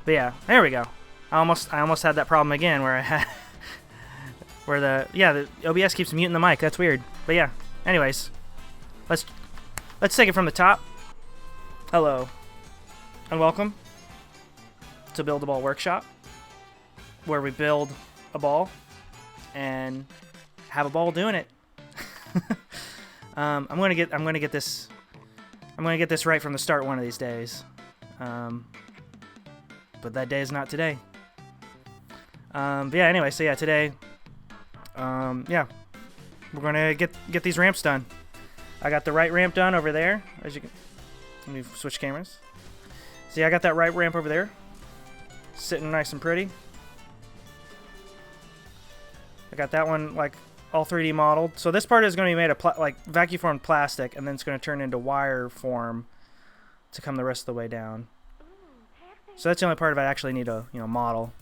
But yeah, there we go. I almost had that problem again where I had where the OBS keeps muting the mic. That's weird. But yeah. Anyways, let's take it from the top. Hello, and welcome to Build a Ball Workshop, where we build a ball and have a ball doing it. I'm gonna get this right from the start one of these days. But that day is not today. But yeah, anyway, so yeah, today, yeah, we're gonna get these ramps done. I got the right ramp done over there. As you can, let me switch cameras. See, I got that right ramp over there, sitting nice and pretty. I got that one like all 3D modeled. So this part is going to be made of like vacuum formed plastic, and then it's going to turn into wire form to come the rest of the way down. So that's the only part of it I actually need to model.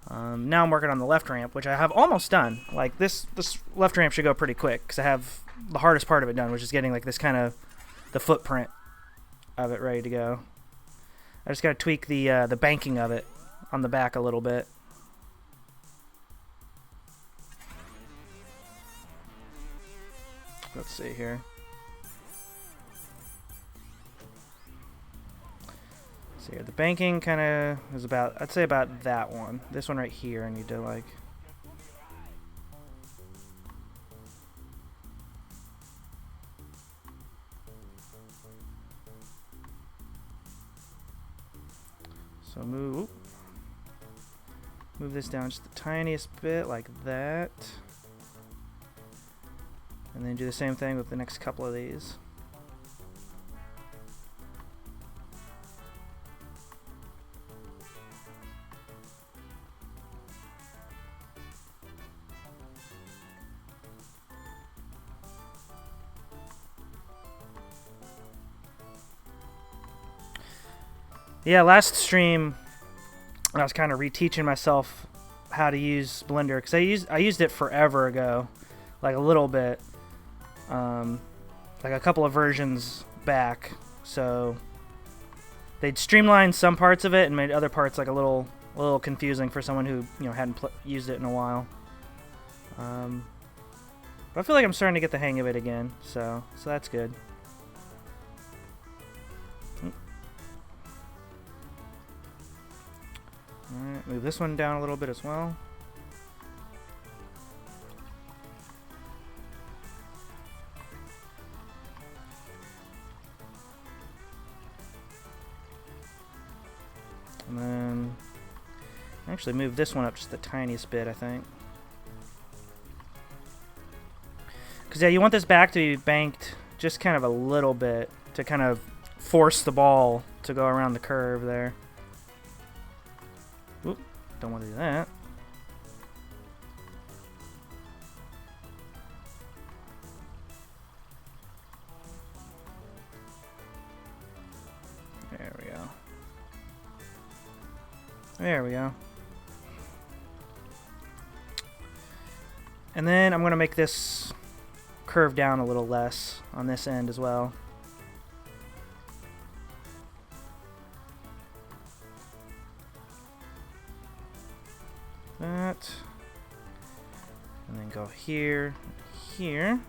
Now I'm working on the left ramp, which I have almost done. Like this left ramp should go pretty quick because I have the hardest part of it done, which is getting like this kind of the footprint of it ready to go. I just got to tweak the banking of it on the back a little bit. Let's see here. So yeah, the banking kind of is about, I'd say about that one. This one right here I need to like... So move this down just the tiniest bit like that. And then do the same thing with the next couple of these. Yeah, last stream I was kind of reteaching myself how to use Blender because I used it forever ago, like a little bit, like a couple of versions back. So they'd streamlined some parts of it and made other parts like a little confusing for someone who hadn't used it in a while. But I feel like I'm starting to get the hang of it again, so that's good. Alright, move this one down a little bit as well. And then actually move this one up just the tiniest bit, I think. Because yeah, you want this back to be banked just kind of a little bit to kind of force the ball to go around the curve there. Oop, don't want to do that. There we go. There we go. And then I'm going to make this curve down a little less on this end as well. That. And then go here, here.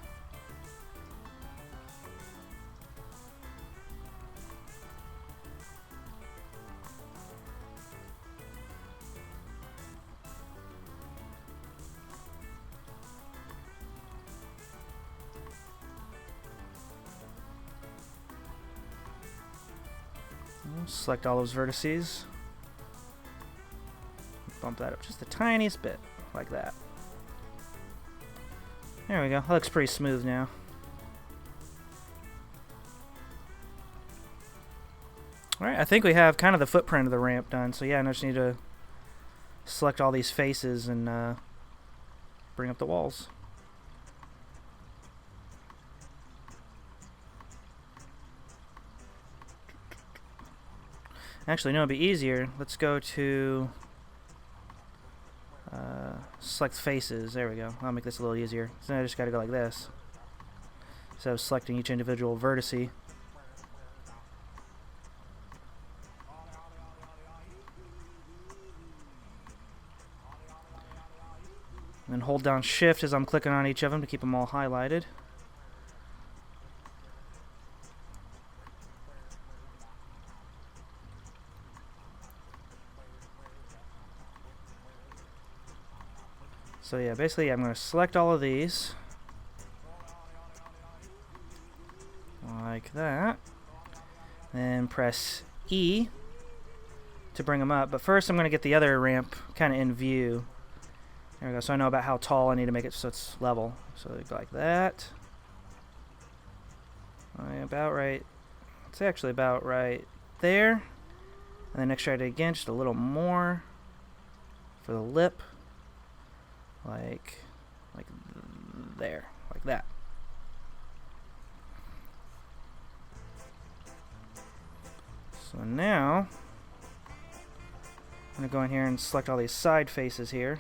Select all those vertices. Bump that up just the tiniest bit, like that. There we go. That looks pretty smooth now. Alright, I think we have kind of the footprint of the ramp done. So yeah, I just need to select all these faces and bring up the walls. Actually, no, it'd be easier. Let's go to select faces. There we go. I'll make this a little easier. So now I just got to go like this. So selecting each individual vertice. hold down shift as I'm clicking on each of them to keep them all highlighted. So yeah, basically I'm going to select all of these. Like that. Then press E to bring them up. But first I'm going to get the other ramp kind of in view. There we go. So I know about how tall I need to make it so it's level. So go like that. About right. It's actually about right there. And then extract it again, just a little more for the lip. Like there. Like that. So now I'm going to go in here and select all these side faces here.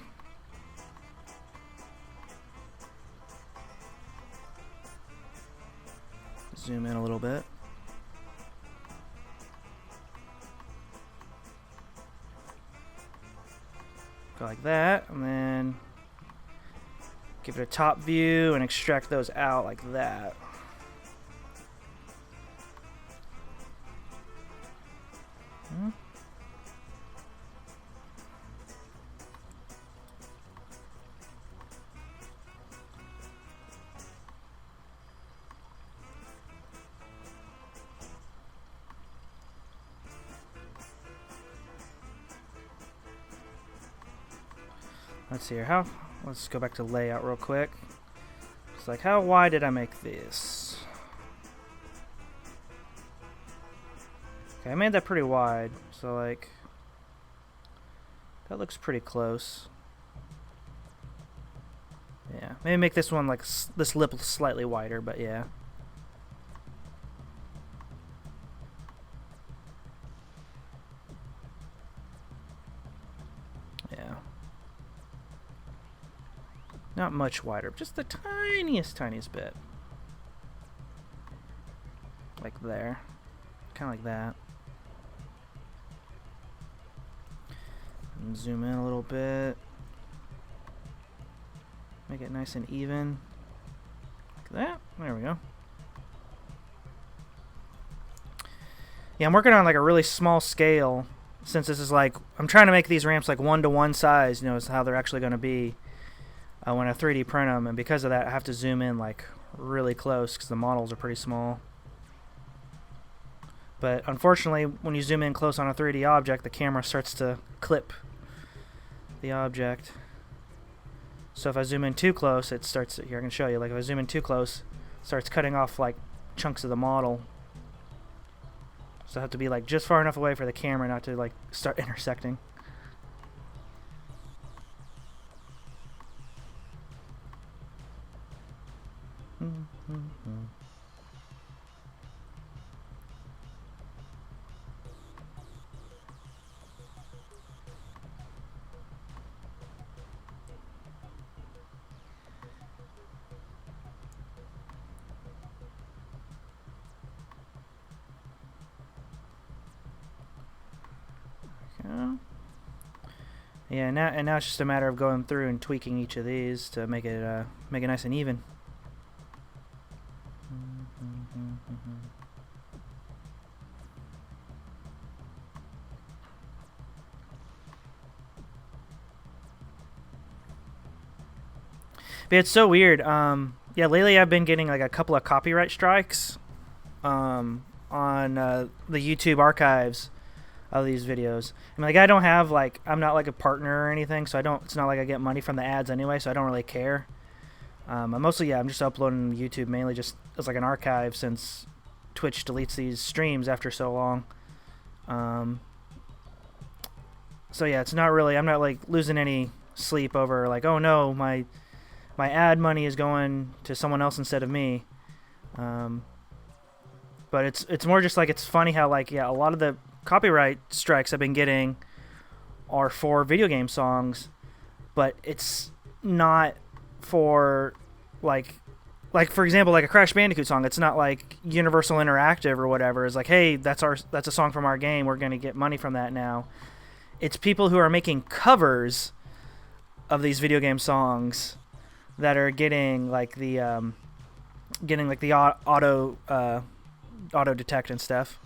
Zoom in a little bit. Go like that, and then give it a top view and extract those out like that. Let's see here. Let's go back to layout real quick. It's like, how wide did I make this? Okay, I made that pretty wide, so like that looks pretty close. Yeah, maybe make this one like this lip slightly wider, but yeah. Yeah. Not much wider, just the tiniest bit. Like there. Kind of like that. And zoom in a little bit. Make it nice and even. Like that. There we go. Yeah, I'm working on like a really small scale, since this is like, I'm trying to make these ramps like 1-to-1 size, you know, is how they're actually going to be when I 3D print them, and because of that I have to zoom in like really close because the models are pretty small. But unfortunately, when you zoom in close on a 3D object, the camera starts to clip the object. So if I zoom in too close, it starts, here I can show you, like if I zoom in too close, it starts cutting off like chunks of the model. So I have to be like just far enough away for the camera not to like start intersecting. Yeah, now it's just a matter of going through and tweaking each of these to make it nice and even. But it's so weird. Yeah, lately I've been getting like a couple of copyright strikes on the YouTube archives of these videos. I mean, like, I don't have like, I'm not like a partner or anything, so it's not like I get money from the ads anyway, so I don't really care. I'm just uploading to YouTube mainly just as like an archive, since Twitch deletes these streams after so long. So yeah, it's not really, I'm not like losing any sleep over like, oh no, my ad money is going to someone else instead of me. But it's more just like, it's funny how like, yeah, a lot of the copyright strikes I've been getting are for video game songs, but it's not for like for example, like a Crash Bandicoot song. It's not like Universal Interactive or whatever. It's like, hey, that's a song from our game, we're going to get money from that now. It's people who are making covers of these video game songs that are getting like the auto detect and stuff.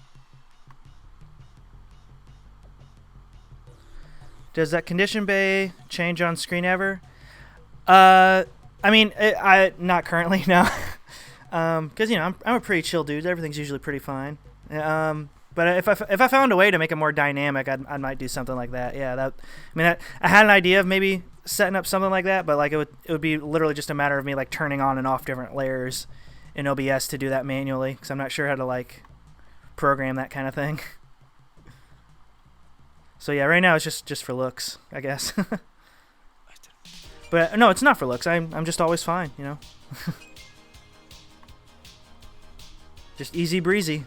Does that condition bay change on screen ever? I mean, I not currently, no. Because you know I'm a pretty chill dude. Everything's usually pretty fine. But if I found a way to make it more dynamic, I might do something like that. Yeah, that. I mean, I had an idea of maybe setting up something like that, but like it would be literally just a matter of me like turning on and off different layers in OBS to do that manually, because I'm not sure how to like program that kind of thing. So yeah, right now it's just for looks, I guess. But no, it's not for looks. I'm just always fine, you know. Just easy breezy.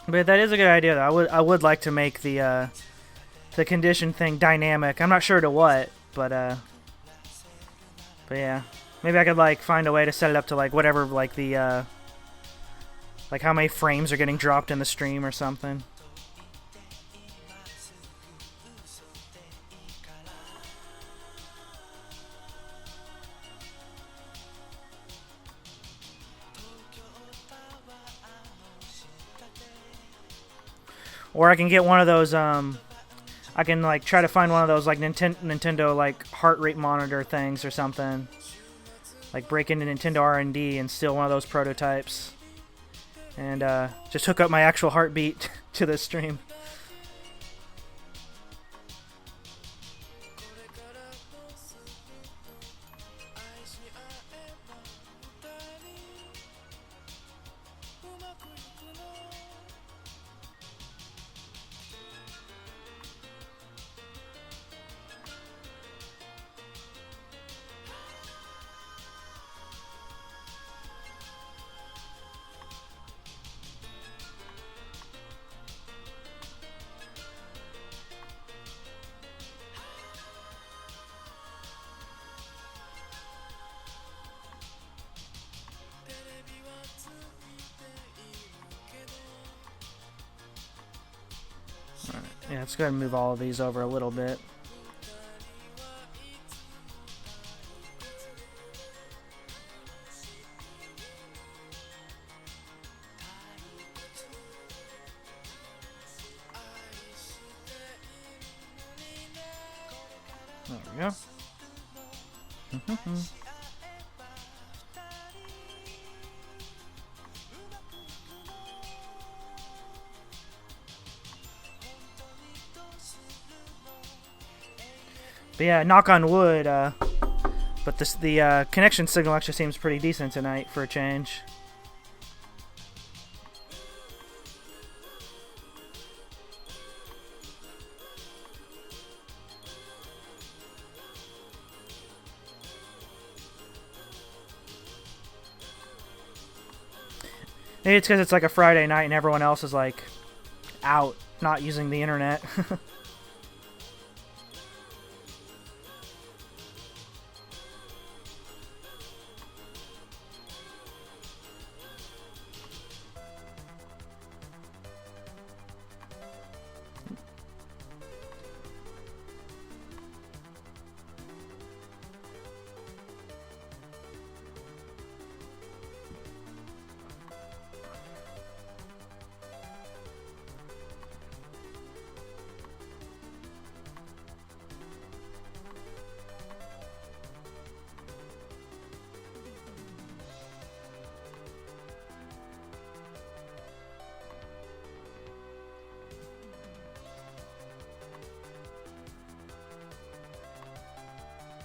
But that is a good idea, though. I would like to make the condition thing dynamic. I'm not sure to what, but yeah, maybe I could like find a way to set it up to like whatever, like the like how many frames are getting dropped in the stream or something. Or I can get one of those, I can like try to find one of those like Nintendo like heart rate monitor things or something. Like break into Nintendo R&D and steal one of those prototypes. And just hook up my actual heartbeat to the stream. Yeah, let's go ahead and move all of these over a little bit. There we go. But yeah, knock on wood, but the connection signal actually seems pretty decent tonight for a change. Maybe it's because it's like a Friday night and everyone else is like out, not using the internet.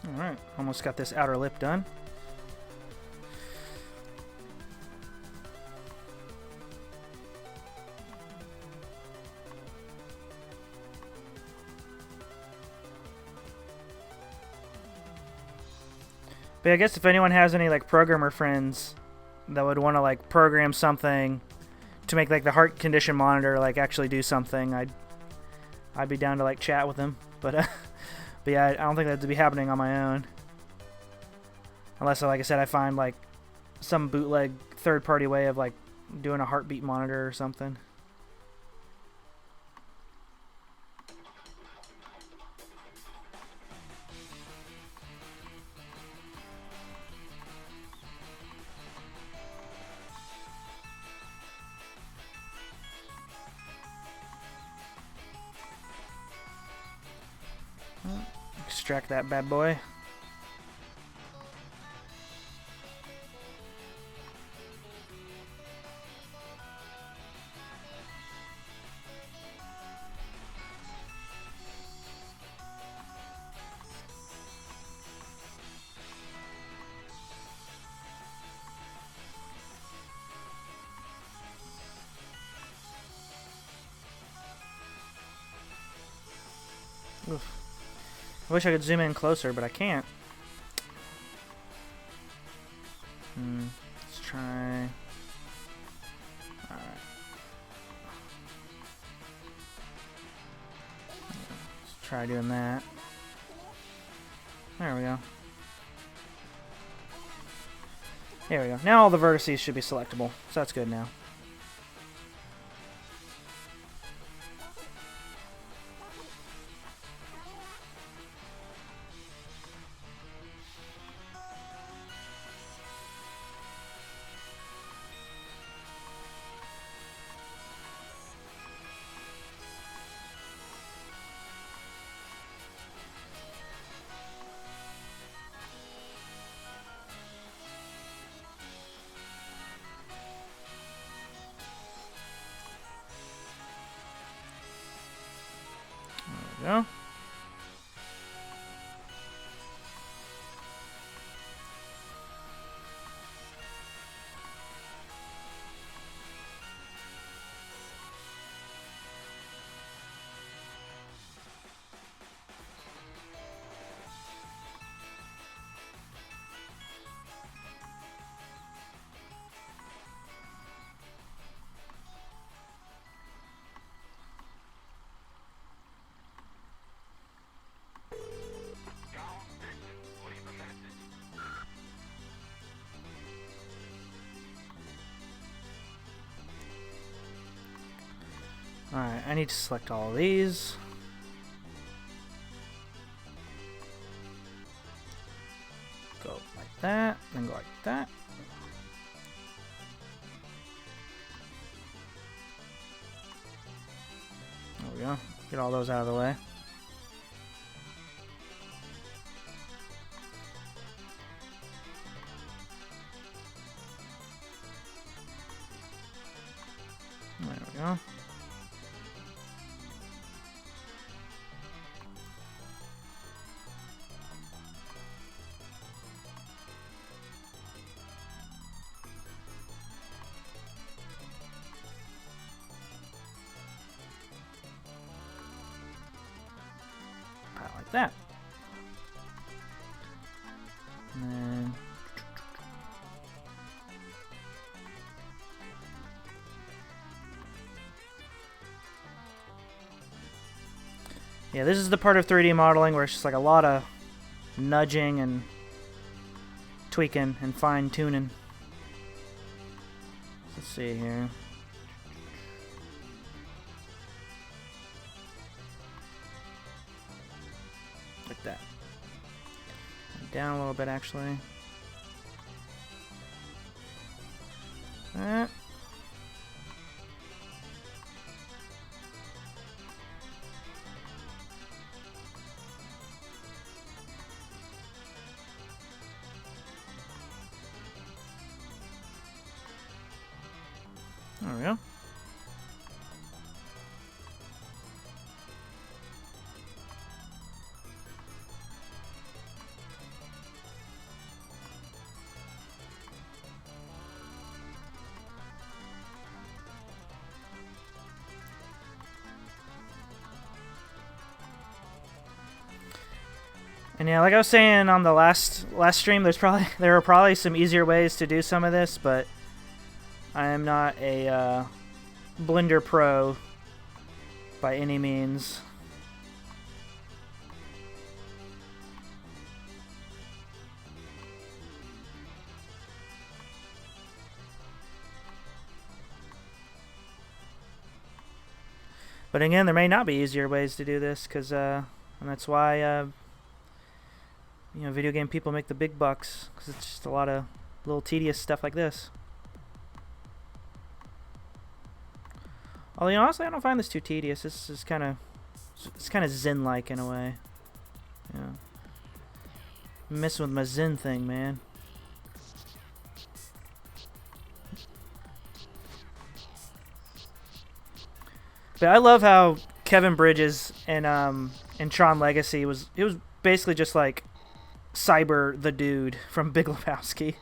Alright, almost got this outer lip done. But I guess if anyone has any like programmer friends that would want to like program something to make like the heart condition monitor like actually do something, I'd be down to like chat with them. But yeah, I don't think that'd be happening on my own. Unless, like I said, I find like some bootleg third-party way of like doing a heartbeat monitor or something. Extract that bad boy. Oof. I wish I could zoom in closer, but I can't. Let's try. Alright. Let's try doing that. There we go. There we go. Now all the vertices should be selectable, so that's good now. There we go. Alright, I need to select all of these. Go like that, then go like that. There we go. Get all those out of the way. There we go. Like that. And then yeah, this is the part of 3D modeling where it's just like a lot of nudging and tweaking and fine-tuning. Let's see here. Like that. Down a little bit, actually. That. There we go. And yeah, like I was saying on the last stream, there are probably some easier ways to do some of this, but I am not a Blender pro by any means. But again, there may not be easier ways to do this, because and that's why you know, video game people make the big bucks, because it's just a lot of little tedious stuff like this. Although, you know, honestly, I don't find this too tedious. This is kind of zen-like in a way. Yeah, I'm messing with my zen thing, man. But I love how Kevin Bridges in Tron Legacy it was basically just like Cyber the Dude from Big Lebowski.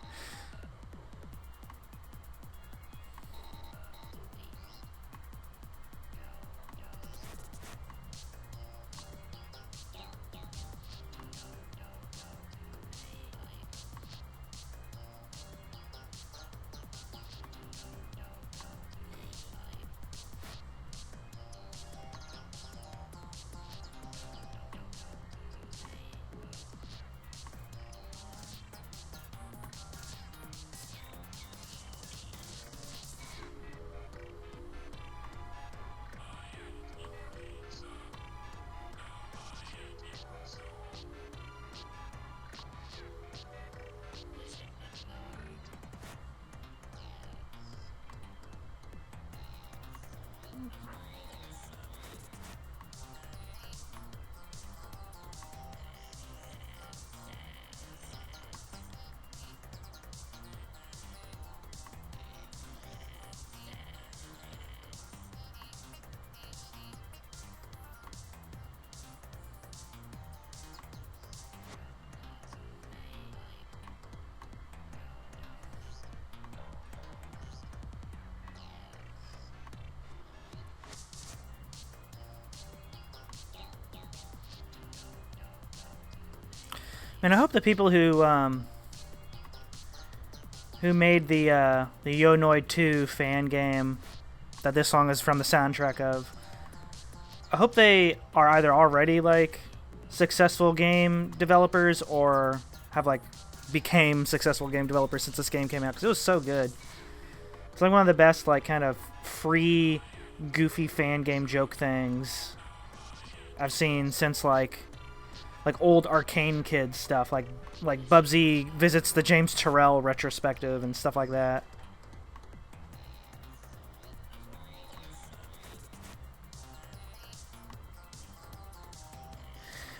And I hope the people who made the Yonoid 2 fan game that this song is from the soundtrack of, I hope they are either already like successful game developers or have like became successful game developers since this game came out, because it was so good. It's like one of the best like kind of free goofy fan game joke things I've seen since like old Arcane Kids stuff, like Bubsy visits the James Turrell retrospective and stuff like that.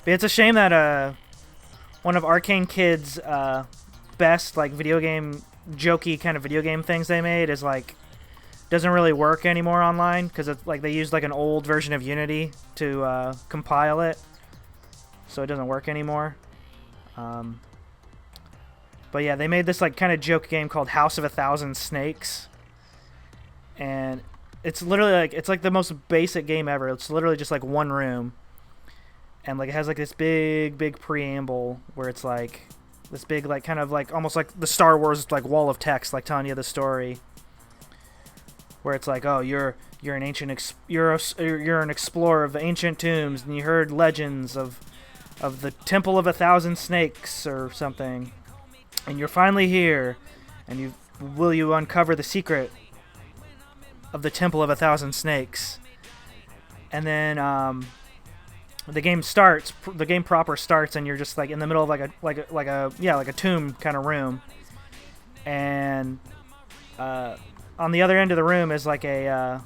But it's a shame that one of Arcane Kids' best like video game jokey kind of video game things they made is like doesn't really work anymore online, because it's like they used like an old version of Unity to compile it. So it doesn't work anymore. But yeah, they made this like kind of joke game called House of a Thousand Snakes, and it's literally like it's like the most basic game ever. It's literally just like one room, and like it has like this big preamble where it's like this big like kind of like almost like the Star Wars like wall of text, like telling you the story, where it's like, oh, you're an ancient you're an explorer of the ancient tombs, and you heard legends of the Temple of a Thousand Snakes or something, and you're finally here, and will you uncover the secret of the Temple of a Thousand Snakes? And then the game starts, the game proper starts, and you're just like in the middle of like a tomb kind of room, and on the other end of the room is like a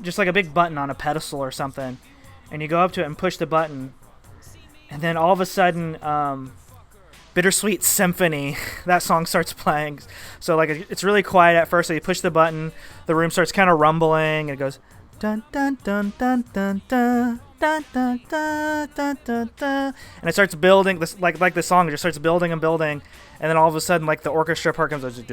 just like a big button on a pedestal or something, and you go up to it and push the button, and then all of a sudden Bittersweet Symphony, that song starts playing. So like it's really quiet at first, so you push the button, the room starts kind of rumbling, and it goes dun dun dun dun dun dun dun, dun, dun, dun, dun, dun. And it starts building this, like the song, it just starts building and building, and then all of a sudden, like the orchestra part comes, and like,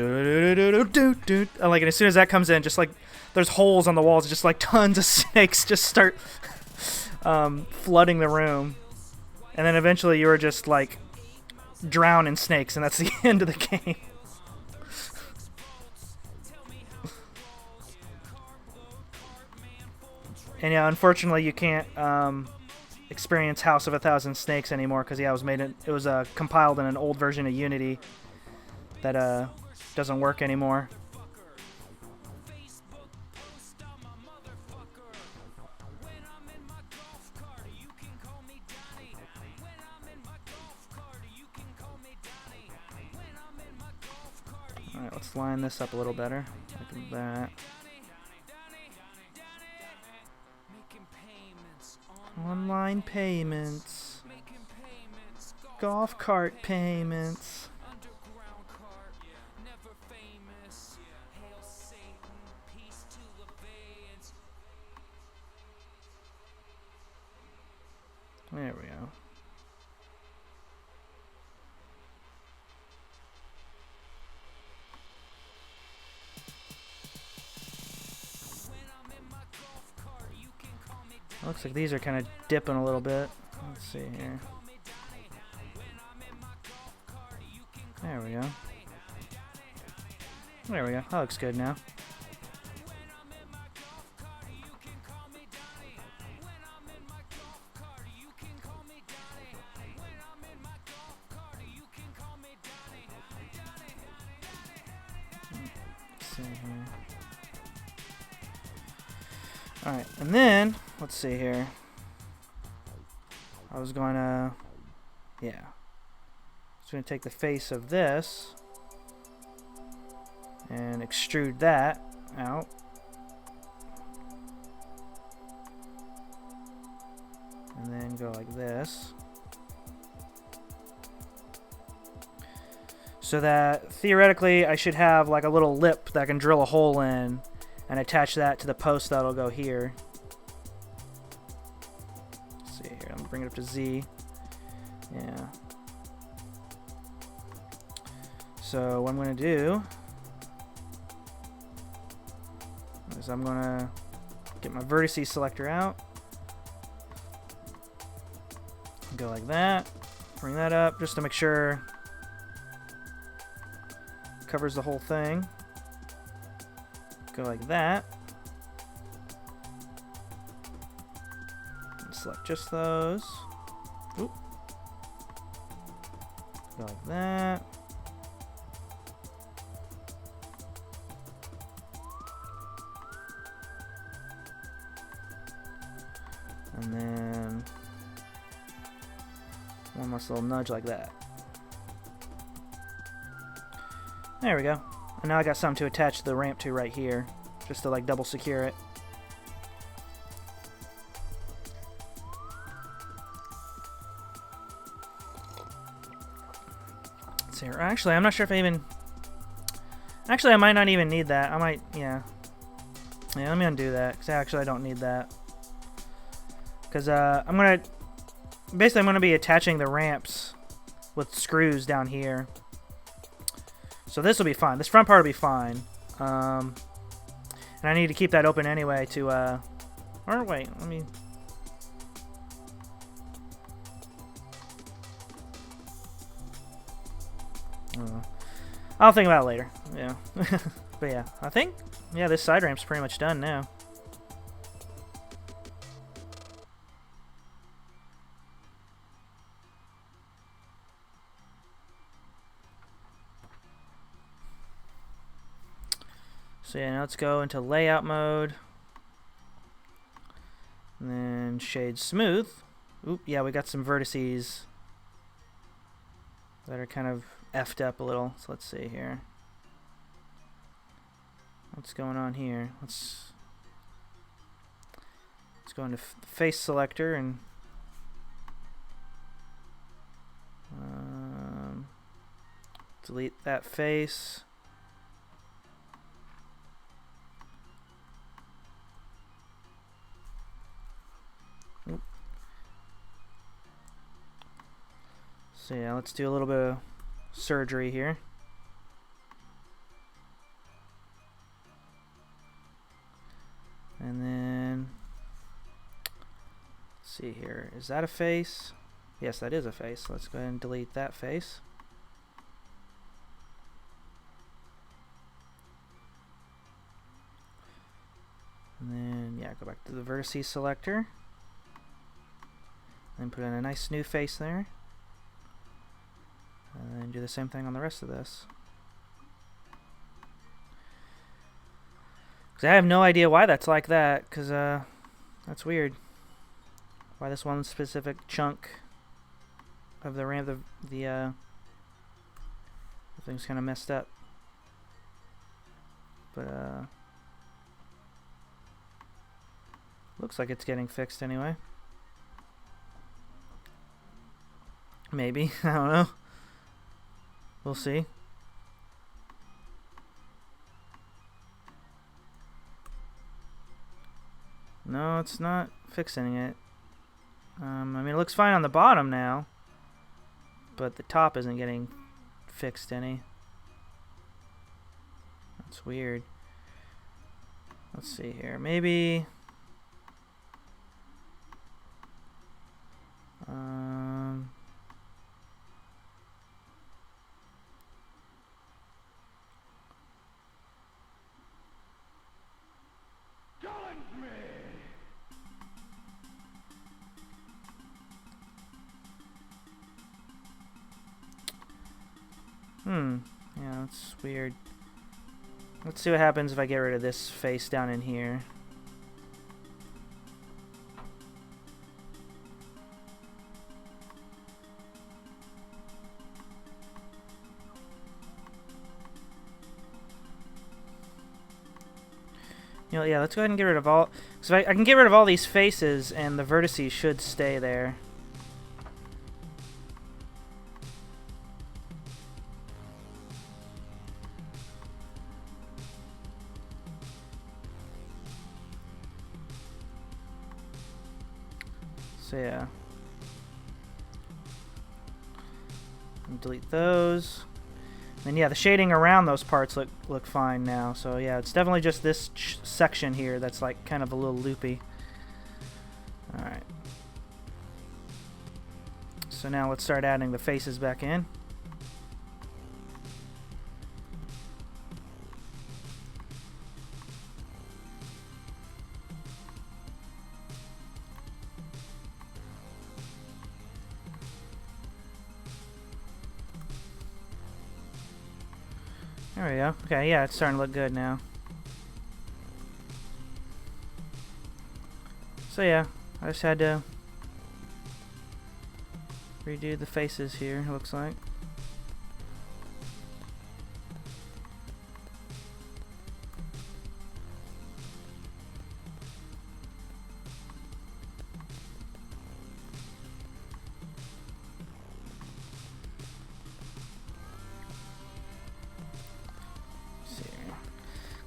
and as soon as that comes in, just like there's holes on the walls, just like tons of snakes just start flooding the room, and then eventually you were just like drown in snakes, and that's the end of the game. And yeah, unfortunately, you can't experience House of a Thousand Snakes anymore because yeah, it was compiled in an old version of Unity that doesn't work anymore. All right, let's line this up a little better, like that. Online payments, golf cart payments. There we go. Looks like these are kind of dipping a little bit. Let's see here. There we go. There we go. That looks good now. Let's see here. Alright, and then, let's see here. I was going to, yeah. Just going to take the face of this and extrude that out. And then go like this. So that theoretically I should have like a little lip that I can drill a hole in and attach that to the post that'll go here. Let's see here, I'm gonna bring it up to Z. Yeah. So what I'm gonna do is I'm gonna get my vertices selector out. Go like that. Bring that up just to make sure it covers the whole thing. Go like that. And select just those. Oop. Go like that. And then one more little nudge like that. There we go. And now I got something to attach the ramp to right here, just to like double secure it. Let's see here. Actually, I'm not sure if I even... Actually, I might not even need that. I might, yeah. Yeah, let me undo that, because actually I don't need that. Because I'm going to... Basically, I'm going to be attaching the ramps with screws down here. So this will be fine. This front part will be fine. And I need to keep that open anyway to... Or wait, let me... I'll think about it later. Yeah. But yeah, I think... Yeah, this side ramp's pretty much done now. So yeah, now let's go into layout mode. And then shade smooth. Oop, yeah, we got some vertices that are kind of effed up a little. So let's see here. What's going on here? Let's go into face selector and delete that face. Oop. So yeah, let's do a little bit of surgery here. And then, let's see here. Is that a face? Yes, that is a face. Let's go ahead and delete that face. And then, yeah, go back to the vertices selector. And put in a nice new face there. And then do the same thing on the rest of this. Because I have no idea why that's like that, because that's weird. Why this one specific chunk of the RAM, the thing's kind of messed up. But looks like it's getting fixed anyway. Maybe. I don't know. We'll see. No, it's not fixing it. I mean, it looks fine on the bottom now, but the top isn't getting fixed any. That's weird. Let's see here. Maybe... Yeah, that's weird. Let's see what happens if I get rid of this face down in here. You know, yeah, let's go ahead and get rid of all... So I can get rid of all these faces, and the vertices should stay there. So yeah, and delete those. And yeah, the shading around those parts look fine now. So yeah, it's definitely just this section here that's like kind of a little loopy. All right. So now let's start adding the faces back in. There we go. Okay, yeah, it's starting to look good now. So yeah, I just had to redo the faces here, it looks like.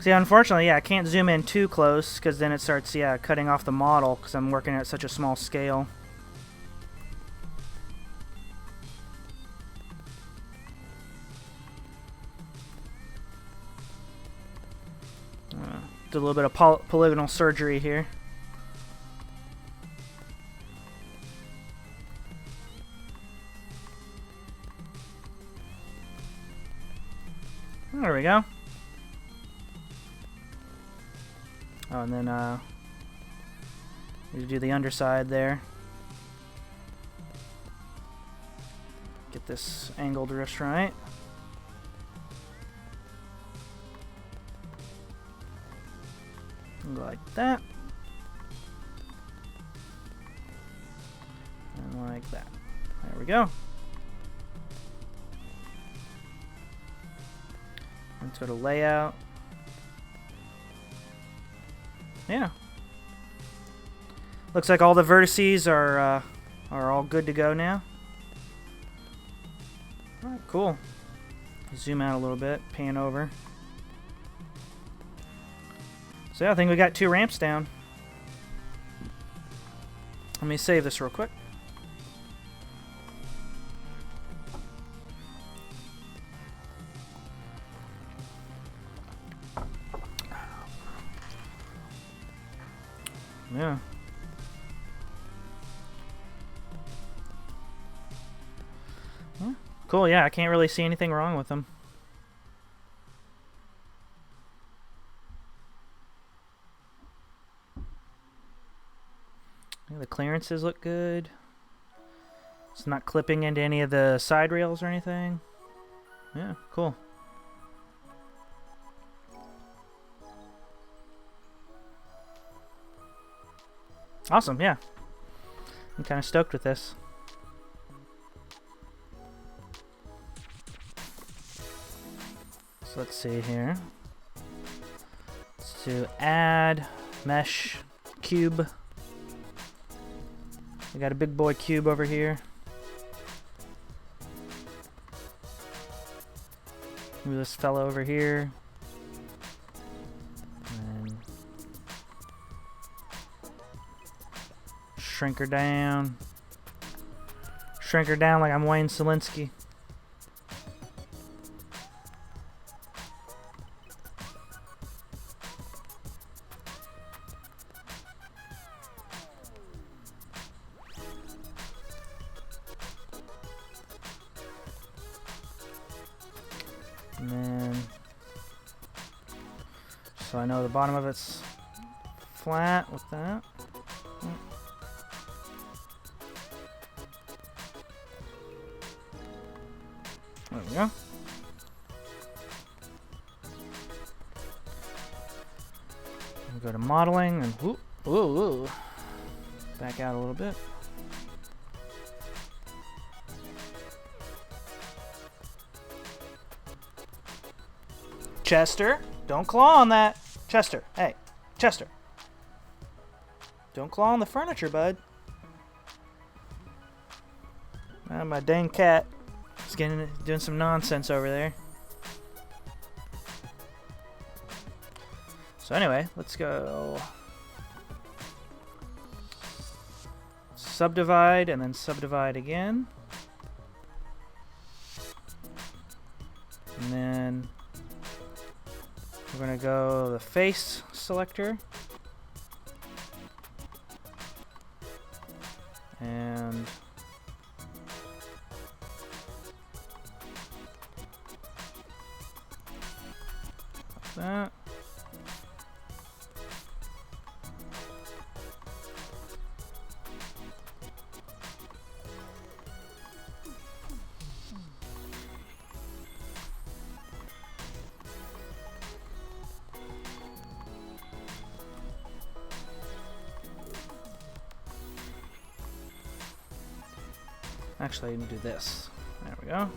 See, unfortunately, yeah, I can't zoom in too close because then it starts, yeah, cutting off the model because I'm working at such a small scale. Did a little bit of polygonal surgery here. There we go. Oh, and then need to do the underside there. Get this angled just right. And go like that. And like that. There we go. Let's go to layout. Yeah. Looks like all the vertices are all good to go now. Alright, cool. Zoom out a little bit, pan over. So yeah, I think we got 2 ramps down. Let me save this real quick. Yeah. Yeah. Cool, yeah, I can't really see anything wrong with them. Yeah, the clearances look good. It's not clipping into any of the side rails or anything. Yeah, cool. Awesome, yeah. I'm kind of stoked with this. So let's see here. Let's do add mesh cube. We got a big boy cube over here. Move this fella over here. And shrink her down. Shrink her down like I'm Wayne Selinsky. And then, so I know the bottom of it's flat with that. There we go. We'll go to modeling and whoop, ooh, back out a little bit. Chester, don't claw on that. Chester, hey, Chester. Don't claw on the furniture, bud. My dang cat is doing some nonsense over there. So anyway, let's go subdivide and then subdivide again. And then we're going to go the face selector. And like that. Actually, I can do this. There we go.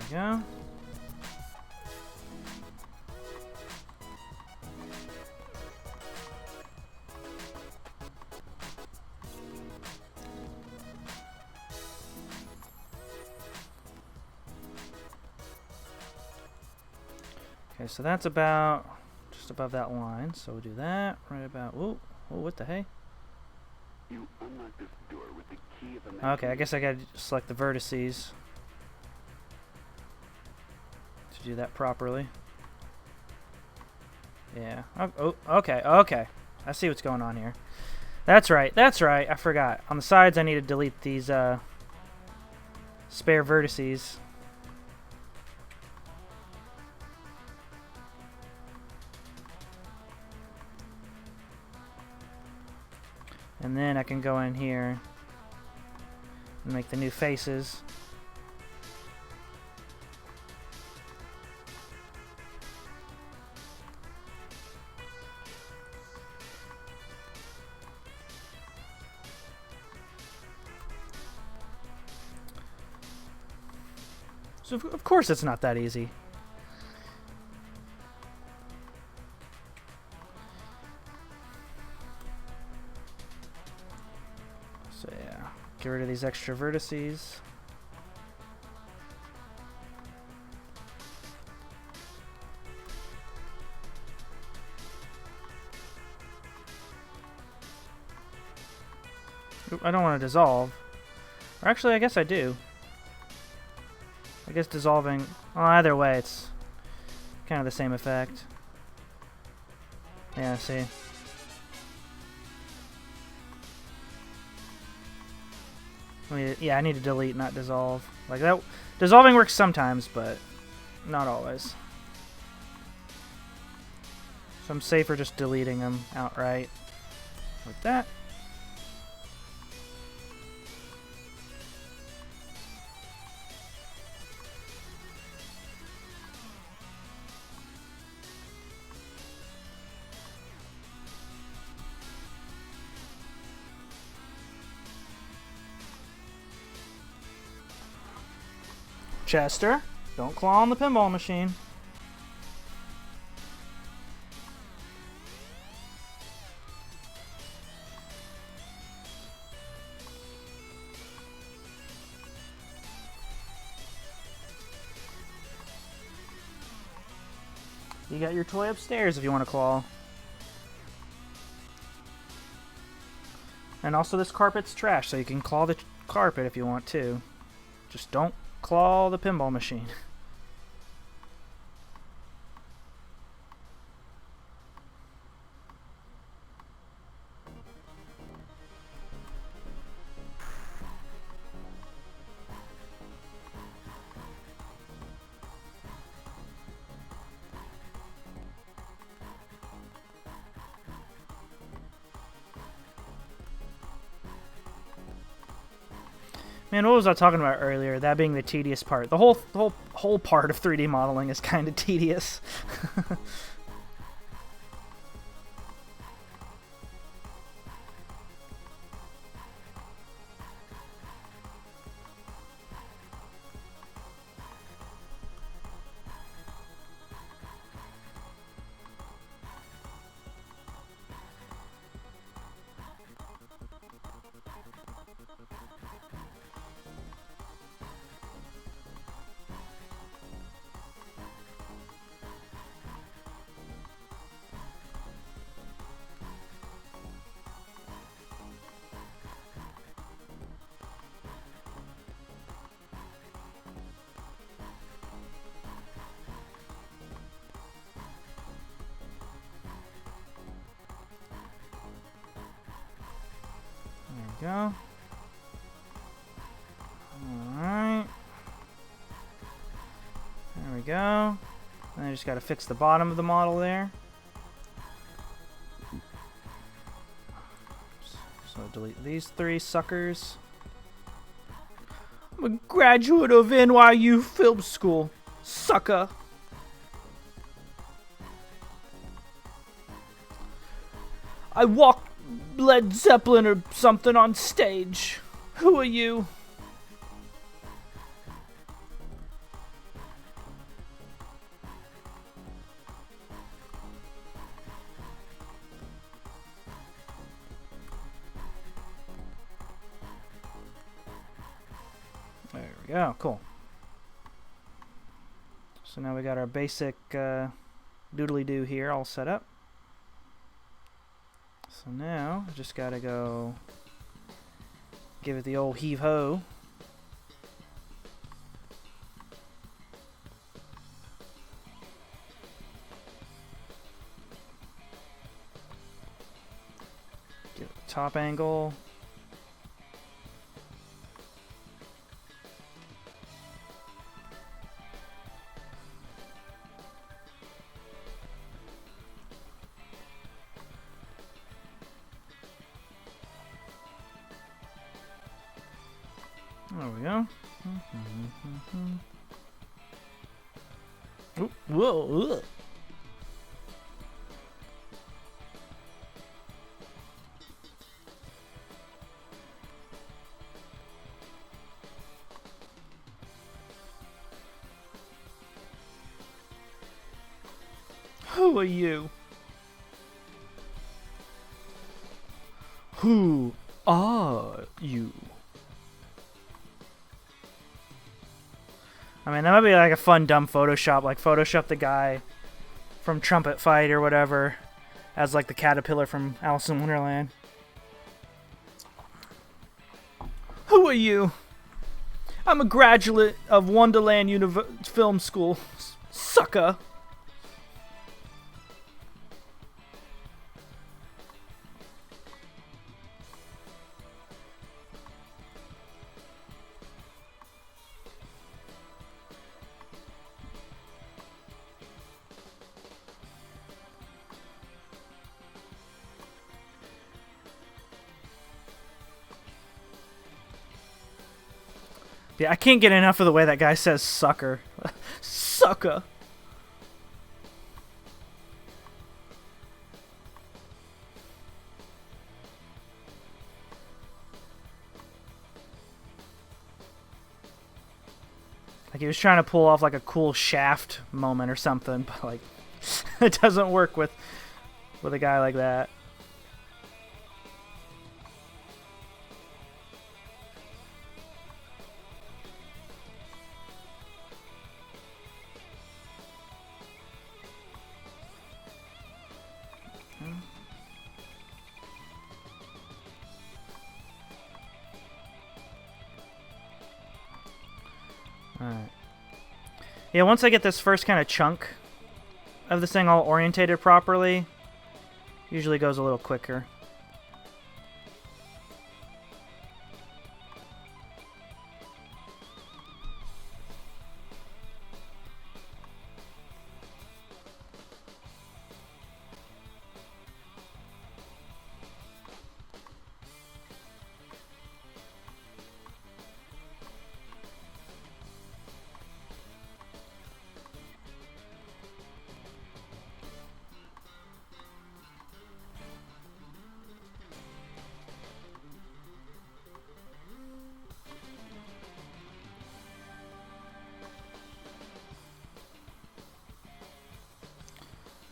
Go. Okay, so that's about just above that line. So we'll do that right about. Whoa, whoa, what the hey? You unlock this door with the key of the okay, I guess I gotta select the vertices to do that properly. Yeah. Oh, okay, okay. I see what's going on here. That's right, that's right. I forgot. On the sides, I need to delete these spare vertices. And then I can go in here and make the new faces. So of course it's not that easy. Get rid of these extra vertices. Oop, I don't want to dissolve. Or actually, I guess I do. I guess dissolving... Well, either way, it's kind of the same effect. Yeah, see? Yeah, I need to delete, not dissolve. Like that. Dissolving works sometimes, but not always. So I'm safer just deleting them outright. Like that. Chester, don't claw on the pinball machine. You got your toy upstairs if you want to claw. And also this carpet's trash, so you can claw the carpet if you want to. Just don't claw the pinball machine. Man, what was I talking about earlier? That being the tedious part. The whole part of 3D modeling is kind of tedious. Go. Alright. There we go. And I just got to fix the bottom of the model there. So delete these three suckers. I'm a graduate of NYU Film School. Sucker. I walked Led Zeppelin or something on stage. Who are you? There we go. Cool. So now we got our basic doodly-doo here all set up. So now, I just gotta go give it the old heave-ho. Give it the top angle. There we go. Ooh, whoa! Ugh. Who are you? Who are you? I mean, that might be like a fun, dumb Photoshop. Like, Photoshop the guy from Trumpet Fight or whatever as, like, the caterpillar from Alice in Wonderland. Who are you? I'm a graduate of Wonderland Film School. Sucker. Yeah, I can't get enough of the way that guy says sucker. Sucker. Like he was trying to pull off like a cool Shaft moment or something, but like it doesn't work with a guy like that. Alright. Yeah, once I get this first kind of chunk of this thing all orientated properly, usually goes a little quicker.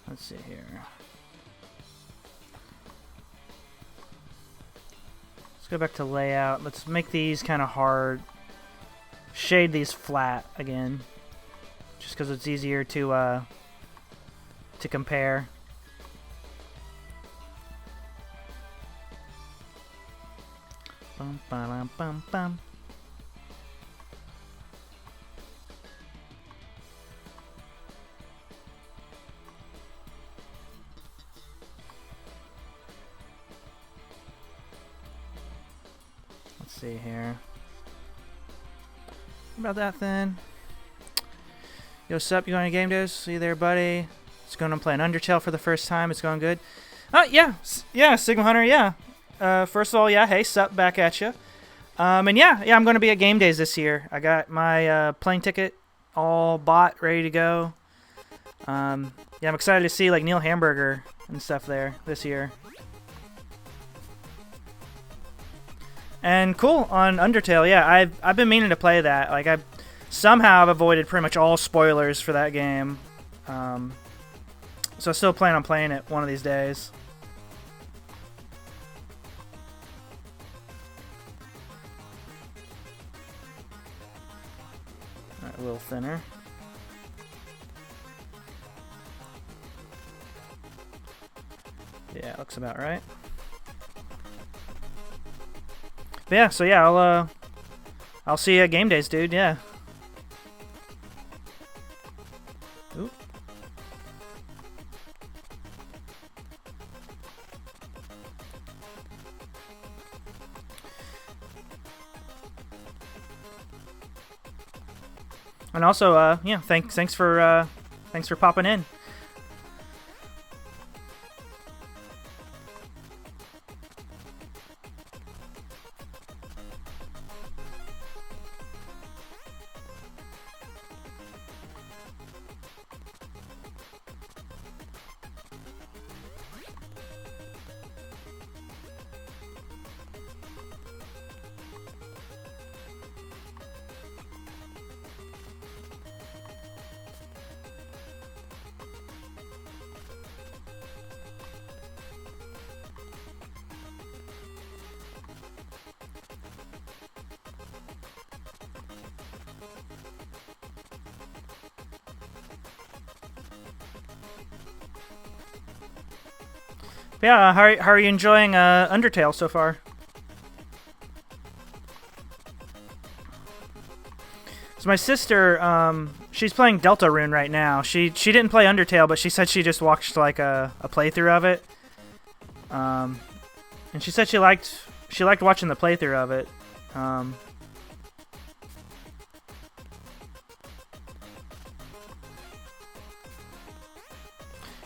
Let's see here. Let's go back to layout. Let's make these kind of hard. Shade these flat again, just because it's easier to compare. Bum, ba, bum, bum. Let's see here. About that then. Yo, sup? You going to game days? See you there, buddy. It's going to play an Undertale for the first time. It's going good. Yeah, Sigma Hunter. Yeah. First of all, yeah. Hey, sup? Back at you. And yeah, I'm going to be at game days this year. I got my plane ticket all bought, ready to go. Yeah, I'm excited to see like Neil Hamburger and stuff there this year. And cool on Undertale, yeah, I've been meaning to play that. Like I somehow have avoided pretty much all spoilers for that game, so I still plan on playing it one of these days. All right, a little thinner. Yeah, looks about right. But yeah, so yeah, I'll see you at game days, dude. Yeah. Oop. And also, yeah, thanks for popping in. Yeah, how are you enjoying Undertale so far? So my sister, she's playing Deltarune right now. She didn't play Undertale, but she said she just watched like a playthrough of it. And she said she liked watching the playthrough of it.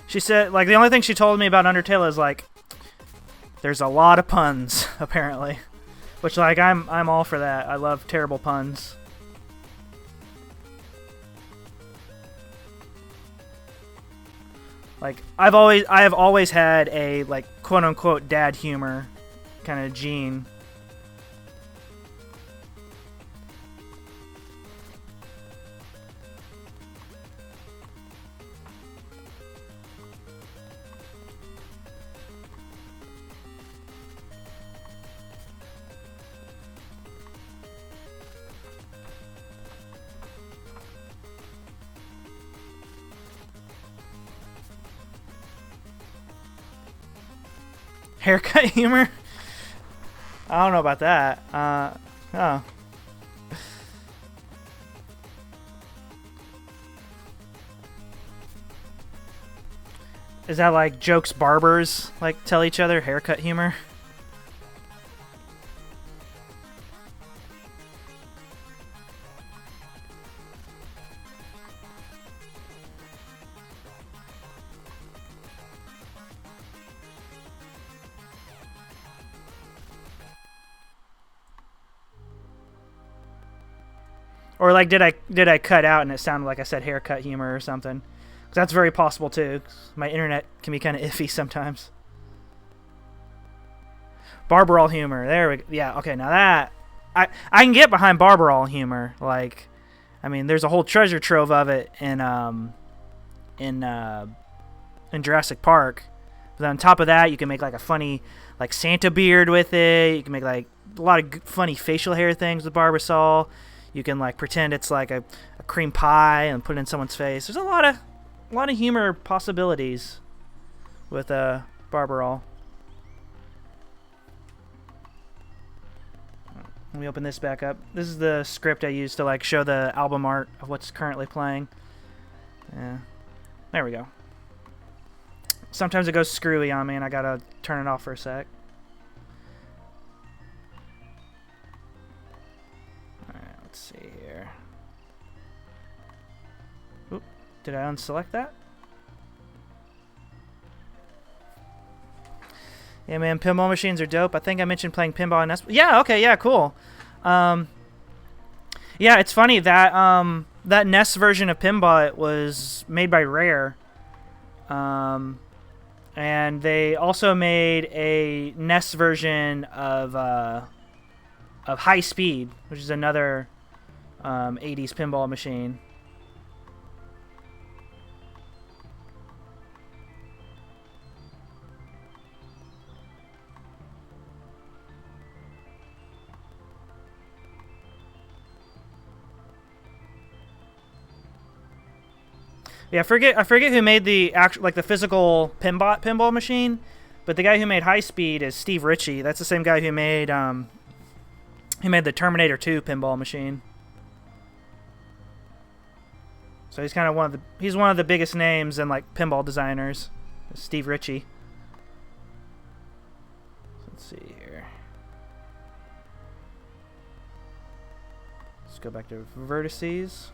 She said like the only thing she told me about Undertale is like there's a lot of puns apparently, which like I'm all for that. I love terrible puns. Like I have always had a like quote unquote dad humor kind of gene. Haircut humor? I don't know about that. Oh. Is that like jokes barbers like tell each other? Haircut humor? Or like did I cut out and it sounded like I said haircut humor or something? 'Cause that's very possible too. 'Cause my internet can be kind of iffy sometimes. Barbarol humor. There we go. Yeah, okay, now that I can get behind Barbarol humor. Like I mean, there's a whole treasure trove of it in Jurassic Park. But on top of that, you can make like a funny like Santa beard with it. You can make like a lot of funny facial hair things with Barbasol. You can like pretend it's like a cream pie and put it in someone's face. There's a lot of humor possibilities with Barbarol. Let me open this back up. This is the script I used to like show the album art of what's currently playing. Yeah, there we go. Sometimes it goes screwy on me and I gotta turn it off for a sec. Alright, let's see here. Oop, did I unselect that? Yeah, man, pinball machines are dope. I think I mentioned playing pinball and yeah, okay, yeah, cool. Yeah, it's funny that that NES version of pinball was made by Rare. And they also made a NES version of High Speed, which is another 80s pinball machine. Yeah, I forget who made the actual like the physical pinball machine, but the guy who made High Speed is Steve Ritchie. That's the same guy who made the Terminator 2 pinball machine. So he's kind of one of the biggest names in like pinball designers, Steve Ritchie. Let's see here. Let's go back to vertices.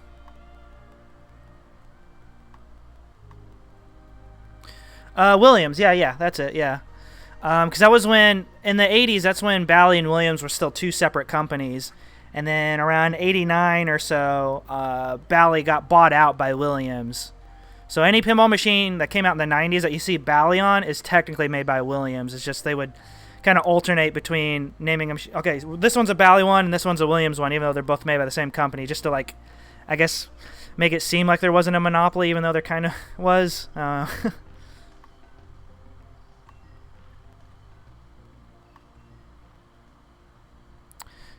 Williams, yeah, that's it, yeah. Because that was when, in the 80s, that's when Bally and Williams were still two separate companies. And then around 89 or so, Bally got bought out by Williams. So any pinball machine that came out in the 90s that you see Bally on is technically made by Williams. It's just they would kind of alternate between naming them. Okay, this one's a Bally one and this one's a Williams one, even though they're both made by the same company, just to, like, I guess, make it seem like there wasn't a monopoly, even though there kind of was.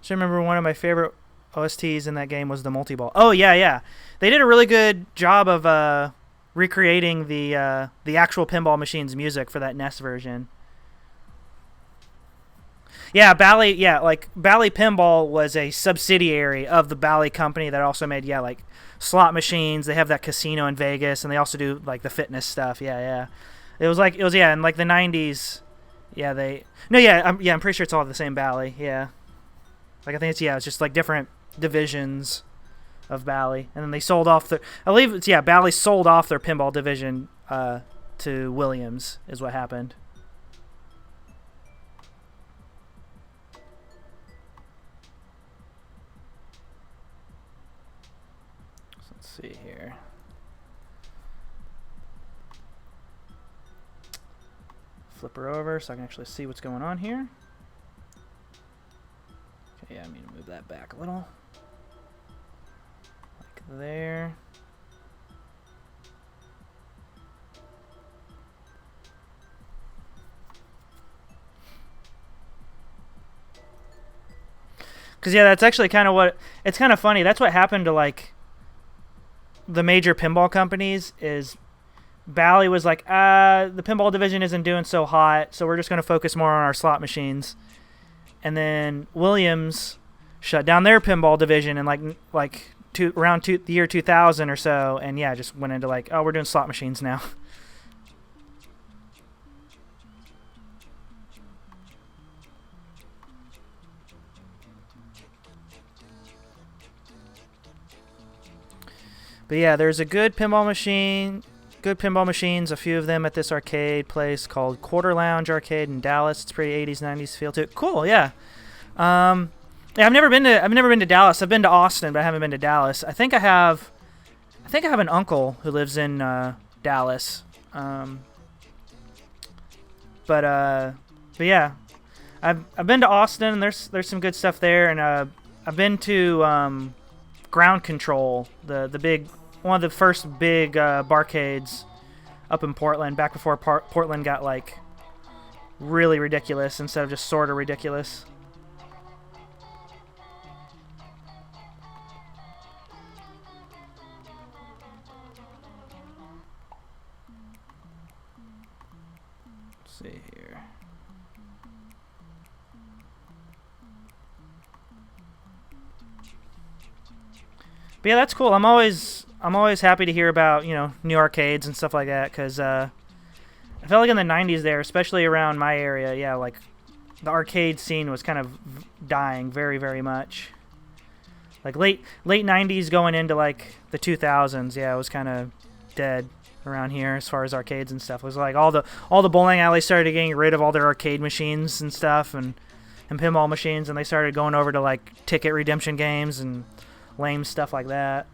I remember one of my favorite OSTs in that game was the multi-ball. Oh yeah, they did a really good job of recreating the actual Pinball Machine's music for that NES version. Yeah, Bally. Yeah, like Bally Pinball was a subsidiary of the Bally company that also made like slot machines. They have that casino in Vegas, and they also do like the fitness stuff. Yeah, yeah. It was in like the '90s. Yeah, I'm pretty sure it's all the same Bally. Yeah, like I think it's just like different divisions of Bally, and then they sold off the. I believe it's Bally sold off their pinball division to Williams is what happened. See here. Flip her over so I can actually see what's going on here. Okay, I need to move that back a little. Like there. Because that's actually kind of what it's kind of funny. That's what happened to like the major pinball companies. Is Bally was like, the pinball division isn't doing so hot, so we're just going to focus more on our slot machines. And then Williams shut down their pinball division in around the year 2000 or so, and just went into like, oh, we're doing slot machines now. But yeah, there's a good pinball machines, a few of them at this arcade place called Quarter Lounge Arcade in Dallas. It's pretty 80s, 90s feel to it. Cool, yeah. I've never been to Dallas. I've been to Austin, but I haven't been to Dallas. I think I have an uncle who lives in Dallas. But yeah, I've been to Austin, and there's some good stuff there, and I've been to Ground Control, one of the first big barcades up in Portland, back before Portland got like really ridiculous instead of just sort of ridiculous. Let's see here. But yeah, that's cool. I'm always happy to hear about new arcades and stuff like that, because I felt like in the '90s there, especially around my area, like the arcade scene was kind of dying very, very much. Like late '90s going into like the 2000s, it was kind of dead around here as far as arcades and stuff. It was like all the bowling alleys started getting rid of all their arcade machines and stuff, and pinball machines, and they started going over to like ticket redemption games and lame stuff like that.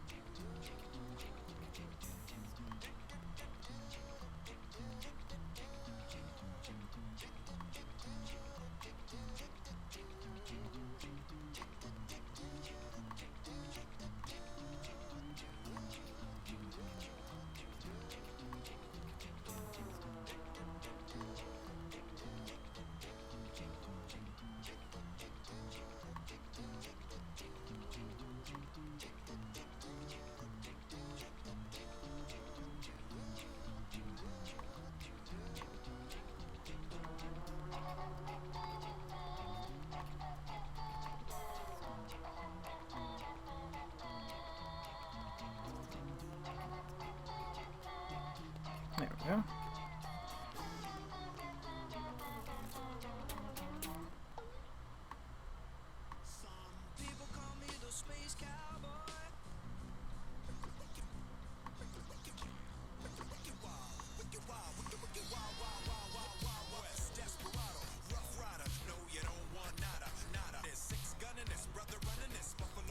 There we go.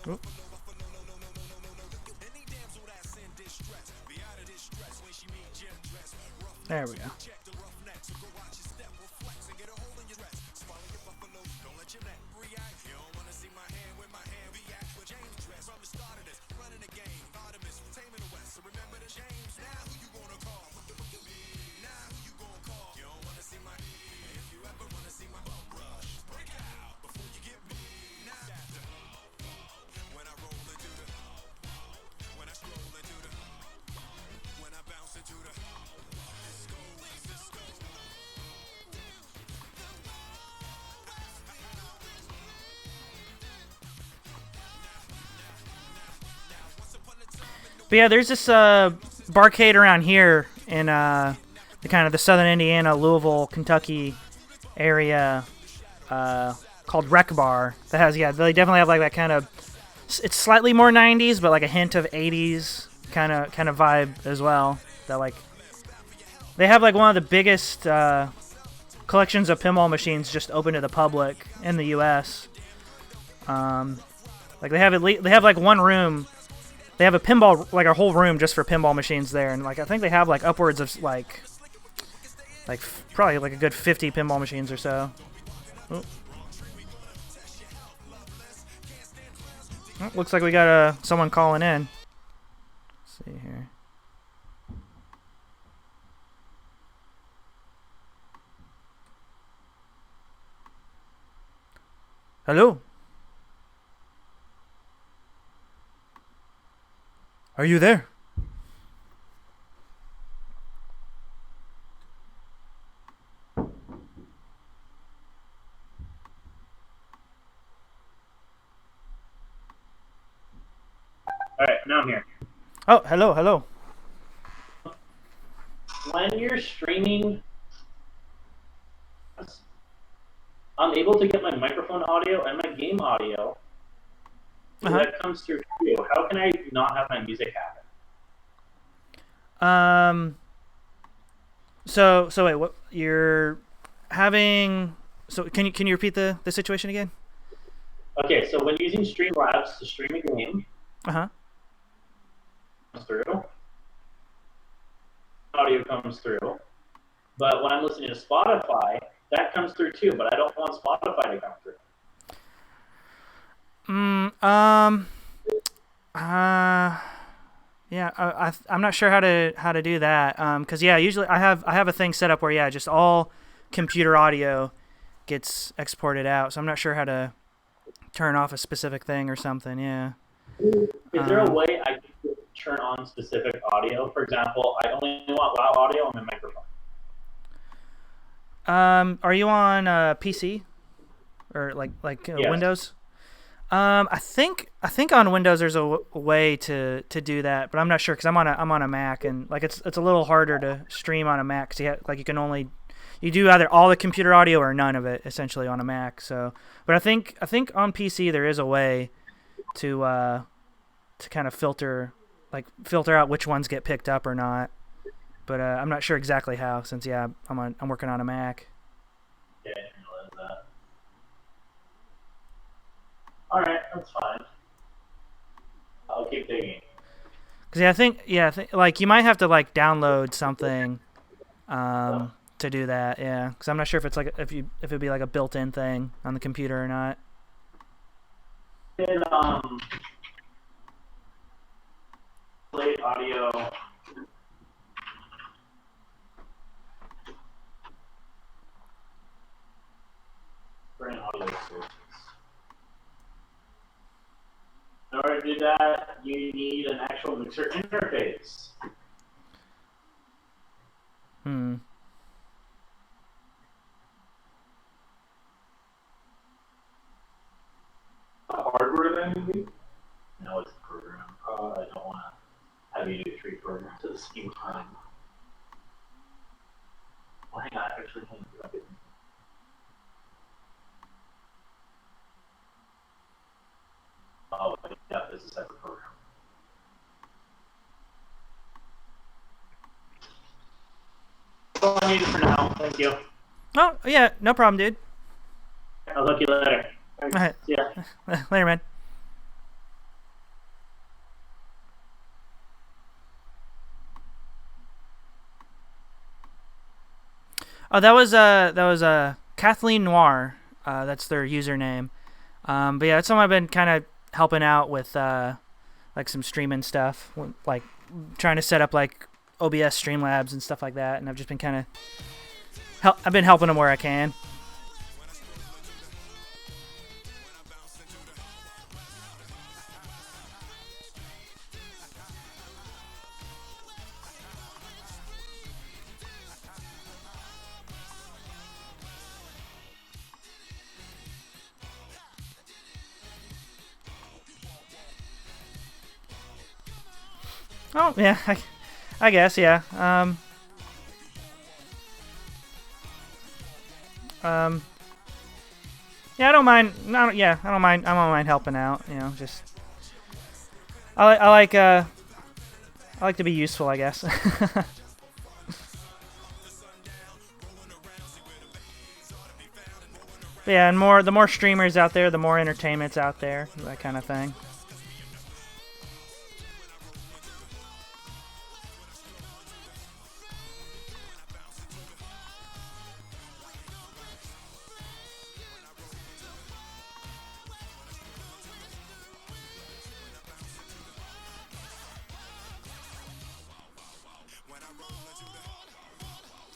Oop. There we go. But yeah, there's this barcade around here in the kind of the southern Indiana, Louisville, Kentucky area called Rec Bar. That has they definitely have like that kind of. It's slightly more 90s, but like a hint of 80s kind of vibe as well. That like they have like one of the biggest collections of pinball machines just open to the public in the U.S. Like they have like one room. They have a pinball, like a whole room just for pinball machines there, and like I think they have like upwards of like probably like a good 50 pinball machines or so. Oh. Oh, looks like we got someone calling in. Let's see here. Hello? Are you there? Alright, now I'm here. Oh, hello. When you're streaming, I'm able to get my microphone audio and my game audio. That comes through too. How can I not have my music happen? So wait, what you're having? So can you repeat the situation again? Okay, so when using Streamlabs to stream a game, comes through, audio comes through, but when I'm listening to Spotify, that comes through too. But I don't want Spotify to come through. Yeah, I'm not sure how to do that. Cause yeah, usually I have a thing set up where just all computer audio gets exported out. So I'm not sure how to turn off a specific thing or something. Yeah. Is there a way I can turn on specific audio? For example, I only want loud audio on my microphone. Are you on PC or like yes. Windows? I think on Windows there's a way to do that, but I'm not sure because I'm on a Mac, and like it's a little harder to stream on a Mac because you do either all the computer audio or none of it essentially on a Mac. So, but I think on PC there is a way to kind of filter out which ones get picked up or not. But I'm not sure exactly how since I'm working on a Mac. Yeah, I didn't realize that. Alright, that's fine. I'll keep digging. Cause I think like you might have to like download something to do that. Yeah, because I'm not sure if it's like if it'd be like a built-in thing on the computer or not. In play audio. Bring audio sources. In order to do that, you need an actual mixer interface. A hardware then, maybe? No, it's a program. I don't want to have you do 3 programs at the same time. Well, hang on, actually, hang on. Oh, yeah, this is a separate program. That's all I needed for now. Thank you. Oh yeah, no problem, dude. I'll look you later. All right. See ya. Later, man. Oh, that was Kathleen Noir. That's their username. But yeah, that's something I've been kind of helping out with, like some streaming stuff, like trying to set up like OBS Streamlabs and stuff like that. And I've just been kind of I've been helping them where I can. Oh yeah, I guess yeah. Yeah, I don't mind. Yeah, I don't mind. I don't mind helping out. You know, just I like to be useful, I guess. But yeah, and the more streamers out there, the more entertainment's out there, that kind of thing.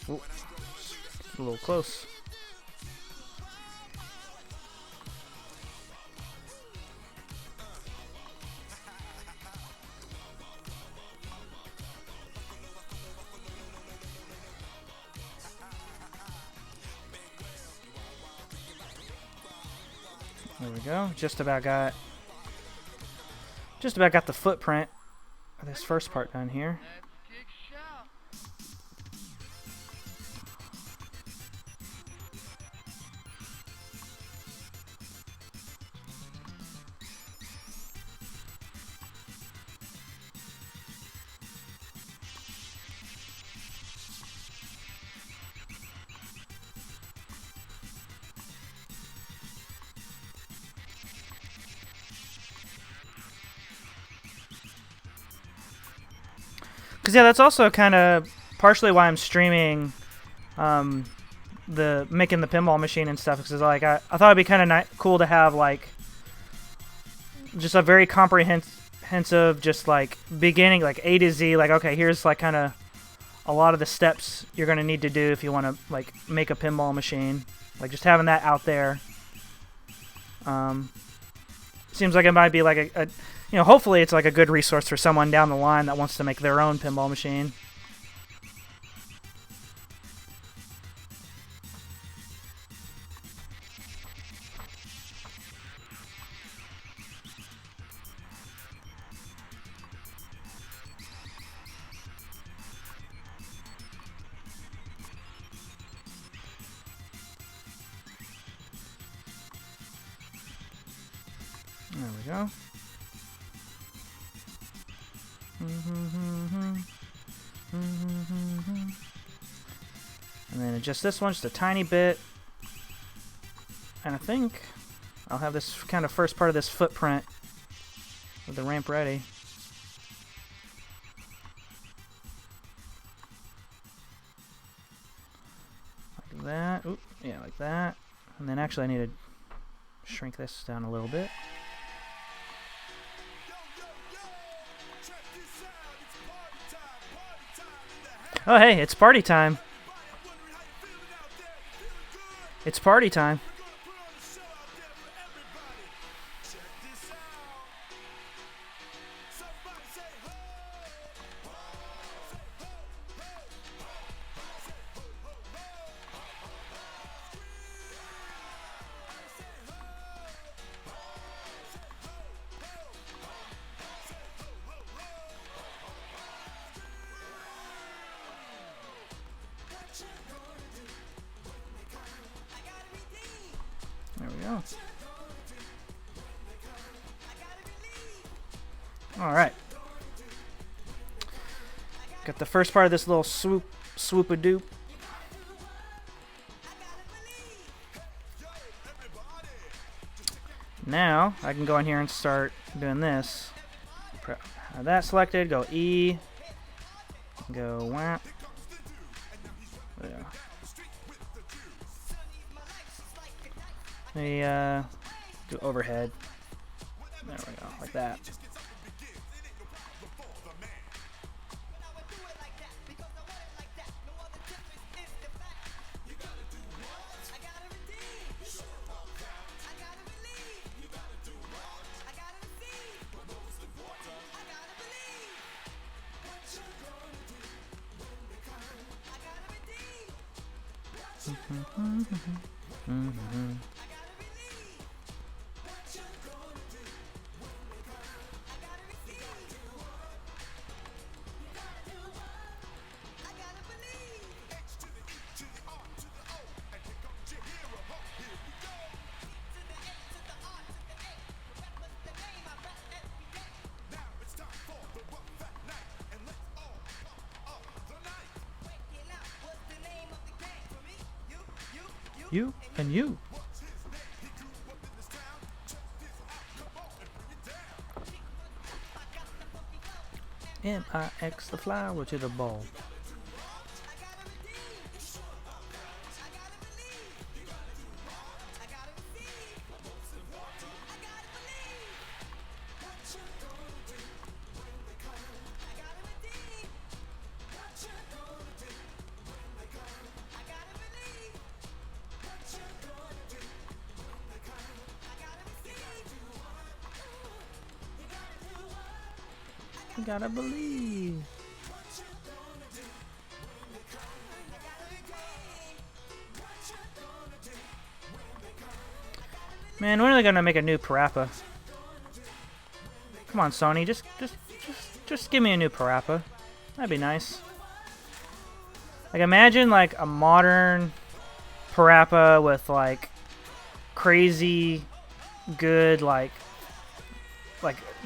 Ooh, a little close. There we go. Just about got the footprint of this first part done here. Because yeah, that's also kind of partially why I'm streaming the making the pinball machine and stuff. Because like I thought it'd be kind of cool to have like just a very comprehensive, just like beginning, like A to Z. Like okay, here's like kind of a lot of the steps you're gonna need to do if you want to like make a pinball machine. Like just having that out there. Seems like it might be like a you know, hopefully it's like a good resource for someone down the line that wants to make their own pinball machine. There we go. And then adjust this one just a tiny bit. And I think I'll have this kind of first part of this footprint with the ramp ready. Like that. Oop, yeah, like that. And then actually I need to shrink this down a little bit. Oh, hey, it's party time. It's party time. There we go. Alright. Got the first part of this little swoop-a-doop. Now, I can go in here and start doing this. Have that selected, go E, go whap. Yeah. Do overhead. There we go, like that. You and you. M-I-X the flower to the ball. You gotta believe. Man, when are they gonna make a new Parappa? Come on, Sony, just give me a new Parappa. That'd be nice. Like, imagine like a modern Parappa with like crazy good like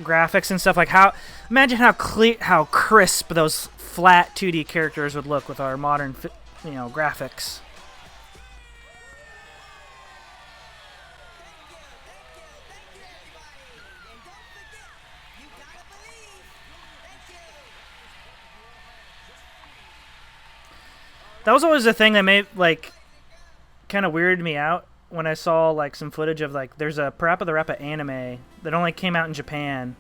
graphics and stuff. Like imagine how crisp those flat 2D characters would look with our modern, graphics. That was always the thing that made like kind of weirded me out when I saw like some footage of like there's a Parappa the Rappa anime that only came out in Japan,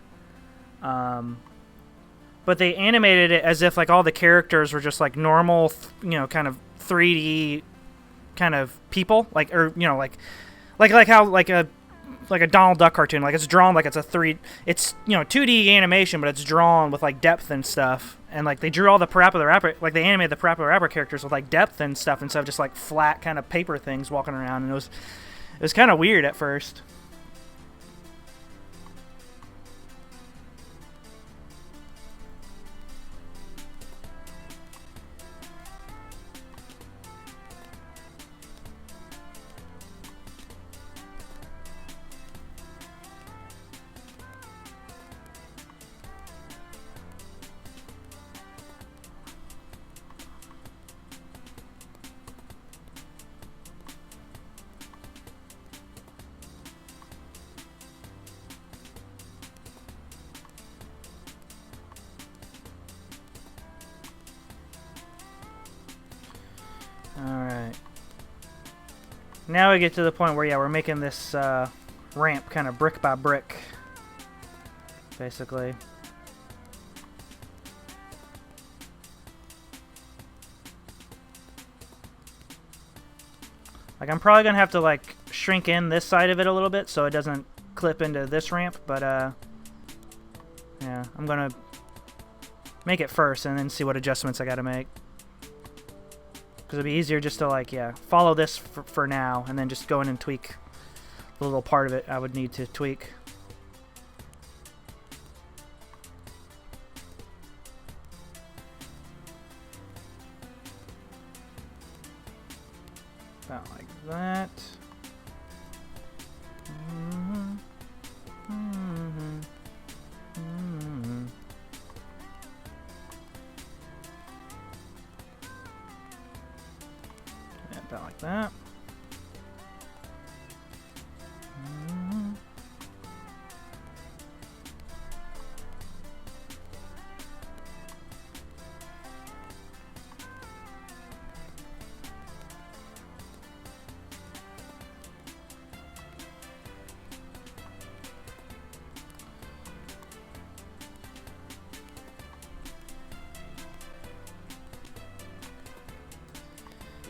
but they animated it as if like all the characters were just like normal, kind of 3D kind of people, like like how like a Donald Duck cartoon, like it's drawn like it's 2D animation, but it's drawn with like depth and stuff. And like they drew all the Parappa the Rapper, like they animated the Parappa the Rapper characters with like depth and stuff instead of just like flat kind of paper things walking around, and it was kind of weird at first. Alright. Now we get to the point where, we're making this ramp kind of brick by brick, basically. Like, I'm probably going to have to, like, shrink in this side of it a little bit so it doesn't clip into this ramp, but, yeah, I'm going to make it first and then see what adjustments I got to make. Because it'd be easier just to, like, follow this for now, and then just go in and tweak the little part of it I would need to tweak. About like that. About like that.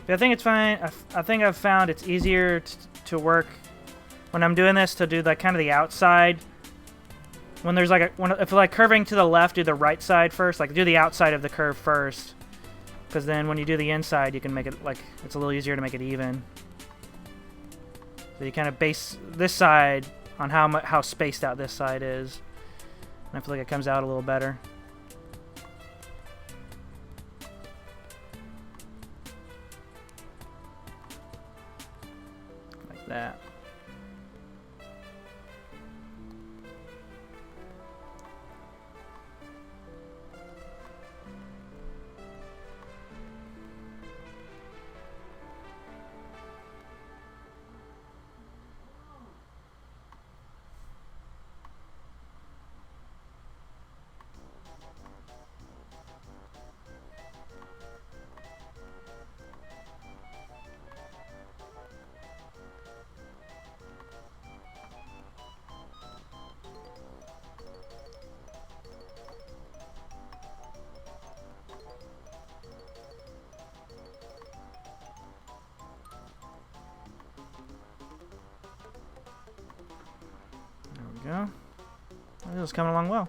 I think it's fine. I think I've found it's easier to work when I'm doing this to do like kind of the outside. When there's like if like curving to the left, do the right side first. Like do the outside of the curve first, because then when you do the inside, you can make it like it's a little easier to make it even. So you kind of base this side on how spaced out this side is, and I feel like it comes out a little better. That. This is coming along well.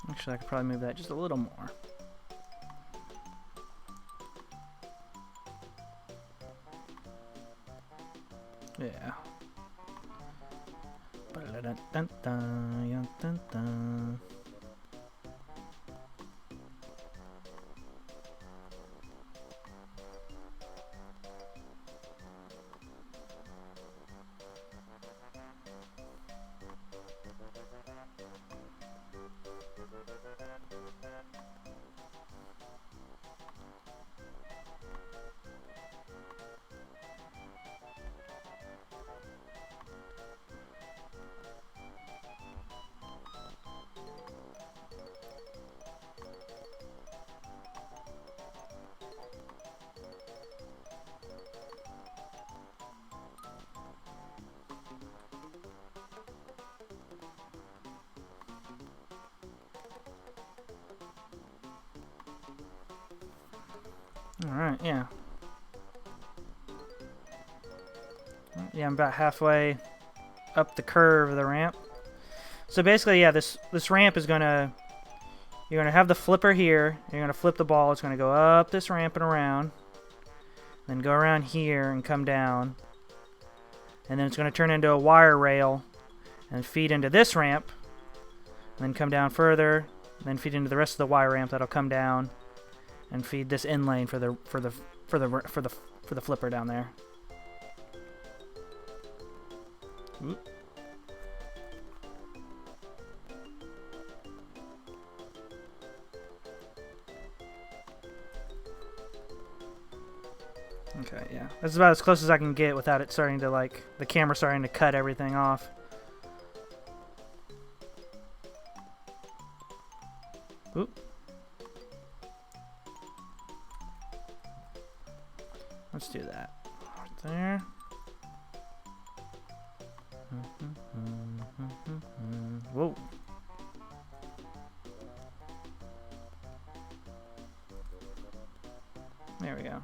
Actually, I could probably move that just a little more. Yeah. Alright, yeah. Yeah, I'm about halfway up the curve of the ramp. So basically, yeah, this ramp is gonna... You're gonna have the flipper here. You're gonna flip the ball. It's gonna go up this ramp and around. Then go around here and come down. And then it's gonna turn into a wire rail and feed into this ramp. And then come down further. Then feed into the rest of the wire ramp that'll come down. And feed this in lane for the flipper down there. Oop. Okay, yeah. That's about as close as I can get without it starting to, like, the camera starting to cut everything off. Oop. Let's do that. Right there. Whoa. There we go.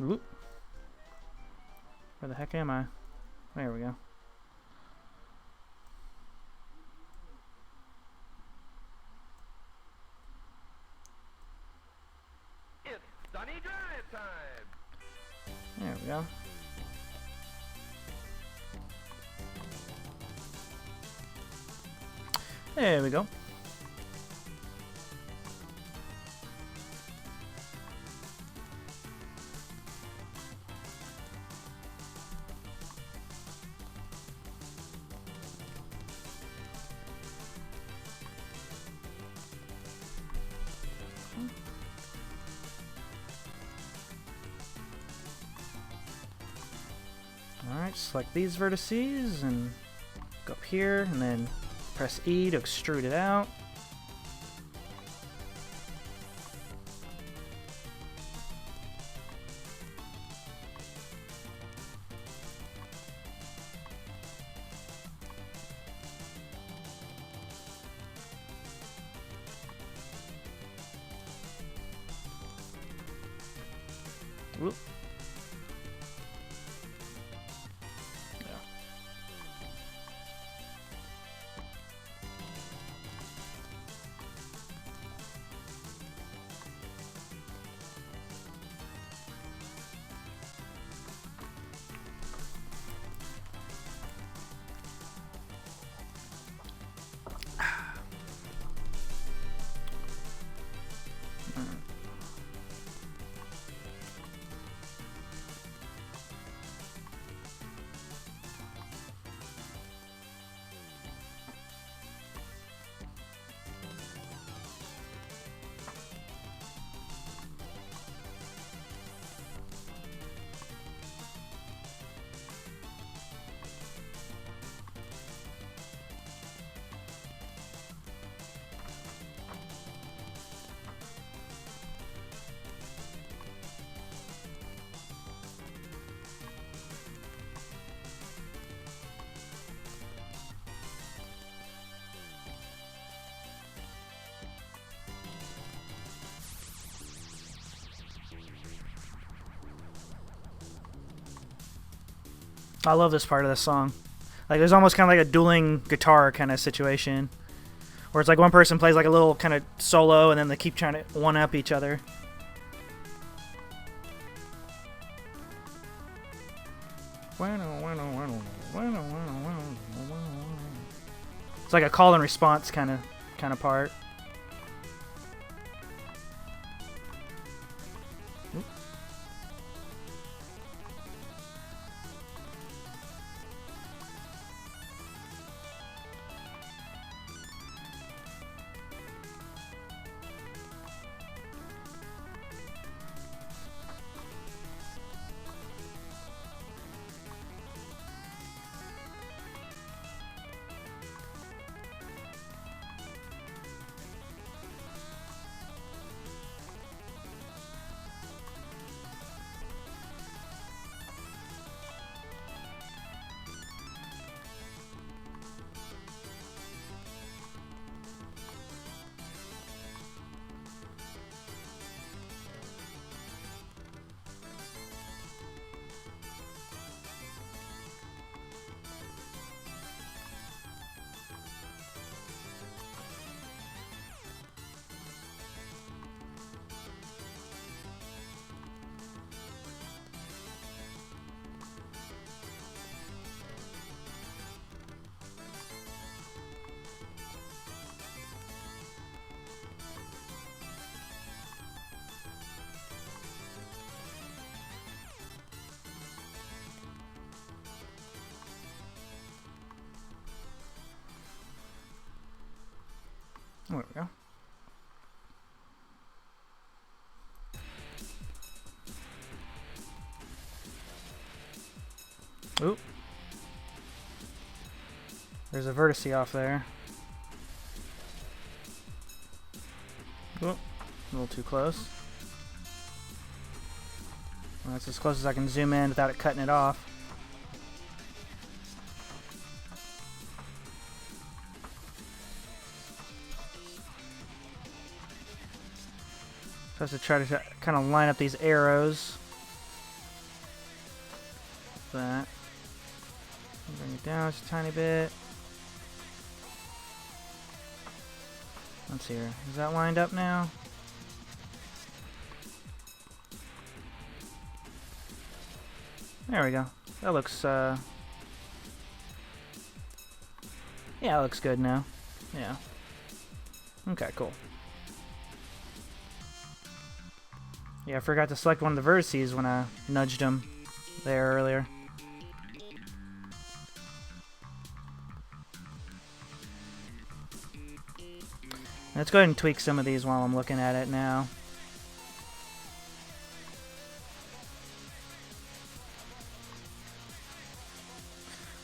Oop. Where the heck am I? There we go. It's Sunny Drive time. There we go. There we go. Alright, select these vertices and go up here and then press E to extrude it out. Whoop. I love this part of the song. Like, there's almost kind of like a dueling guitar kind of situation, where it's like one person plays like a little kind of solo, and then they keep trying to one-up each other. It's like a call and response kind of part. There we go. Oop. There's a vertice off there. Oop. A little too close. Well, that's as close as I can zoom in without it cutting it off. So I have to try to kind of line up these arrows. That. Bring it down just a tiny bit. Let's see here. Is that lined up now? There we go. That looks, yeah, it looks good now. Yeah. Okay, cool. Yeah, I forgot to select one of the vertices when I nudged him there earlier. Let's go ahead and tweak some of these while I'm looking at it now.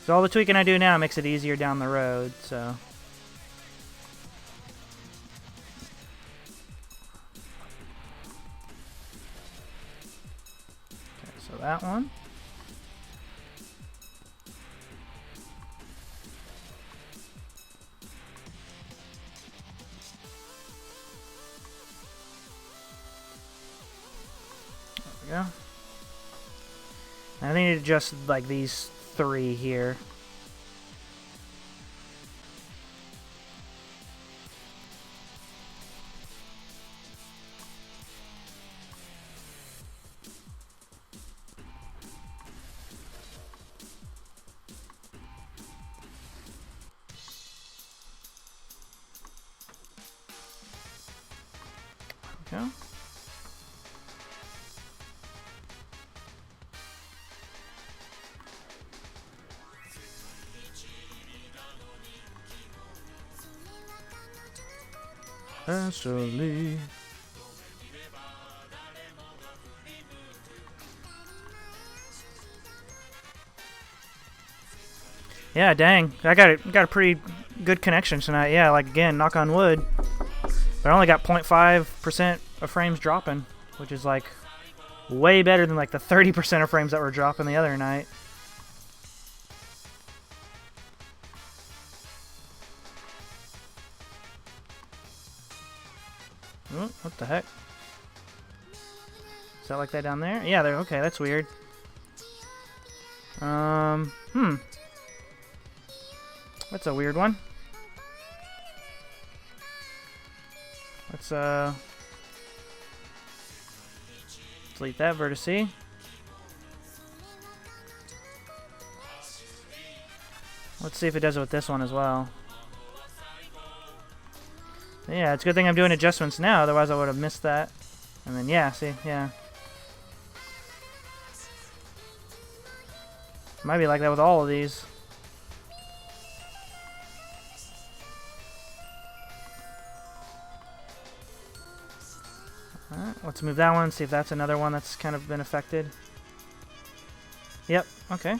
So all the tweaking I do now makes it easier down the road, so. Okay, so that one. There we go. I need to adjust like these three here. There we go. Actually. Yeah, dang. I got a pretty good connection tonight. Yeah, like again, knock on wood. But I only got 0.5% of frames dropping, which is like way better than like the 30% of frames that were dropping the other night. Oh, what the heck? Is that like that down there? Yeah, there. Okay, that's weird. Hmm. That's a weird one. Let's delete that vertice. Let's see if it does it with this one as well. Yeah, it's a good thing I'm doing adjustments now, otherwise I would have missed that. And then, yeah, see, yeah. Might be like that with all of these. Alright, let's move that one, see if that's another one that's kind of been affected. Yep, okay.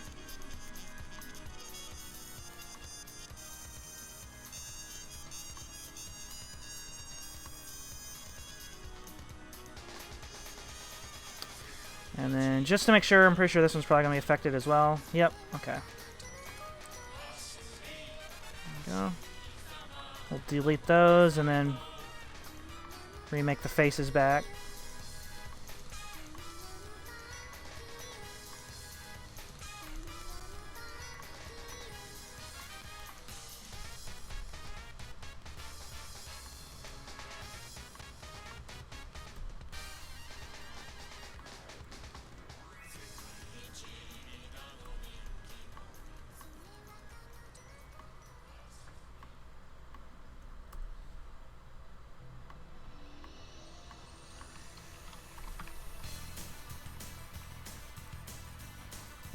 And then just to make sure, I'm pretty sure this one's probably going to be affected as well. Yep, okay. There we go. We'll delete those and then remake the faces back.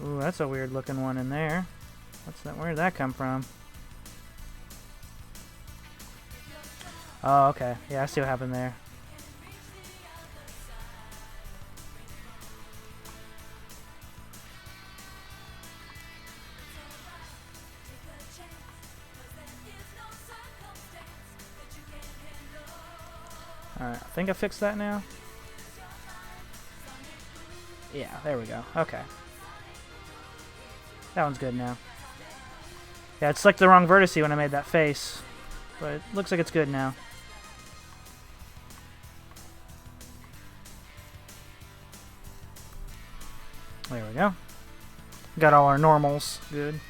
Ooh, that's a weird looking one in there. What's that? Where did that come from? Oh, okay. Yeah, I see what happened there. Alright, I think I fixed that now. Yeah, there we go. Okay. That one's good now. Yeah, it selected the wrong vertice when I made that face. But it looks like it's good now. There we go. Got all our normals. Good.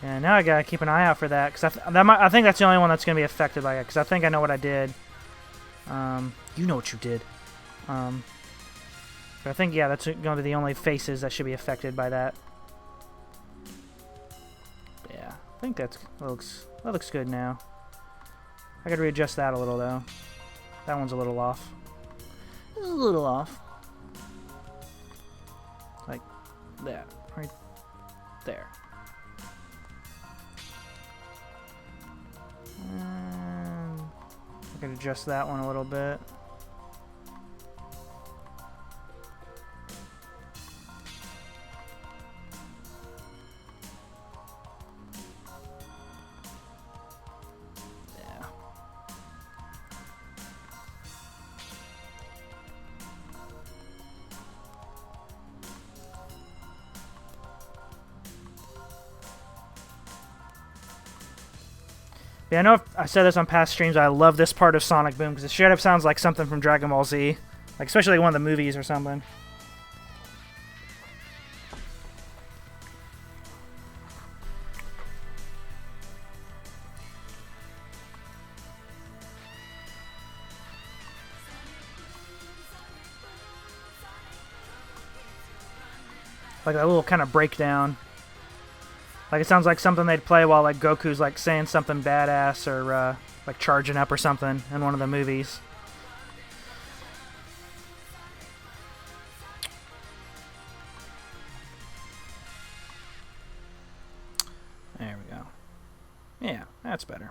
And now I gotta keep an eye out for that, because I think that's the only one that's gonna be affected by it, because I think I know what I did. You know what you did. But I think, yeah, that's going to be the only faces that should be affected by that. Yeah, I think that looks good now. I gotta readjust that a little, though. That one's a little off. It's a little off. Like that, right there. And I can adjust that one a little bit. Yeah. Yeah, I know I said this on past streams, I love this part of Sonic Boom, because it straight up sounds like something from Dragon Ball Z. Like, especially one of the movies or something. Like that little kind of breakdown. Like, it sounds like something they'd play while, like, Goku's, like, saying something badass or, like, charging up or something in one of the movies. There we go. Yeah, that's better.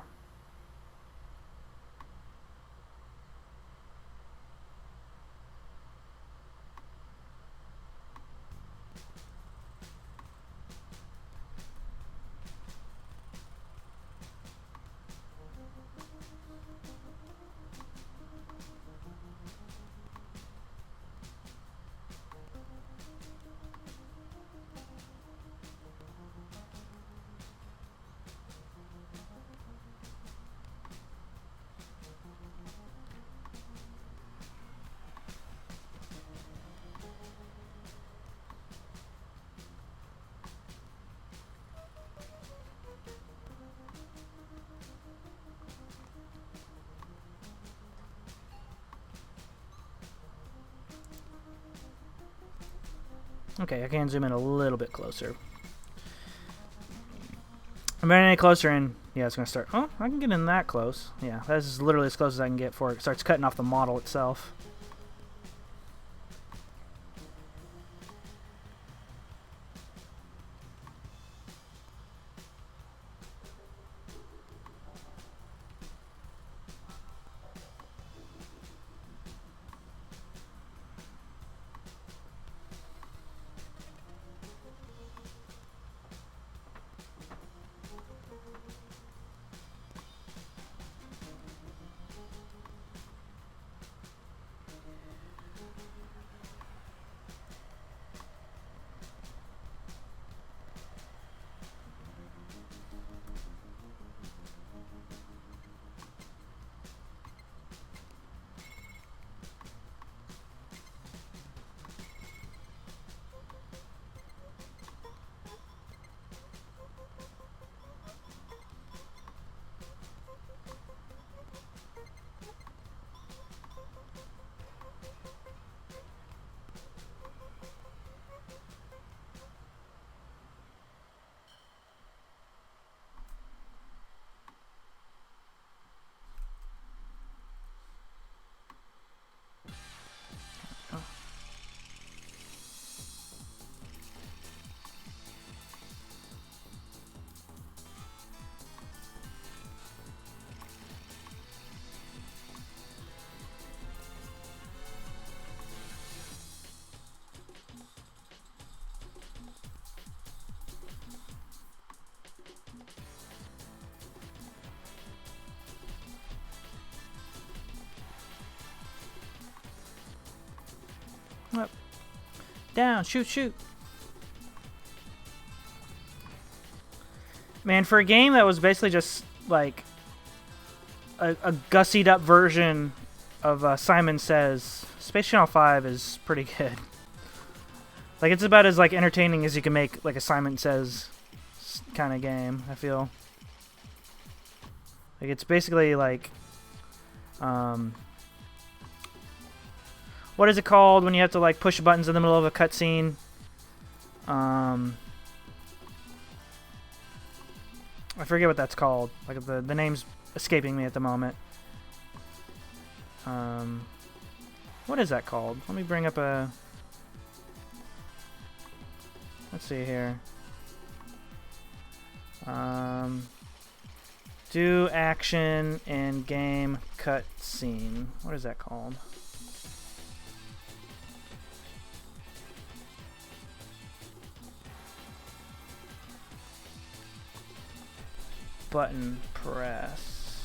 Okay, I can zoom in a little bit closer. I'm getting any closer and yeah, it's gonna start. Oh, I can get in that close. Yeah, that's is literally as close as I can get before it starts cutting off the model itself. Up, down, shoot, shoot. Man, for a game that was basically just like a gussied up version of Simon Says, Space Channel 5 is pretty good. Like, it's about as like entertaining as you can make like a Simon Says kind of game, I feel. Like, it's basically like what is it called when you have to like push buttons in the middle of a cutscene? I forget what that's called. Like the name's escaping me at the moment. What is that called? Let me bring up a. Let's see here. Do action in game cutscene. What is that called? Button press.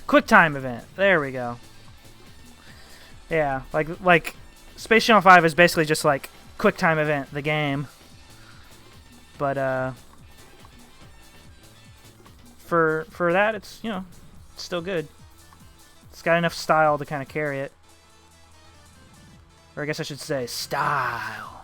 QuickTime event. There we go. Yeah, like Space Channel 5 is basically just like QuickTime event, the game. But for that, it's, you know, it's still good. It's got enough style to kind of carry it. Or I guess I should say style.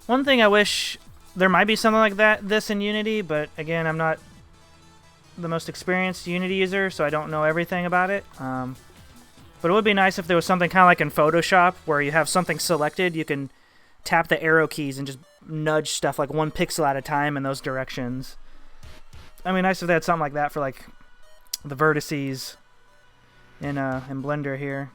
One thing I wish there might be something like this in Unity, but again, I'm not the most experienced Unity user, so I don't know everything about it. But it would be nice if there was something kind of like in Photoshop, where you have something selected, you can tap the arrow keys and just nudge stuff like 1 pixel at a time in those directions. I mean, nice if they had something like that for like the vertices in Blender here.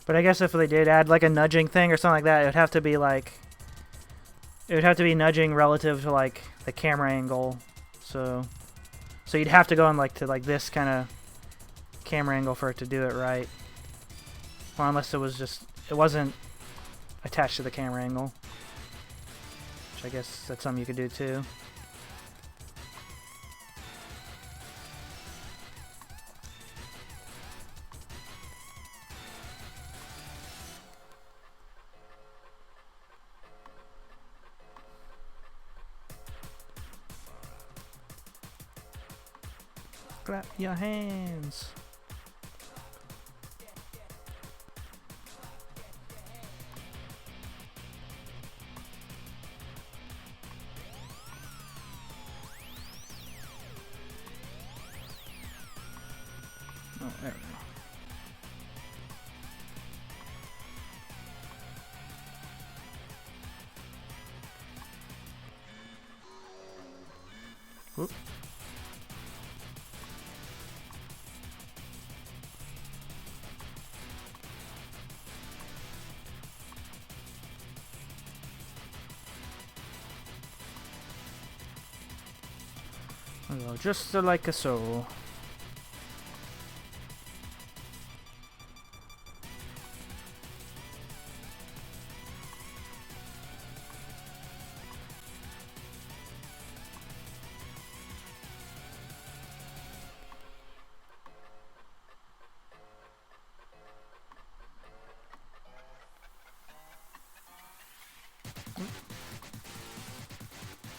But I guess if they did add like a nudging thing or something like that, it would have to be like, it would have to be nudging relative to like the camera angle. So you'd have to go in like to like this kind of camera angle for it to do it right. Or unless it was just, it wasn't attached to the camera angle. Which I guess that's something you could do too. Clap your hands. Oh, there we go. Whoop. Oh, just like a soul.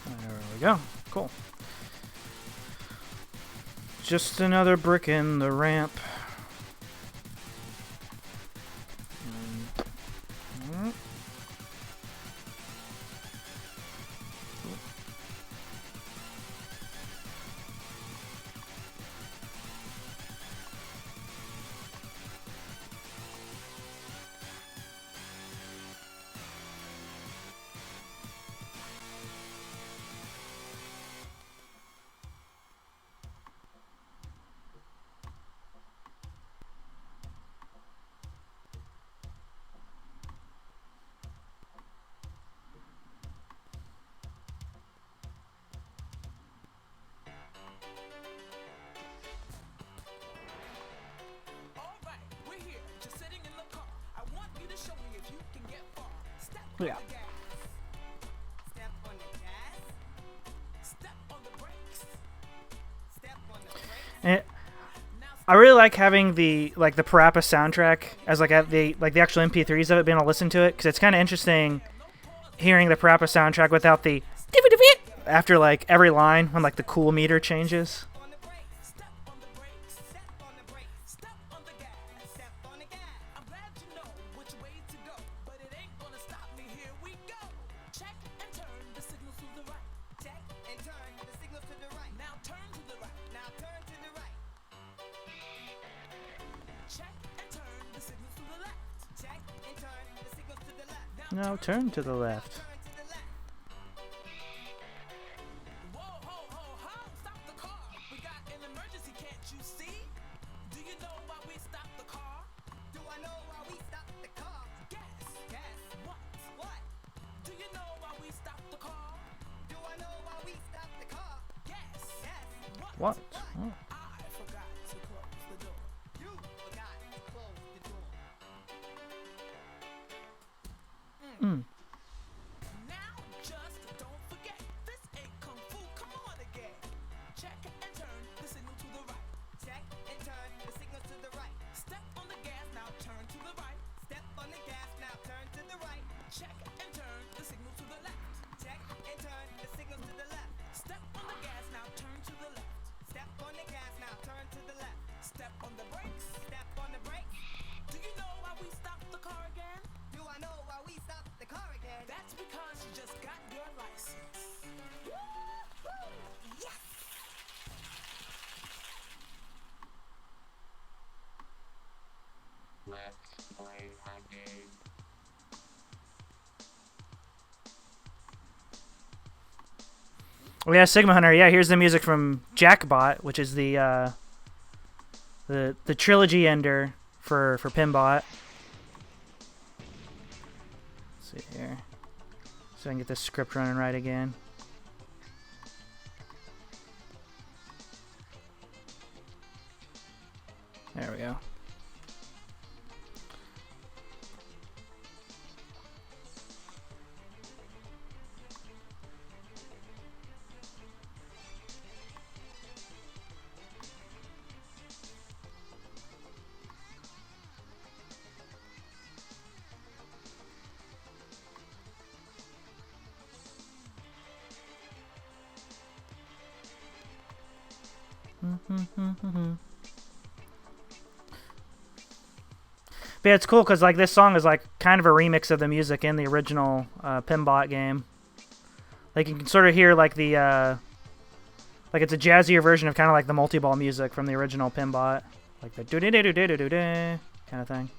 There we go. Cool. Just another brick in the ramp. Yeah. And I really like having the Parappa soundtrack as like the actual MP3s of it, being able to listen to it, because it's kind of interesting hearing the Parappa soundtrack without the after like every line when like the cool meter changes. Now turn to the left. What? Oh. Mm. Now just don't forget, this ain't kung fu. Come on again. Check and turn the signal to the right. Check and turn the signal to the right. Step on the gas, now turn to the right. Step on the gas, now turn to the right. Check and turn the signal to the left. Check and turn the signal to the left. Step on the gas, now turn to the left. Step on the gas, now turn to the left. Step on the brakes. Step on the brakes. Do you know why we stopped the car again? Do I know why we stopped the car again? That's because you just got your license. Woo-hoo! Yes! Let's play a game. Oh yeah, Sigma Hunter. Yeah, here's the music from Jackbot, which is the trilogy ender for Pinball. Let's see here. So I can get this script running right again. There we go. But yeah, it's cool because like this song is like kind of a remix of the music in the original Pinball game. Like you can sort of hear like the like it's a jazzier version of kind of like the multi-ball music from the original Pinball, like the do do do do do do do kind of thing.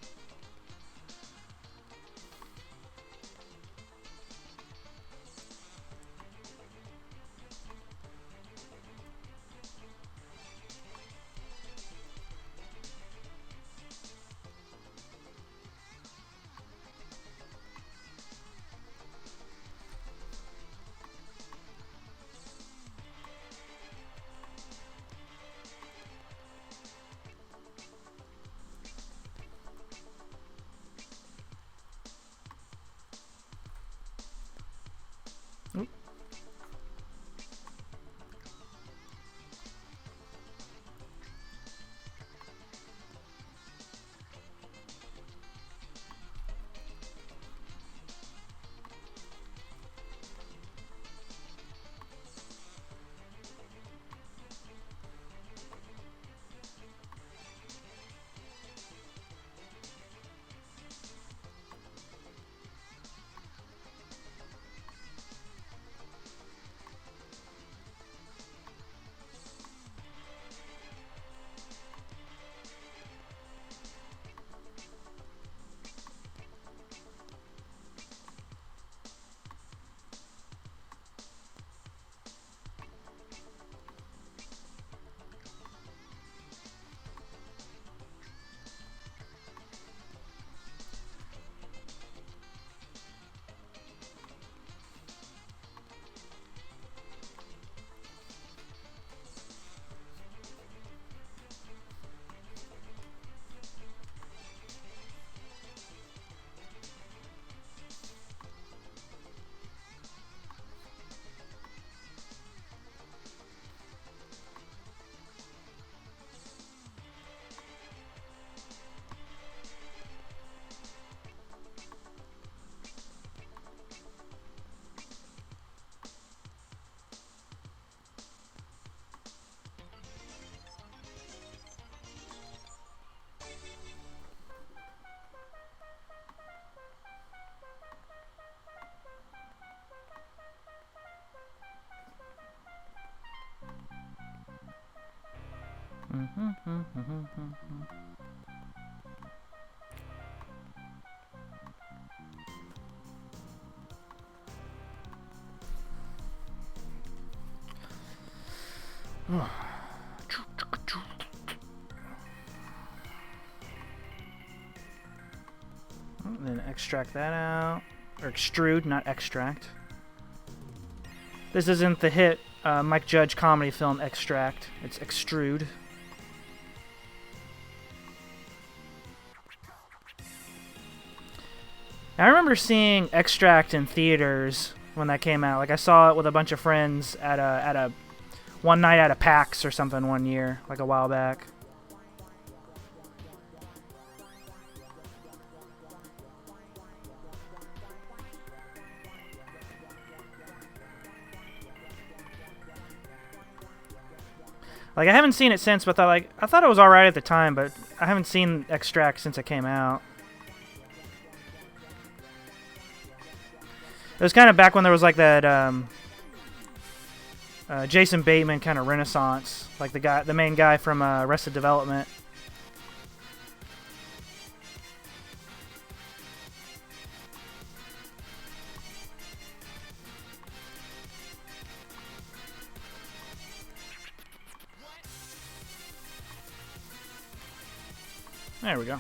Then extract that out. Or extrude, not extract. This isn't the hit Mike Judge comedy film Extract. It's extrude. I remember seeing Extract in theaters when that came out. Like I saw it with a bunch of friends at a one night at a PAX or something one year, like a while back. Like I haven't seen it since, but I thought it was alright at the time, but I haven't seen Extract since it came out. It was kind of back when there was like that Jason Bateman kind of renaissance, like the main guy from Arrested Development. There we go.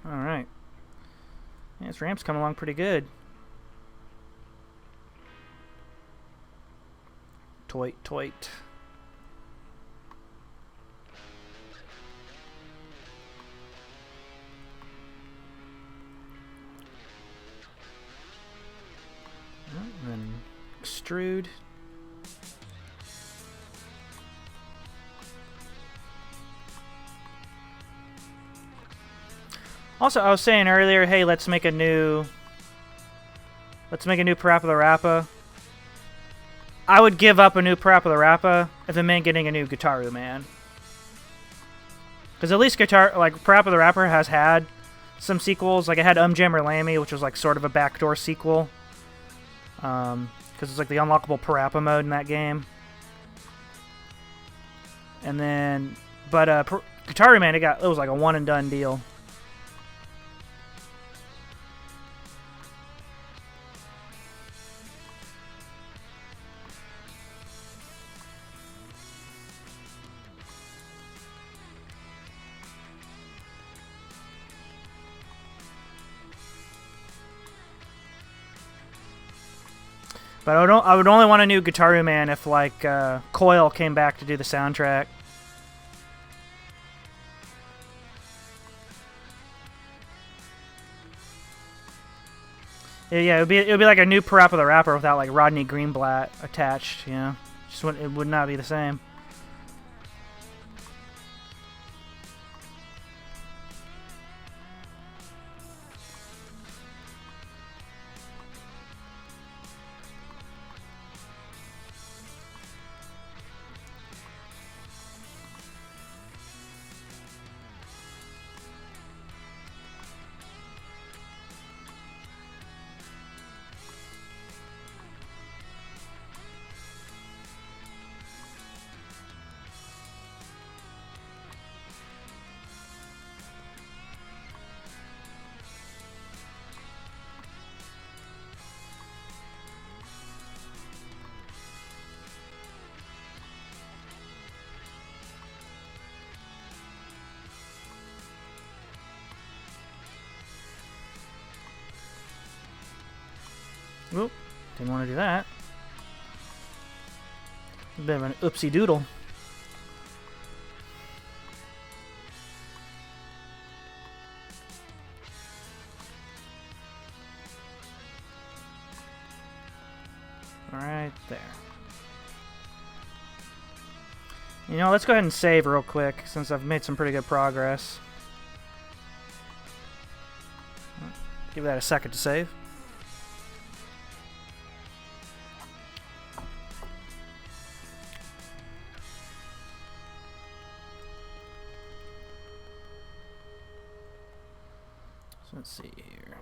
Alright. Yeah, this ramp's coming along pretty good. Toit, toit. And then extrude. Also, I was saying earlier, hey, let's make a new Parappa the Rappa. I would give up a new Parappa the Rappa if it meant getting a new Guitaru Man. Because at least Parappa the Rapper has had some sequels. Like, it had Jammer Lammy, which was like sort of a backdoor sequel. Because it's like the unlockable Parappa mode in that game. And then, but Guitaru Man, it was like a one and done deal. But I would only want a new Guitaru Man if, like, Coil came back to do the soundtrack. Yeah, it would be like a new Parappa the Rapper without, like, Rodney Greenblatt attached, you know? It would not be the same. Oop, didn't want to do that. A bit of an oopsie doodle. Right there. You know, let's go ahead and save real quick since I've made some pretty good progress. Give that a second to save. So let's see here.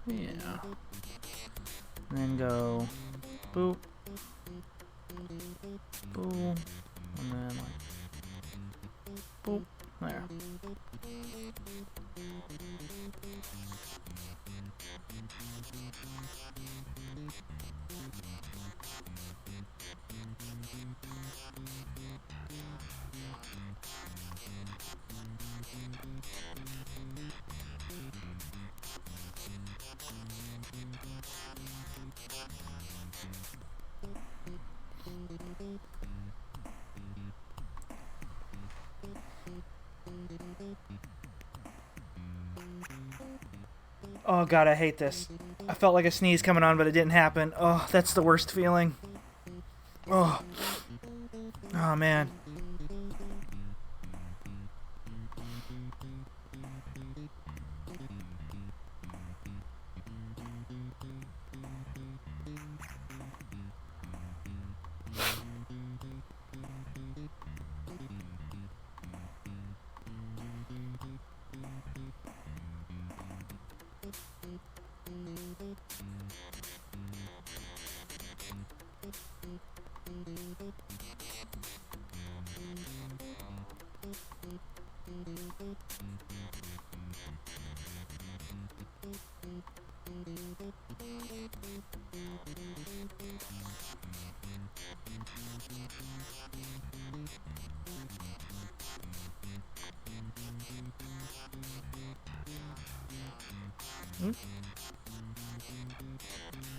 Yeah. And then go boop, boom, and then like boop, there. Oh god, I hate this. I felt like a sneeze coming on, but it didn't happen. Oh, that's the worst feeling. Oh. Oh man.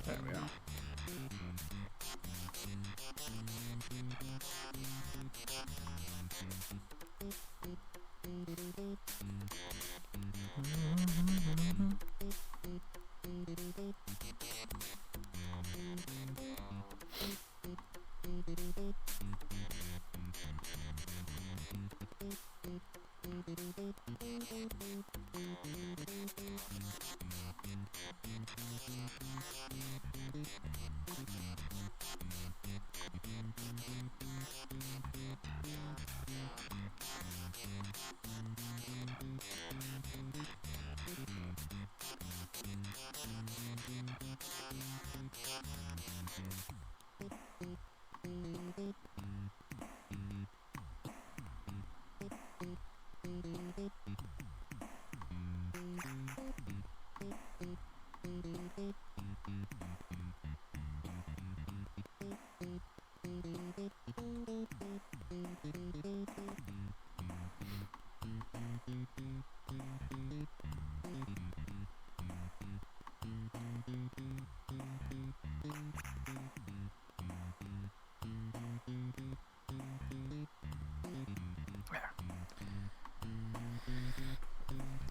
There we go.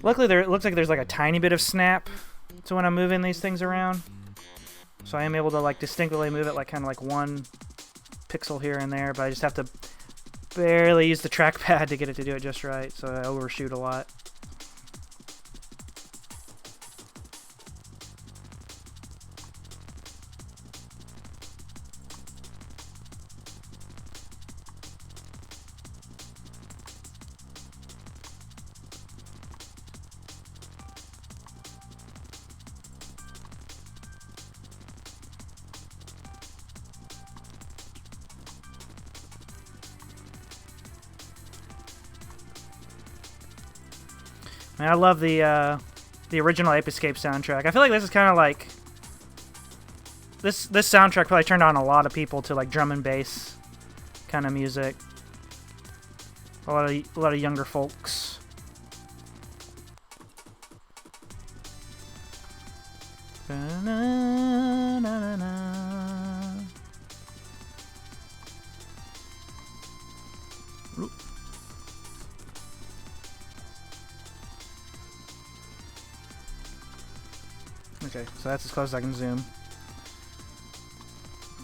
Luckily, it looks like there's like a tiny bit of snap to when I'm moving these things around. So I am able to like distinctly move it like kind of like 1 pixel here and there, but I just have to barely use the trackpad to get it to do it just right, so I overshoot a lot. Man, I love the original Ape Escape soundtrack. I feel like this is kind of like this soundtrack probably turned on a lot of people to like drum and bass kind of music. A lot of younger folks. Okay, so that's as close as I can zoom.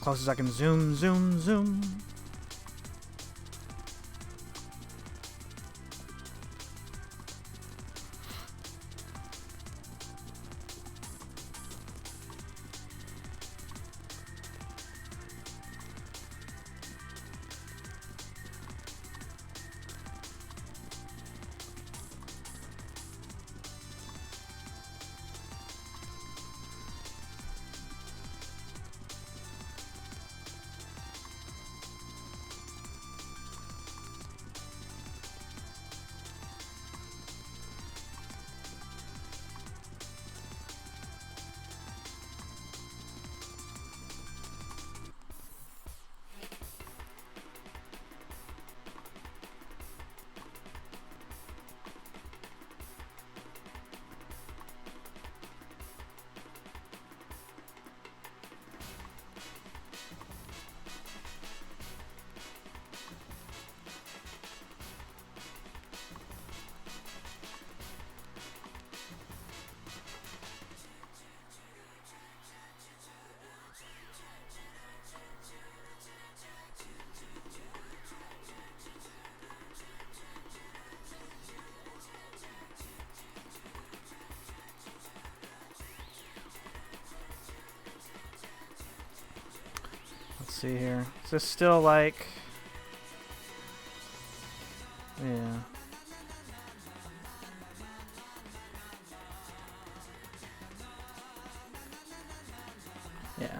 Close as I can zoom, zoom, zoom. Let's see here. Is this still like... Yeah. Yeah.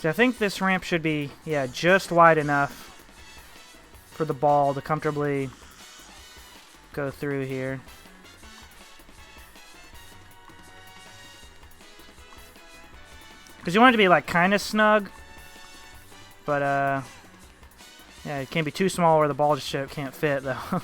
So I think this ramp should be, yeah, just wide enough for the ball to comfortably go through here. Because you want it to be like kind of snug, but yeah, it can't be too small where the ball just can't fit though.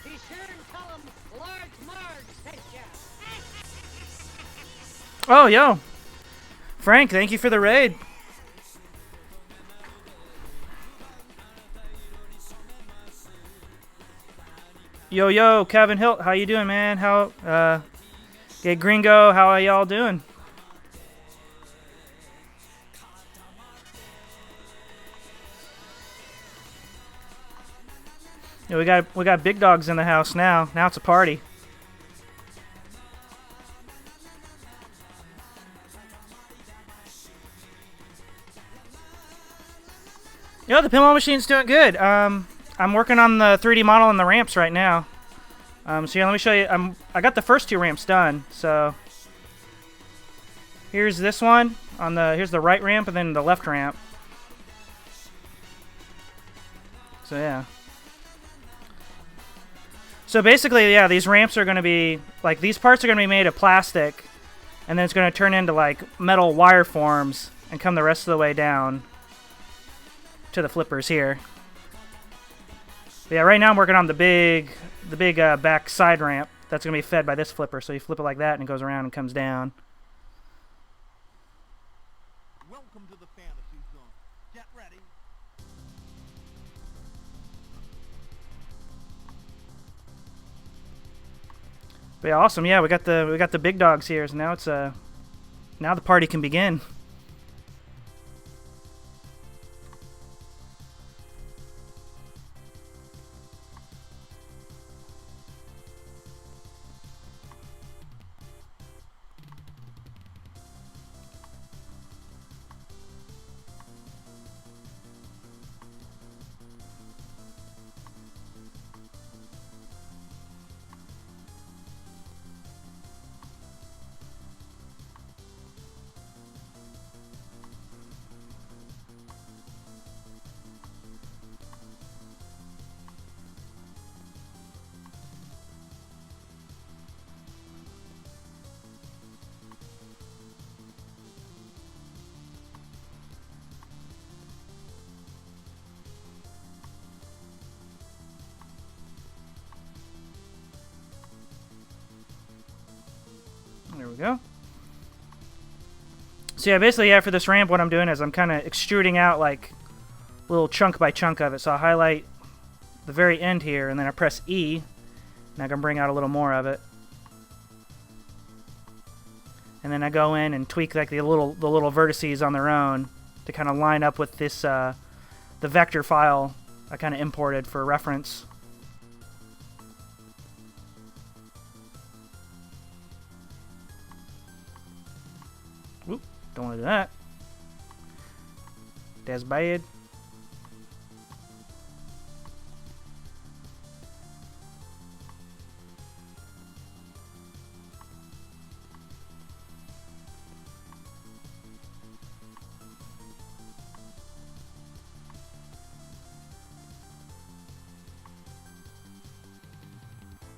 Be sure and tell him Large Marge sent ya. Oh, yo. Frank, thank you for the raid. Yo, yo, Kevin Hilt, how you doing, man? How, hey, Gringo, how are y'all doing? Yeah, we got big dogs in the house now. Now it's a party. Yo, the pinball machine's doing good. I'm working on the 3D model and the ramps right now. So yeah, let me show you. I got the first two ramps done. So here's this one on the here's the right ramp and then the left ramp. So yeah. So basically, yeah, these ramps are going to be like these parts are going to be made of plastic, and then it's going to turn into like metal wire forms and come the rest of the way down to the flippers here. But yeah, right now I'm working on the big back side ramp that's gonna be fed by this flipper. So you flip it like that, and it goes around and comes down. Welcome to the fantasy zone. Get ready. But yeah, awesome. Yeah, we got the big dogs here. So now it's now the party can begin. There we go. So yeah, basically, yeah, for this ramp, what I'm doing is I'm kind of extruding out like little chunk by chunk of it. So I highlight the very end here, and then I press E, and I can bring out a little more of it. And then I go in and tweak like the little vertices on their own to kind of line up with this the vector file I kind of imported for reference. Oop, don't want to do that. That's bad.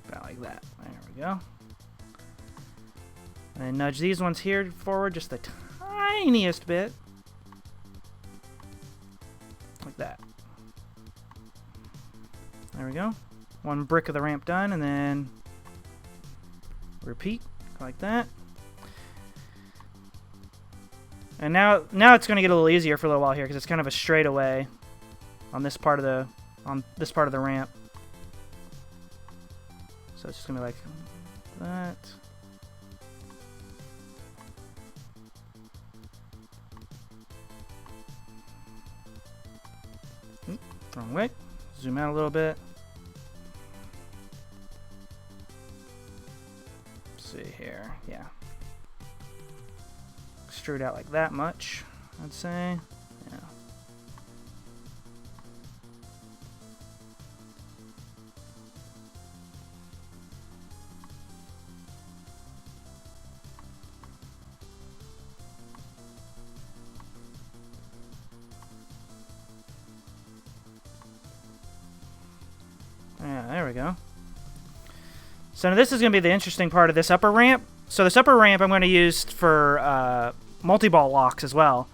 About like that. There we go. And then nudge these ones here forward just the tiniest bit. Like that. There we go. One brick of the ramp done, and then repeat like that. And now it's going to get a little easier for a little while here because it's kind of a straightaway on this part of the ramp. So it's just going to be like that. Wrong way. Zoom out a little bit. Let's see here. Yeah. Extrude out like that much, I'd say. Yeah. Yeah, there we go. So now this is going to be the interesting part of this upper ramp. So this upper ramp I'm going to use for multi-ball locks as well.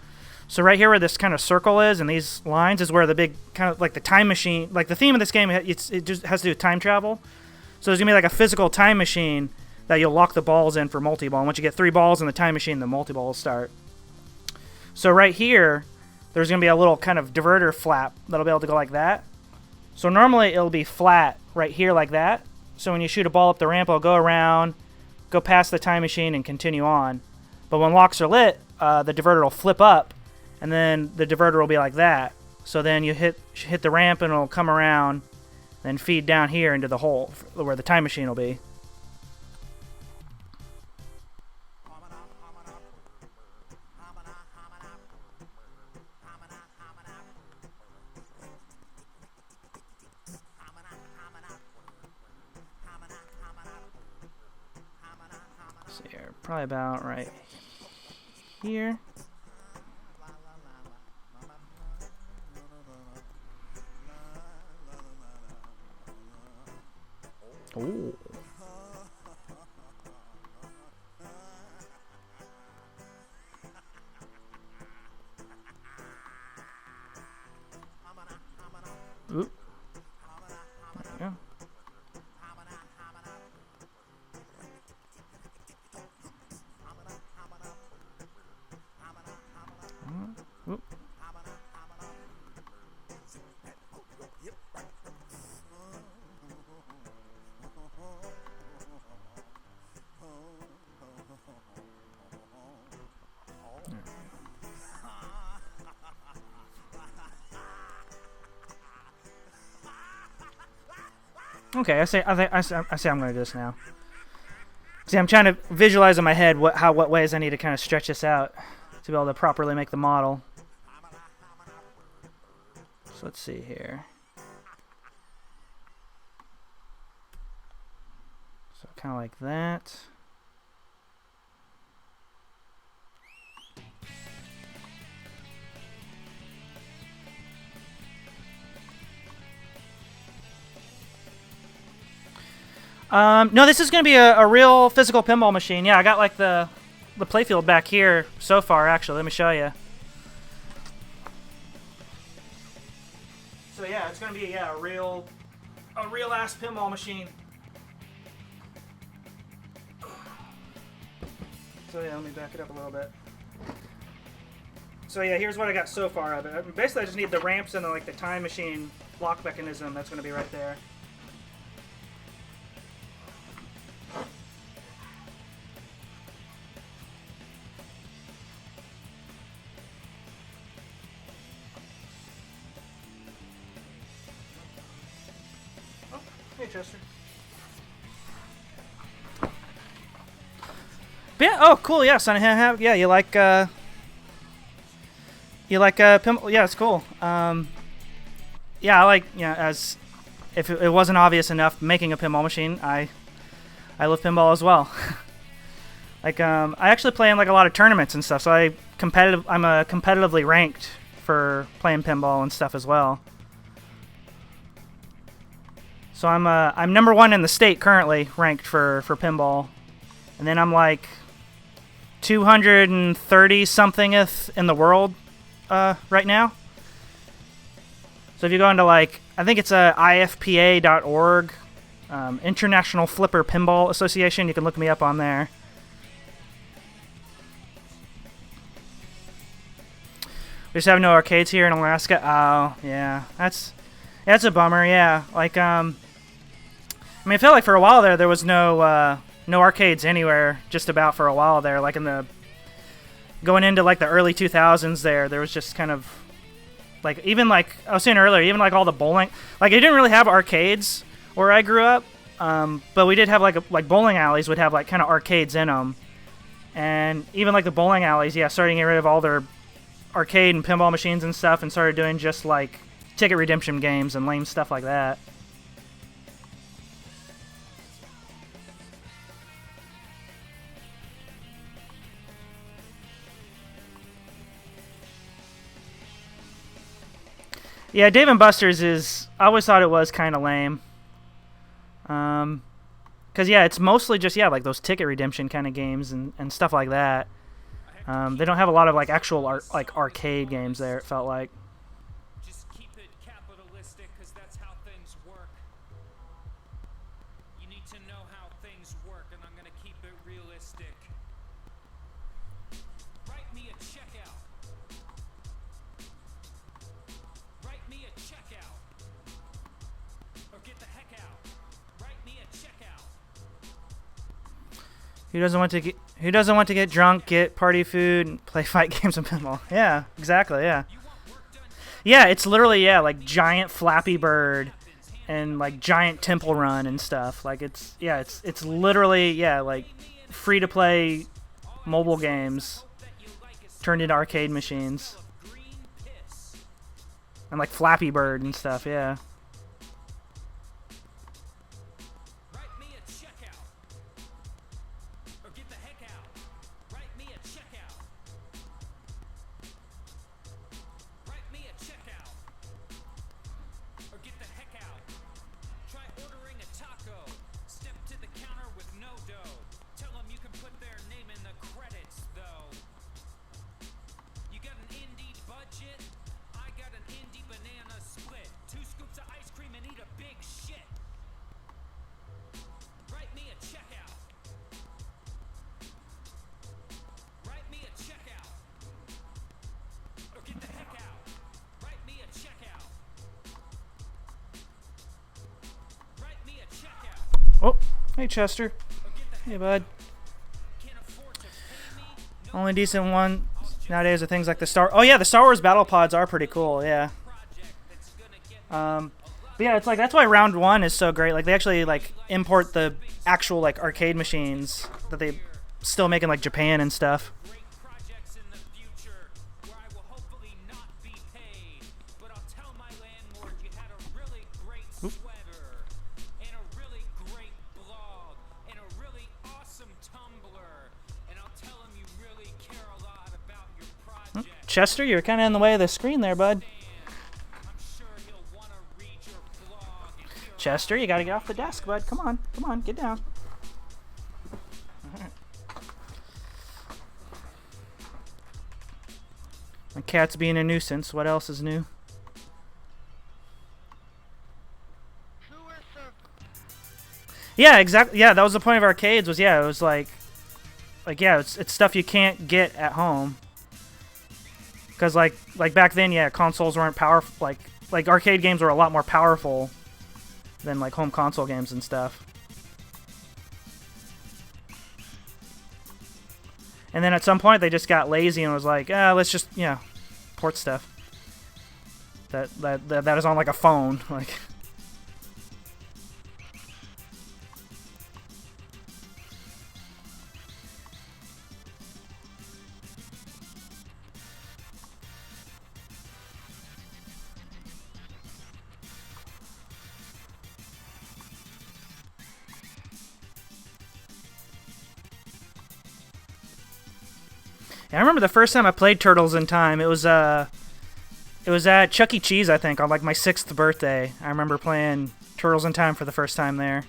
So right here where this kind of circle is and these lines is where the big kind of like the time machine, like the theme of this game, it just has to do with time travel. So there's going to be like a physical time machine that you'll lock the balls in for multi-ball. And once you get 3 balls in the time machine, the multi-ball will start. So right here, there's going to be a little kind of diverter flap that'll be able to go like that. So normally it'll be flat right here like that. So when you shoot a ball up the ramp, it'll go around, go past the time machine, and continue on. But when locks are lit, the diverter will flip up, and then the diverter will be like that. So then you hit the ramp, and it'll come around, then feed down here into the hole where the time machine will be. So here, probably about right here. Ooh. Oop. There we go. Oop. Okay, I say I'm gonna do this now. See, I'm trying to visualize in my head what ways I need to kind of stretch this out to be able to properly make the model. So let's see here. So kind of like that. No, this is going to be a real physical pinball machine. Yeah, I got like the playfield back here so far, actually. Let me show you. So yeah, it's going to be a real ass pinball machine. So yeah, let me back it up a little bit. So yeah, here's what I got so far of it. Basically, I just need the ramps and the time machine lock mechanism. That's going to be right there. Hey, Chester. But yeah, oh, cool. Yeah, son. Yeah, you like pinball? Yeah, it's cool. Yeah, I like, as if it wasn't obvious enough, making a pinball machine. I love pinball as well. Like, I actually play in like a lot of tournaments and stuff. So I'm competitively ranked for playing pinball and stuff as well. So I'm #1 in the state currently, ranked for pinball, and then I'm like 230 somethingth in the world right now. So if you go into like, I think it's ifpa.org, International Flipper Pinball Association. You can look me up on there. We just have no arcades here in Alaska. Oh yeah, that's a bummer. Yeah, like I mean, I feel like for a while there was no arcades anywhere, just about for a while there. Like going into like the early 2000s there was just kind of like, even like I was saying earlier, even like all the bowling, like it didn't really have arcades where I grew up, but we did have like bowling alleys would have like kind of arcades in them, and even like the bowling alleys, yeah, starting to get rid of all their arcade and pinball machines and stuff, and started doing just like ticket redemption games and lame stuff like that. Yeah, Dave & Buster's I always thought it was kind of lame. Because, yeah, it's mostly just, yeah, like those ticket redemption kind of games and stuff like that. They don't have a lot of, like, actual arcade games there, it felt like. Just keep it capitalistic, because that's how things work. You need to know how things work, and I'm going to keep it realistic. Write me a checkout. Write me a checkout. Or get the heck out. Write me a checkout. Who doesn't want to get drunk, get party food, and play fight games and pinball? Yeah, exactly, yeah. Yeah, it's literally, yeah, like giant Flappy Bird and like giant Temple Run and stuff. Like it's literally, yeah, like free to play mobile games turned into arcade machines. And like Flappy Bird and stuff, yeah. Write me a checkout. Or get the heck out. Write me a checkout. Write me a checkout. Or get the heck out. Try ordering a taco. Step to the counter with no dough. Tell them you can put their name in the credits, though. You got an indie budget? I got an indie banana split. 2 scoops of Oh, hey Chester. Hey bud. Only decent one nowadays are things like the Star. Oh yeah, the Star Wars battle pods are pretty cool. Yeah. But yeah, it's like that's why round one is so great. Like they actually like import the actual like arcade machines that they still make in like Japan and stuff. Great projects in the future where I will hopefully not be paid. But I'll tell my landlord you had a really great sweater and a really great blog and a really awesome Tumblr. And I'll tell him you really care a lot about your project. Chester, you're kind of in the way of the screen there, bud. I'm sure he'll want to read your blog and hear Chester, you gotta get off the desk, bud. Come on, get down. Alright. My cat's being a nuisance. What else is new? Yeah, exactly. Yeah, that was the point of arcades. Was yeah, it was like yeah, it's stuff you can't get at home. Cause like back then, yeah, consoles weren't powerful. Like arcade games were a lot more powerful than like home console games and stuff. And then at some point they just got lazy and was like, let's just port stuff. That is on like a phone, like. I remember the first time I played Turtles in Time. It was at Chuck E. Cheese, I think, on like my 6th birthday. I remember playing Turtles in Time for the first time there.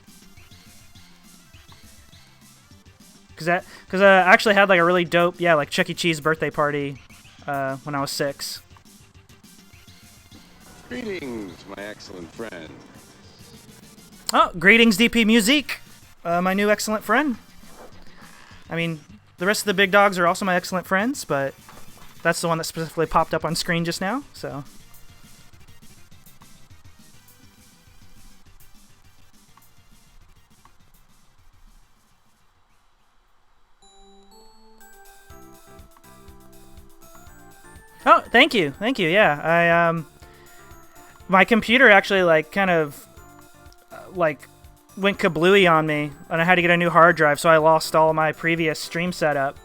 Cause I actually had like a really dope, like Chuck E. Cheese birthday party when I was 6. Greetings, my excellent friend. Oh, greetings, DP Musique, my new excellent friend. I mean, the rest of the big dogs are also my excellent friends, but that's the one that specifically popped up on screen just now, so. Oh, thank you, yeah. I, my computer actually, like, kind of, like, went kablooey on me, and I had to get a new hard drive, so I lost all my previous stream setup.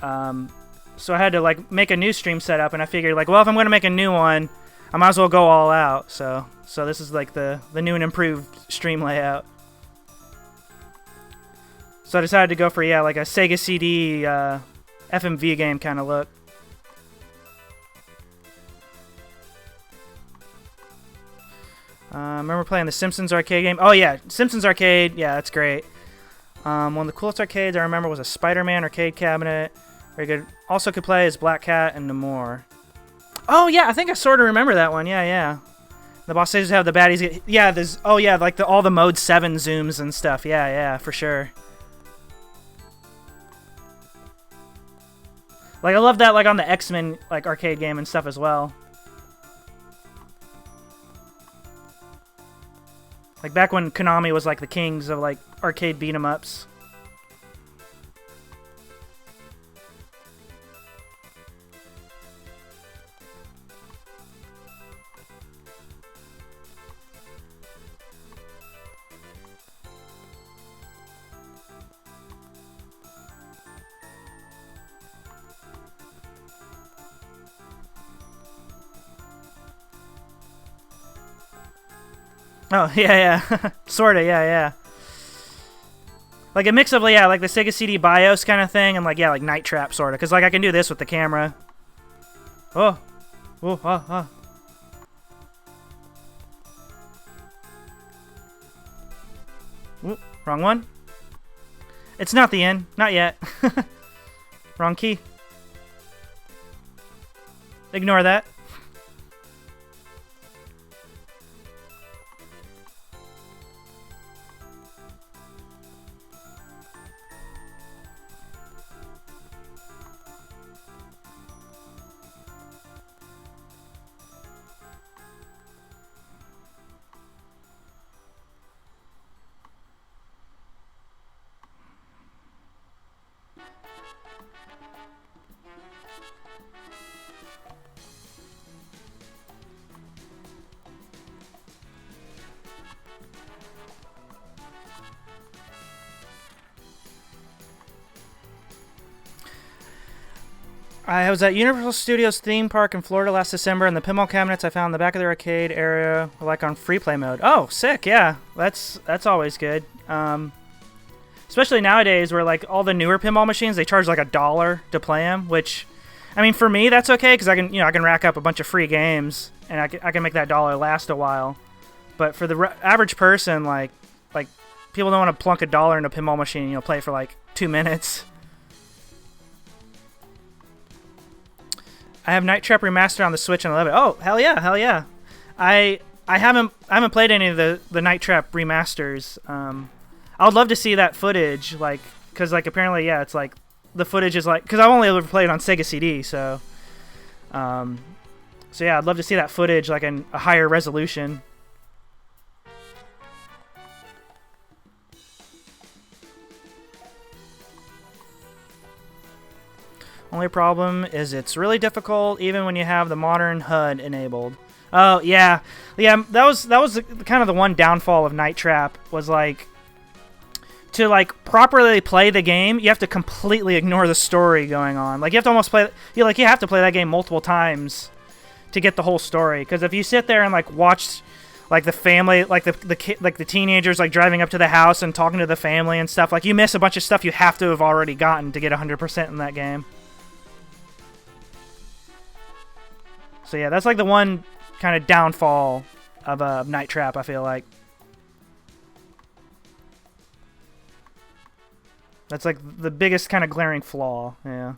So I had to like make a new stream setup, and I figured like, well, if I'm going to make a new one, I might as well go all out. So this is like the new and improved stream layout. So I decided to go for like a Sega CD FMV game kind of look. I remember playing the Simpsons arcade game. Oh yeah, Simpsons arcade. Yeah, that's great. One of the coolest arcades I remember was a Spider-Man arcade cabinet. Very good. Also could play as Black Cat and Namor. Oh yeah, I think I sort of remember that one. Yeah. The boss stages have the baddies get. Yeah, there's. Oh yeah, like all the Mode 7 zooms and stuff. Yeah, for sure. Like I love that like on the X-Men like arcade game and stuff as well. Like back when Konami was like the kings of like arcade beat 'em ups. Oh, yeah. Sorta, yeah. Like a mix of, like the Sega CD BIOS kind of thing and, like Night Trap, sorta. Because, like, I can do this with the camera. Oh. Ooh, wrong one. It's not the end. Not yet. Wrong key. Ignore that. I was at Universal Studios theme park in Florida last December, and the pinball cabinets I found in the back of the arcade area were like on free play mode. Oh, sick! Yeah, that's always good. Especially nowadays, where like all the newer pinball machines, they charge like $1 to play them. Which, I mean, for me that's okay because I can rack up a bunch of free games and I can make that $1 last a while. But for the average person, like people don't want to plunk $1 in a pinball machine, play it for like 2 minutes. I have Night Trap Remastered on the Switch and I love it. Oh, hell yeah. I haven't played any of the Night Trap remasters. I would love to see that footage, like, because like apparently, yeah, it's like the footage is like, because I've only ever played it on Sega CD, so yeah, I'd love to see that footage like in a higher resolution. Only problem is it's really difficult even when you have the modern HUD enabled. Oh yeah, that was kind of the one downfall of Night Trap was like to like properly play the game, you have to completely ignore the story going on. Like you have to almost play, you have to play that game multiple times to get the whole story. Because if you sit there and like watch like the family, like the teenagers like driving up to the house and talking to the family and stuff, like you miss a bunch of stuff you have to have already gotten to get 100% in that game. So yeah, that's like the one kind of downfall of Night Trap, I feel like. That's like the biggest kind of glaring flaw, yeah.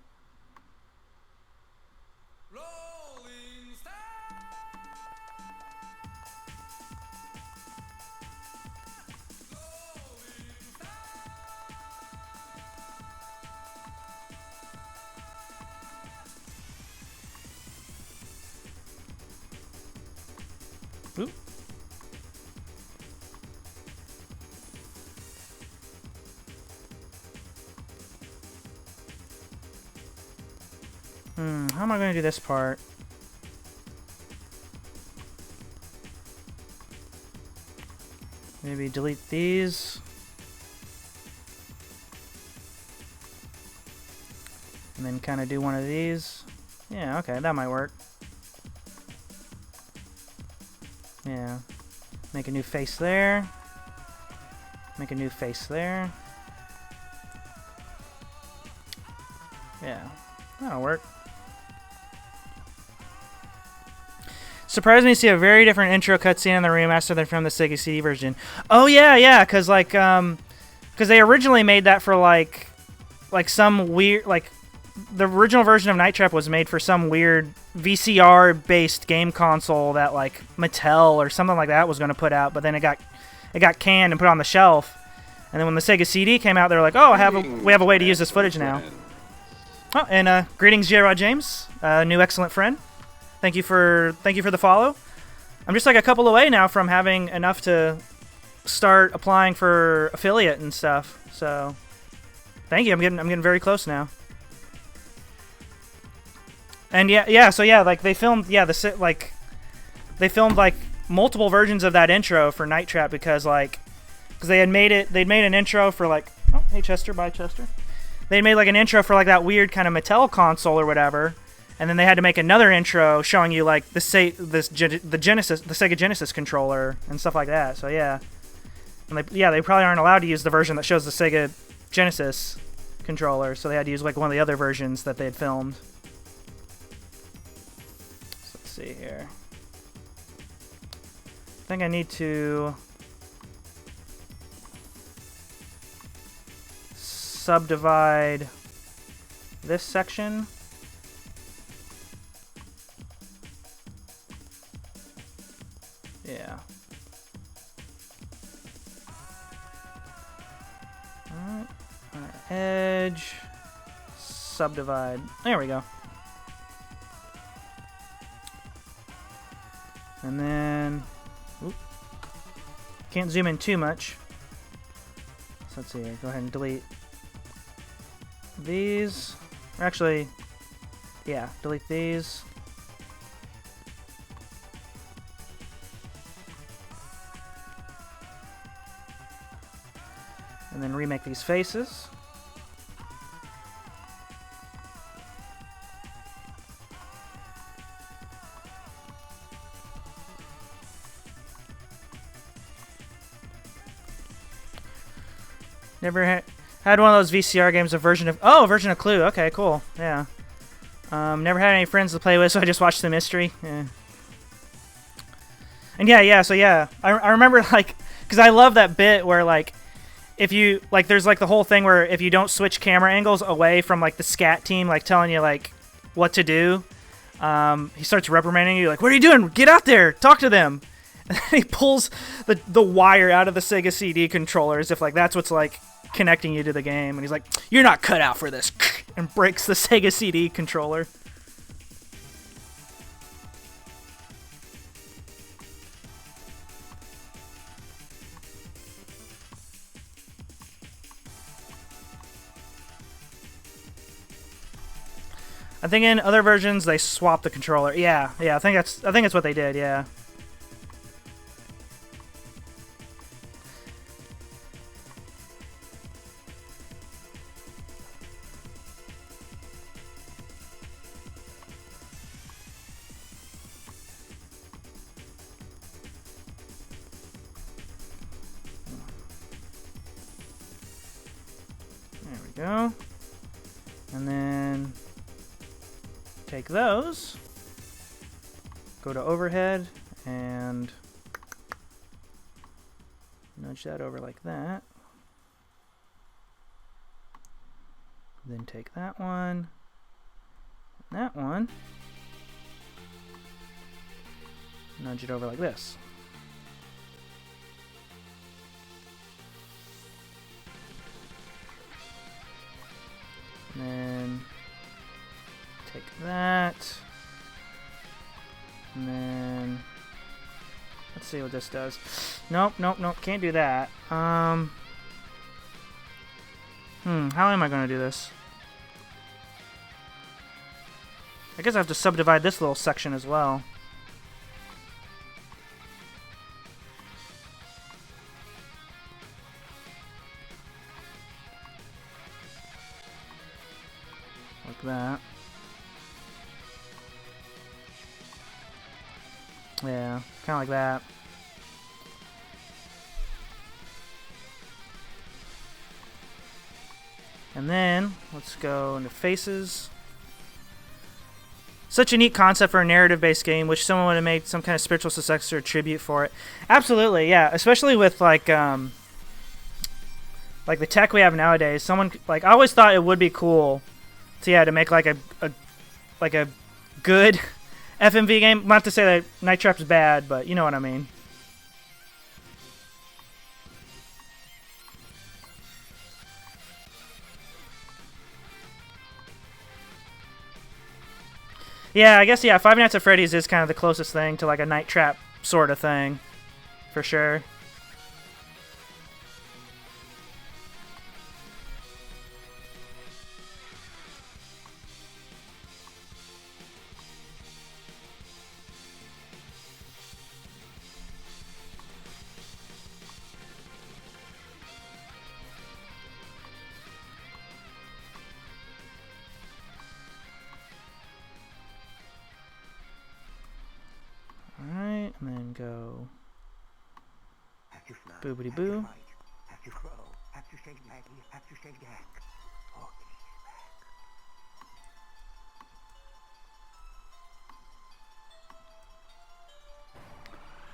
Oop. How am I going to do this part? Maybe delete these. And then kind of do one of these. Yeah, okay, that might work. Yeah. Make a new face there. Make a new face there. Yeah, that'll work. Surprised me to see a very different intro cutscene in the remaster than from the Sega CD version. Oh yeah, because like, because they originally made that for like some weird, like, the original version of Night Trap was made for some weird VCR-based game console that like Mattel or something like that was going to put out, but then it got canned and put on the shelf. And then when the Sega CD came out, they were like, "Oh, we have a way to use this footage now." Oh, and greetings, J-Rod James, new excellent friend. Thank you for the follow. I'm just like a couple away now from having enough to start applying for affiliate and stuff. So, thank you. I'm getting very close now. And so like they filmed they filmed like multiple versions of that intro for Night Trap because they'd made an intro for like, oh hey Chester, bye Chester. They made like an intro for like that weird kind of Mattel console or whatever, and then they had to make another intro showing you like the Sega Genesis controller and stuff like that. So yeah, and they probably aren't allowed to use the version that shows the Sega Genesis controller, so they had to use like one of the other versions that they had filmed. See here. I think I need to subdivide this section. Yeah. Alright. Edge. Subdivide. There we go. And then, can't zoom in too much. So let's see here. Go ahead and delete these. Or actually, yeah, delete these. And then remake these faces. Never had one of those VCR games, a version of Clue. Okay, cool. Yeah. Never had any friends to play with, so I just watched the mystery. Yeah. And so I remember, like, because I love that bit where, like, if you, like, there's, like, the whole thing where if you don't switch camera angles away from, like, the scat team, like, telling you, like, what to do, he starts reprimanding you, like, what are you doing? Get out there! Talk to them! And then he pulls the wire out of the Sega CD controller as if, like, that's what's, like, connecting you to the game. And he's like, you're not cut out for this! And breaks the Sega CD controller. I think in other versions they swap the controller. Yeah, I think that's what they did. Yeah. There we go. And then take those, go to overhead, and nudge that over like that. Then take that one, and that one, nudge it over like this. And then take that, and then let's see what this does. Nope, can't do that. How am I going to do this? I guess I have to subdivide this little section as well. Like that. Yeah, kind of like that. And then, let's go into faces. Such a neat concept for a narrative-based game, which someone would have made some kind of spiritual successor tribute for it. Absolutely, yeah. Especially with, like the tech we have nowadays. Someone, like, I always thought it would be cool to make, like, a good FMV game. Not to say that Night Trap's bad, but you know what I mean. Yeah, I guess, Five Nights at Freddy's is kind of the closest thing to, like, a Night Trap sort of thing. For sure. Alright, and then go boobity boo.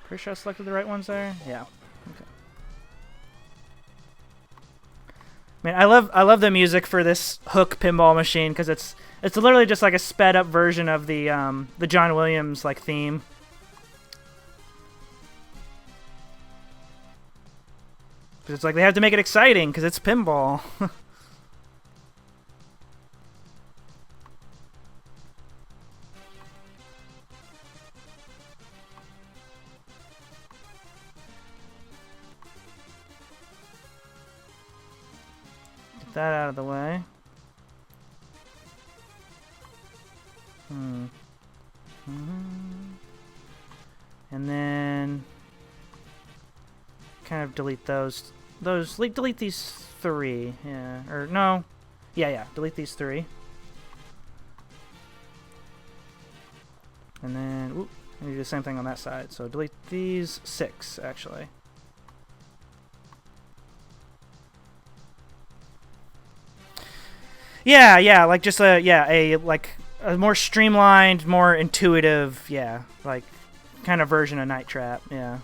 Pretty sure I selected the right ones there? Yeah. Okay. Man, I love the music for this Hook pinball machine because it's literally just like a sped up version of the John Williams like theme. It's like they have to make it exciting because it's pinball. Get that out of the way. And then kind of delete those. Delete these three. Yeah. Or no. Yeah. Delete these three. And then, whoop, I need to do the same thing on that side. So delete these 6, actually. Yeah, like just a more streamlined, more intuitive, yeah, like kind of version of Night Trap, yeah.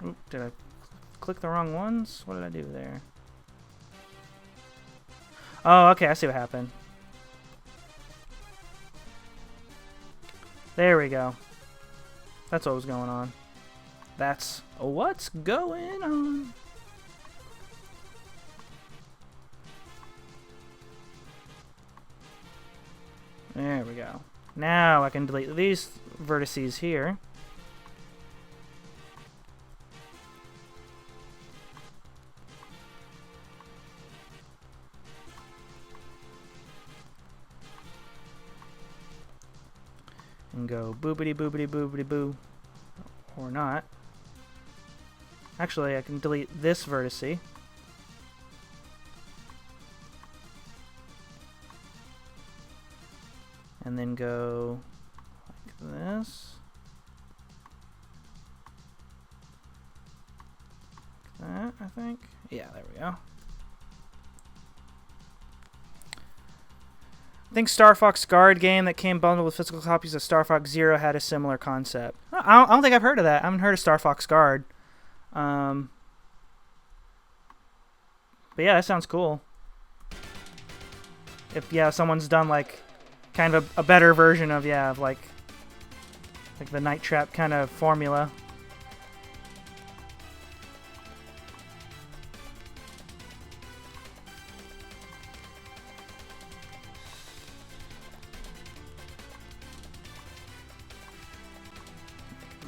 Oop, did I click the wrong ones? What did I do there? Oh, okay, I see what happened. There we go. That's what was going on. That's what's going on. There we go. Now I can delete these vertices here. And go boobity boobity boobity boo. Or not. Actually, I can delete this vertice. And then go like this. Like that, I think. Yeah, there we go. I think Star Fox Guard game that came bundled with physical copies of Star Fox Zero had a similar concept. I don't think I've heard of that. I haven't heard of Star Fox Guard. But yeah, that sounds cool. If someone's done like kind of a better version of like the Night Trap kind of formula.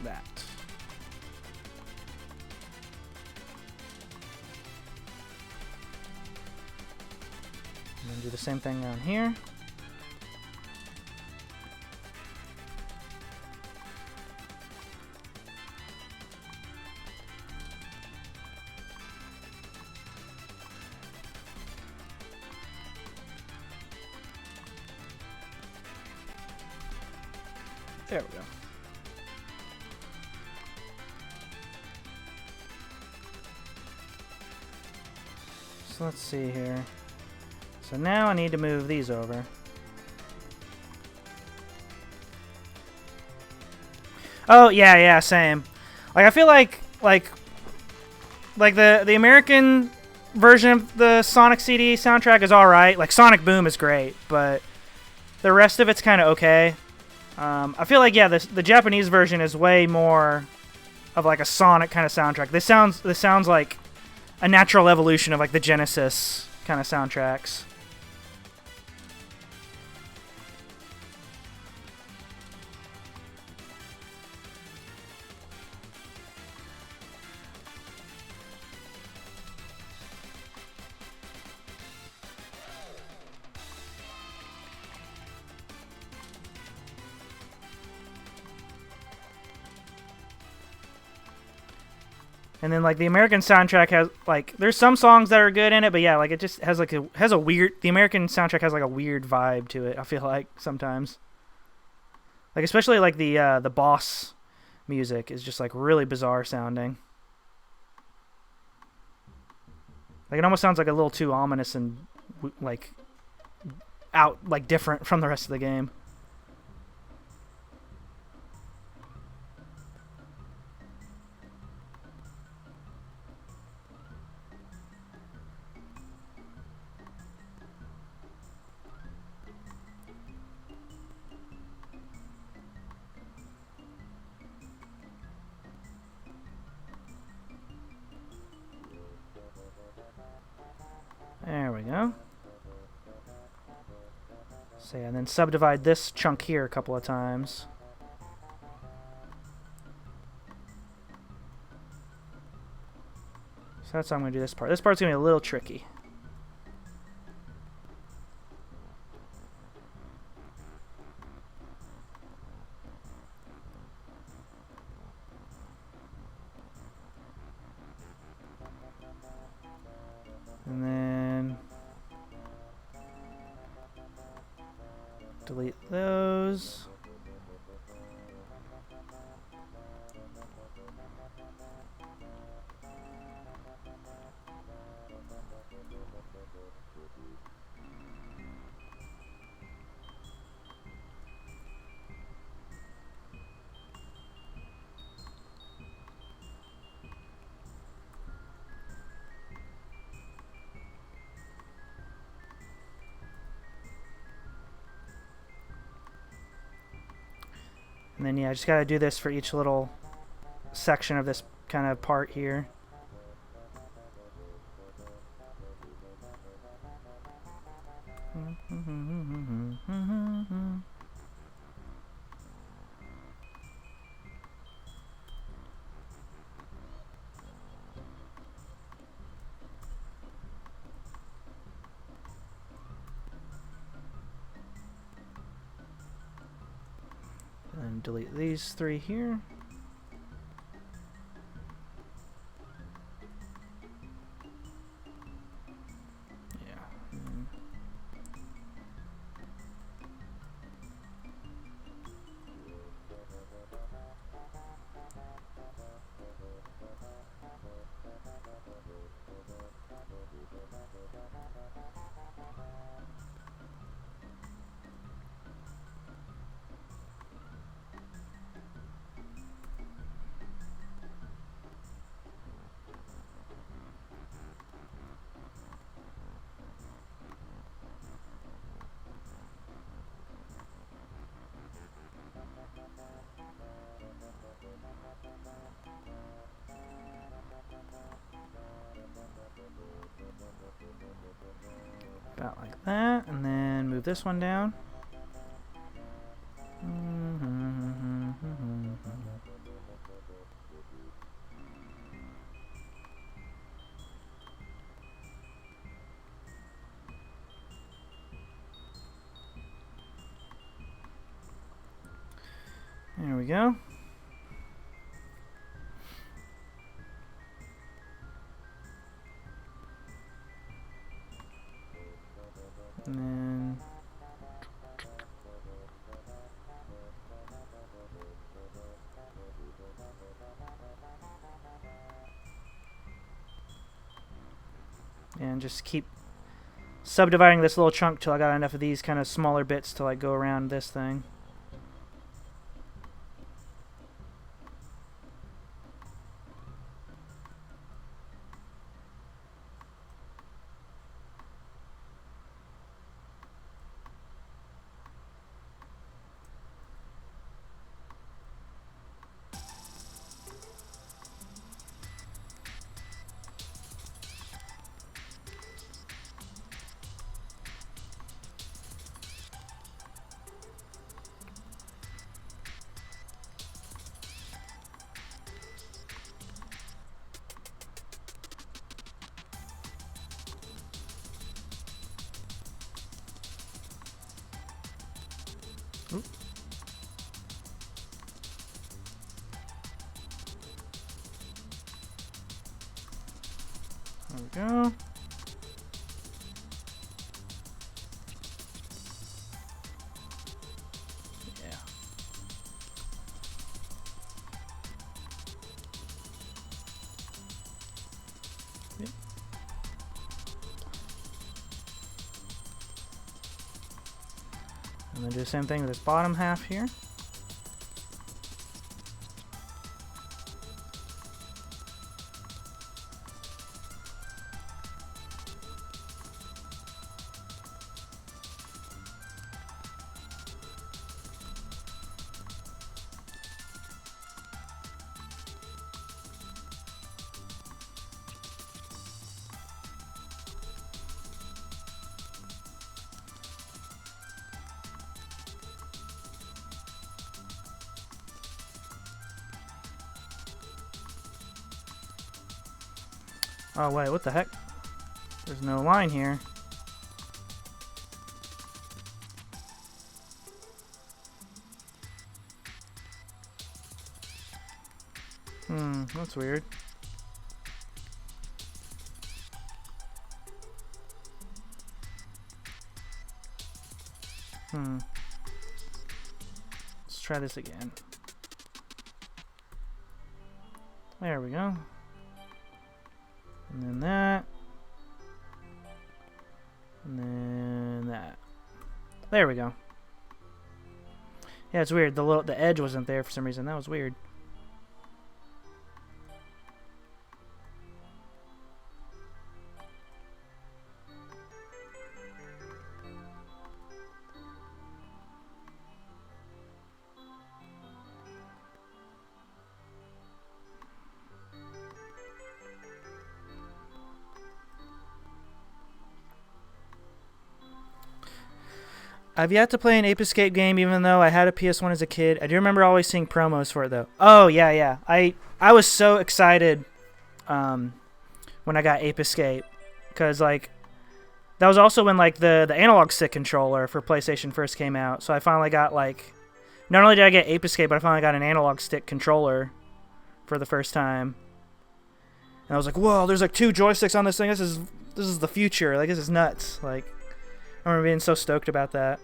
That. And then do the same thing down here. There we go. So let's see here. So now I need to move these over. Oh, yeah, same. Like I feel like the American version of the Sonic CD soundtrack is all right. Like Sonic Boom is great, but the rest of it's kind of okay. I feel like the Japanese version is way more of like a Sonic kind of soundtrack. This sounds like a natural evolution of like the Genesis kind of soundtracks. And then like the American soundtrack has like there's some songs that are good in it, but yeah, like it just has a weird the American soundtrack has like a weird vibe to it, I feel like sometimes. Like especially like the boss music is just like really bizarre sounding. Like it almost sounds like a little too ominous and like different from the rest of the game. There we go. So yeah, and then subdivide this chunk here a couple of times. So that's how I'm going to do this part. This part's going to be a little tricky. And then delete those. And then yeah, I just gotta do this for each little section of this kind of part here. And delete these three here. Yeah. About like that, and then move this one down. There we go. And then and just keep subdividing this little chunk till I got enough of these kind of smaller bits to like go around this thing. There we go. Yeah. Yep. And then do the same thing with this bottom half here. Oh wait, what the heck? There's no line here. That's weird. Let's try this again. There we go. And then that. And then that. There we go. Yeah, it's weird. The edge wasn't there for some reason. That was weird. I've yet to play an Ape Escape game, even though I had a PS1 as a kid. I do remember always seeing promos for it, though. Oh, yeah, yeah. I was so excited when I got Ape Escape. Because, like, that was also when, like, the analog stick controller for PlayStation first came out. So I finally got, like... Not only did I get Ape Escape, but I finally got an analog stick controller for the first time. And I was like, whoa, there's, like, 2 joysticks on this thing. This is the future. Like, this is nuts. Like... I remember being so stoked about that.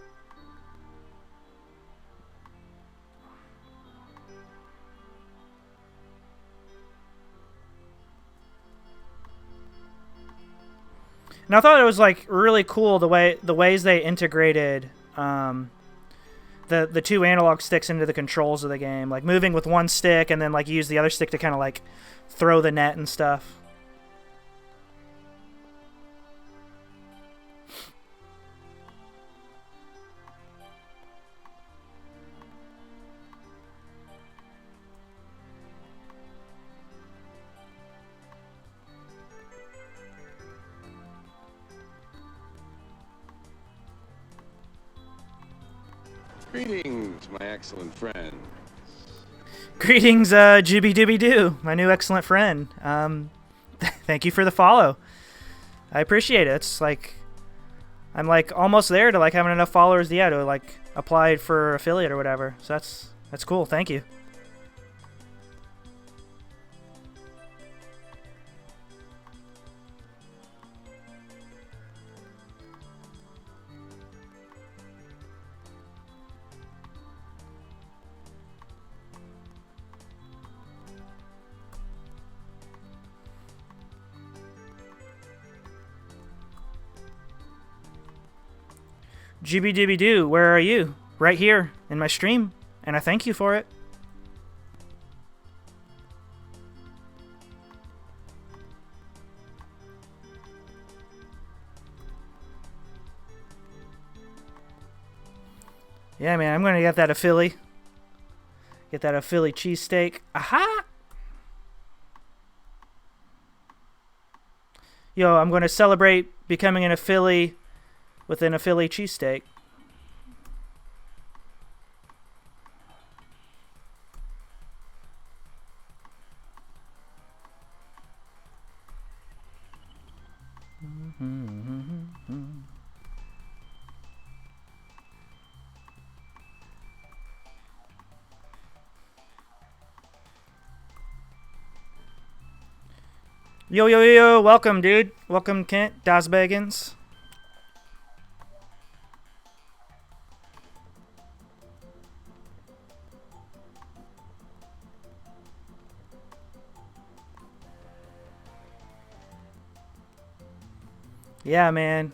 And I thought it was like really cool the ways they integrated the 2 analog sticks into the controls of the game, like moving with one stick and then like use the other stick to kind of like throw the net and stuff. Greetings, my excellent friend. Greetings, Jibby Dibby Doo, my new excellent friend. Thank you for the follow. I appreciate it. It's like I'm like almost there to like having enough followers, yeah, to like apply for affiliate or whatever. So that's cool. Thank you. Jibby Dibby Doo, where are you? Right here in my stream, and I thank you for it. Yeah, man, I'm gonna get that a Philly. Get that a Philly cheesesteak. Aha! Yo, I'm gonna celebrate becoming an Philly within a Philly cheesesteak. Yo, yo, yo, welcome, dude. Welcome, Kent. Das Bagans. Yeah, man.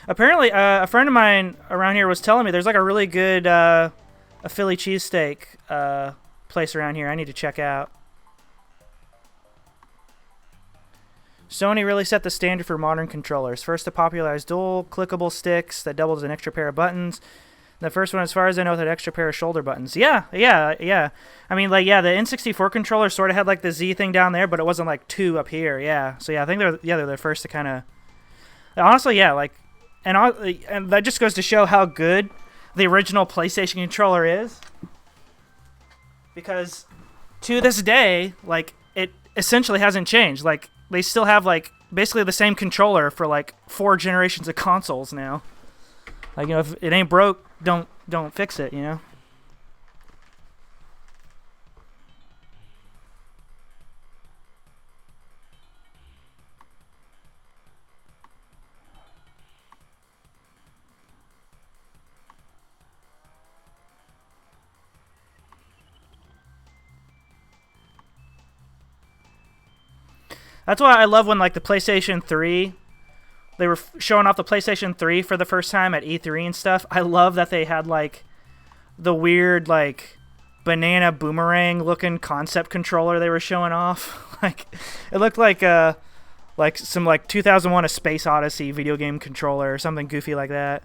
Apparently, a friend of mine around here was telling me there's like a really good a Philly cheesesteak place around here I need to check out. Sony really set the standard for modern controllers. First to popularize dual clickable sticks that doubled as an extra pair of buttons. The first one, as far as I know, with an extra pair of shoulder buttons. Yeah. I mean, like, yeah, the N64 controller sort of had like the Z thing down there, but it wasn't like 2 up here. Yeah. So yeah, I think they're the first to kind of. Honestly, yeah, like, and that just goes to show how good the original PlayStation controller is. Because to this day, like, it essentially hasn't changed. Like, they still have like basically the same controller for like 4 generations of consoles now. Like, you know, if it ain't broke, don't fix it, you know? That's why I love when, like, the PlayStation 3, they were showing off the PlayStation 3 for the first time at E3 and stuff. I love that they had, like, the weird, like, banana boomerang-looking concept controller they were showing off. Like, it looked like some, like, 2001 A Space Odyssey video game controller or something goofy like that.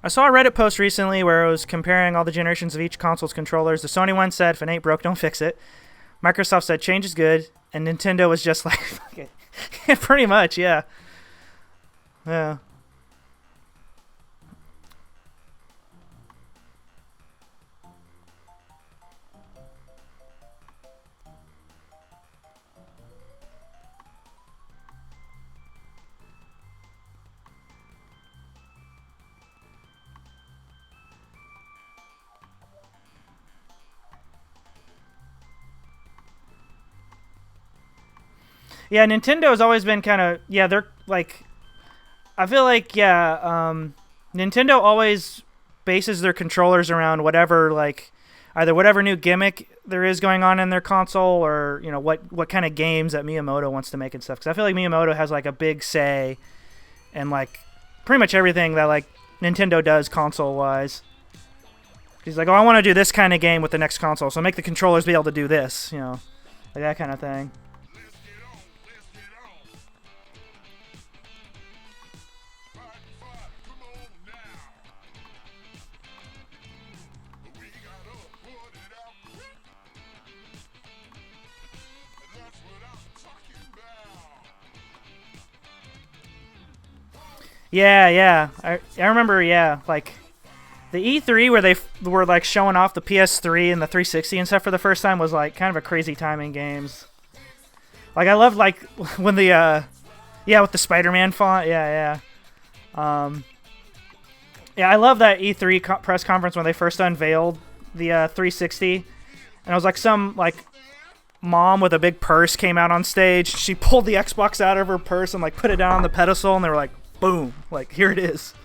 I saw a Reddit post recently where it was comparing all the generations of each console's controllers. The Sony one said, if it ain't broke, don't fix it. Microsoft said change is good, and Nintendo was just like, okay. Pretty much, yeah. Yeah. Yeah, Nintendo's always been kind of, yeah, they're like, I feel like, yeah, Nintendo always bases their controllers around whatever, like, either whatever new gimmick there is going on in their console, or, you know, what kind of games that Miyamoto wants to make and stuff. Because I feel like Miyamoto has, like, a big say in, like, pretty much everything that, like, Nintendo does console-wise. He's like, oh, I want to do this kind of game with the next console, so make the controllers be able to do this, you know, like that kind of thing. Yeah. I remember, yeah, like the E3 where they were like showing off the PS3 and the 360 and stuff for the first time was like kind of a crazy time in games. Like I loved like when the yeah, with the Spider-Man font. Yeah. Yeah, I love that E3 press conference when they first unveiled the 360, and it was like some like mom with a big purse came out on stage. She pulled the Xbox out of her purse and like put it down on the pedestal, and they were like, boom, like here it is.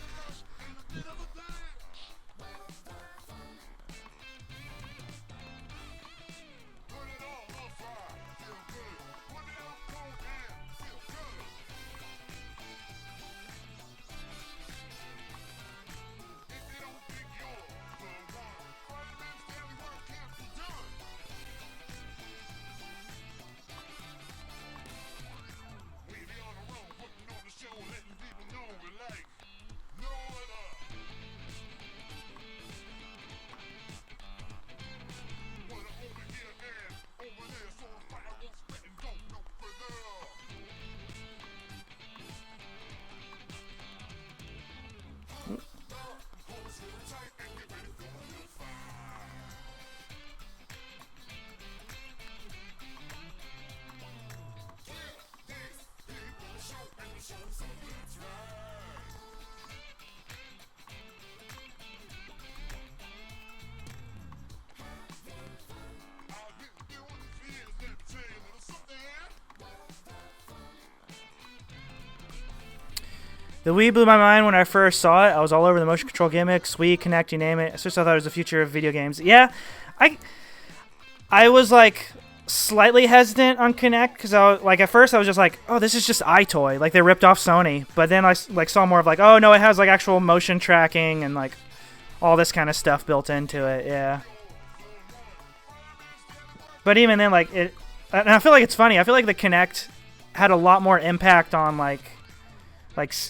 The Wii blew my mind when I first saw it. I was all over the motion control gimmicks, Wii, Kinect, you name it. I just thought it was the future of video games. Yeah, I was like slightly hesitant on Kinect because I was, like at first I was just like, oh, this is just iToy, like they ripped off Sony. But then I like saw more of like, oh no, it has like actual motion tracking and like all this kind of stuff built into it. Yeah. But even then, like it, and I feel like it's funny. I feel like the Kinect had a lot more impact on like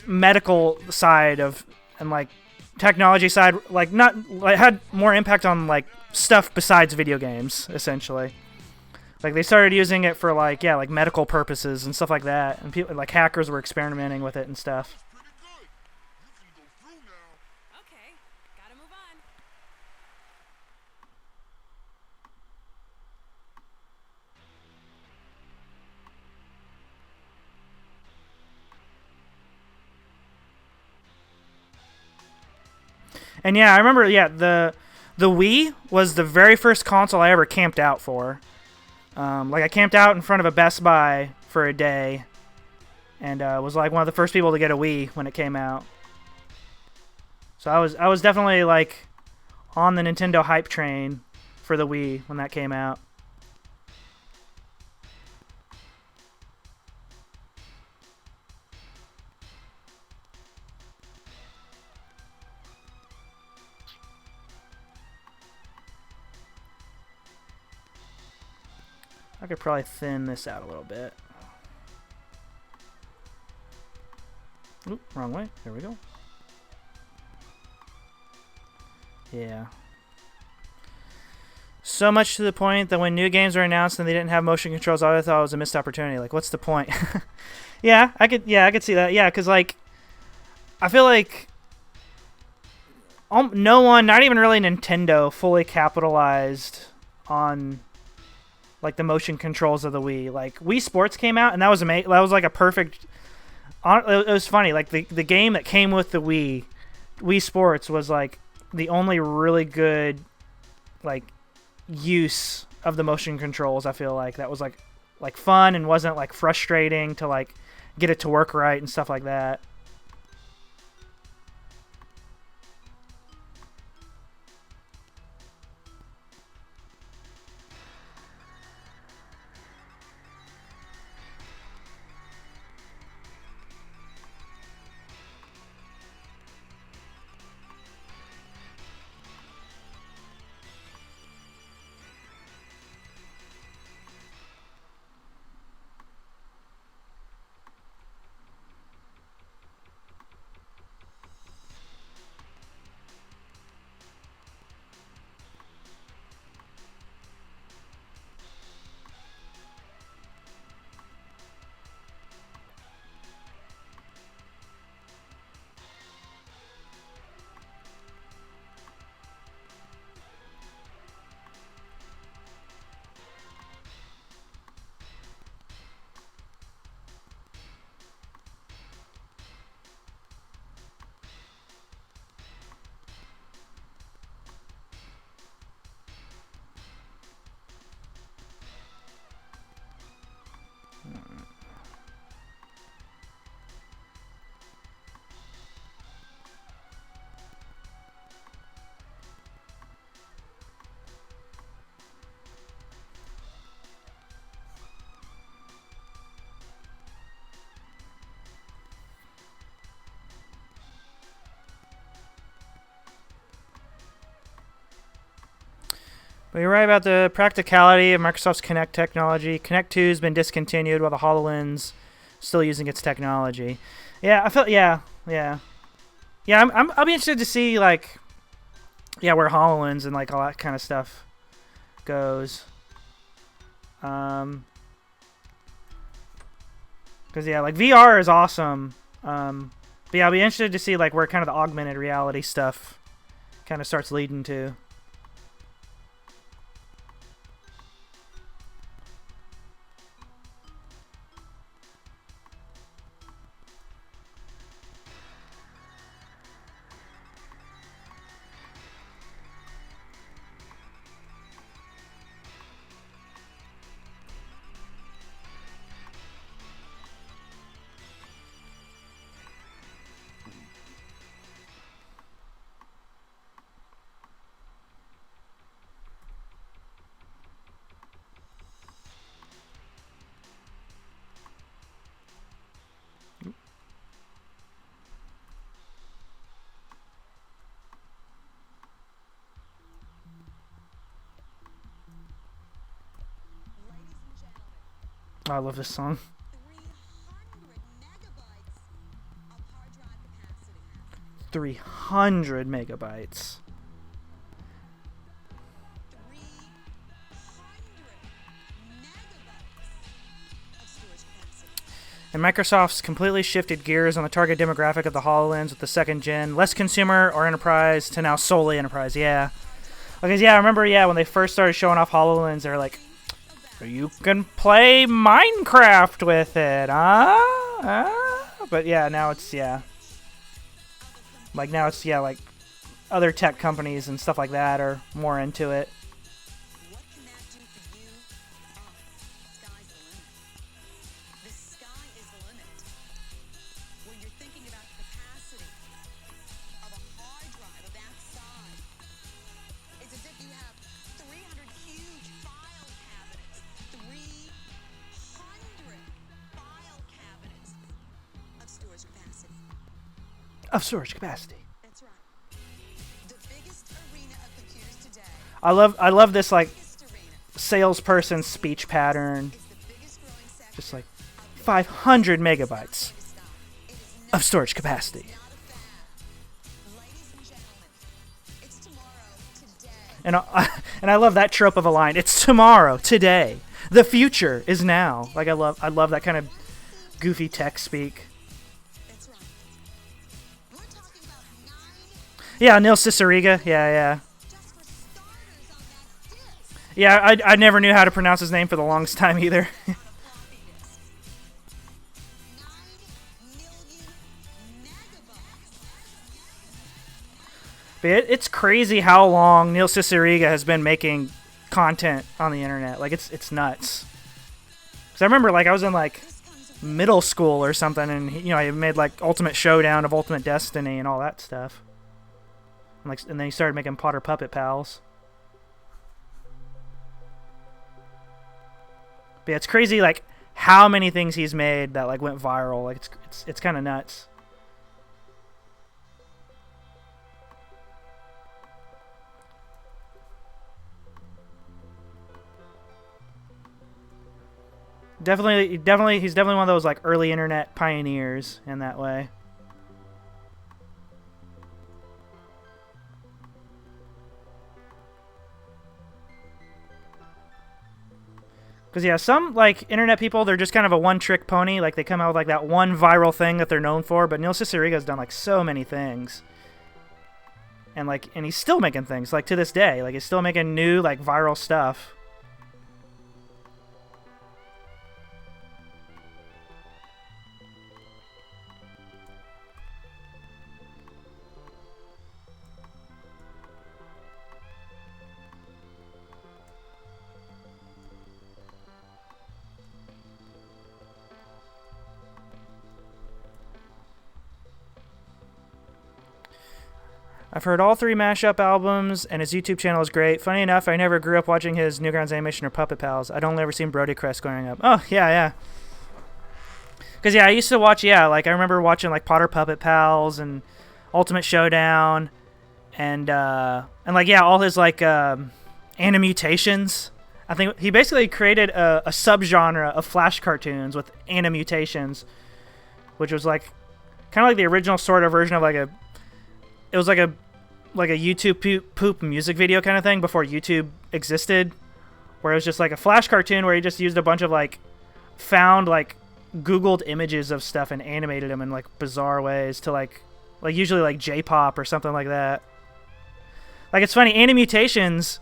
medical side of, and like technology side, like not like had more impact on like stuff besides video games essentially. Like they started using it for like, yeah, like medical purposes and stuff like that, and people like hackers were experimenting with it and stuff. Okay, gotta move on. And yeah, I remember, yeah, the Wii was the very first console I ever camped out for. Like I camped out in front of a Best Buy for a day, and was like one of the first people to get a Wii when it came out. So I was definitely like on the Nintendo hype train for the Wii when that came out. I could probably thin this out a little bit. Oop, wrong way. There we go. Yeah. So much to the point that when new games were announced and they didn't have motion controls, I thought it was a missed opportunity. Like, what's the point? Yeah, I could see that. Yeah, because like, I feel like no one, not even really Nintendo, fully capitalized on like the motion controls of the Wii. Like Wii Sports came out, and that was amazing. That was like a perfect. It was funny. Like the game that came with the Wii Sports was like the only really good like use of the motion controls. I feel like that was like fun and wasn't like frustrating to like get it to work right and stuff like that. But you're right about the practicality of Microsoft's Kinect technology. Kinect 2 has been discontinued while the HoloLens still using its technology. Yeah, I felt yeah. I'll be interested to see like where HoloLens and like all that kind of stuff goes. Because like VR is awesome. But yeah, I'll be interested to see like where kind of the augmented reality stuff kind of starts leading to. Oh, I love this song. 300 megabytes. And Microsoft's completely shifted gears on the target demographic of the HoloLens with the second gen. Less consumer or enterprise to now solely enterprise. Yeah. Because, yeah, I remember, when they first started showing off HoloLens, they were like, you can play Minecraft with it, huh? But, yeah, now it's, like, now it's, like, other tech companies and stuff like that are more into it. Of storage capacity. That's right. The biggest arena of computers today. I love this like salesperson speech pattern. Just like 500 megabytes of storage capacity. And and I love that trope of a line. It's tomorrow, today. The future is now. Like I love that kind of goofy tech speak. Yeah, Neil Cicierega. Yeah. Yeah, I never knew how to pronounce his name for the longest time either. But it's crazy how long Neil Cicierega has been making content on the internet. Like it's nuts. Cause I remember like I was in like middle school or something, and he made like Ultimate Showdown of Ultimate Destiny and all that stuff. And then he started making Potter Puppet Pals. But yeah, it's crazy like how many things he's made that like went viral. Like it's kind of nuts. Definitely, he's definitely one of those like early internet pioneers in that way. Because yeah, some like internet people, they're just kind of a one-trick pony. Like they come out with like that one viral thing that they're known for. But Neil Ciceriega's done like so many things, and he's still making things like to this day. Like he's still making new like viral stuff. I've heard all 3 mashup albums, and his YouTube channel is great. Funny enough, I never grew up watching his Newgrounds Animation or Puppet Pals. I'd only ever seen Brody Crest growing up. Oh, yeah. Because, yeah, I used to watch, like, I remember watching, like, Potter Puppet Pals and Ultimate Showdown, and like, yeah, all his, like, animutations. I think he basically created a subgenre of Flash cartoons with animutations, which was, like, kind of like the original sort of version of, like, it was like a YouTube poop music video kind of thing before YouTube existed, where it was just like a Flash cartoon where he just used a bunch of like found like Googled images of stuff and animated them in like bizarre ways to like usually like J-pop or something like that. Like it's funny, Animutations,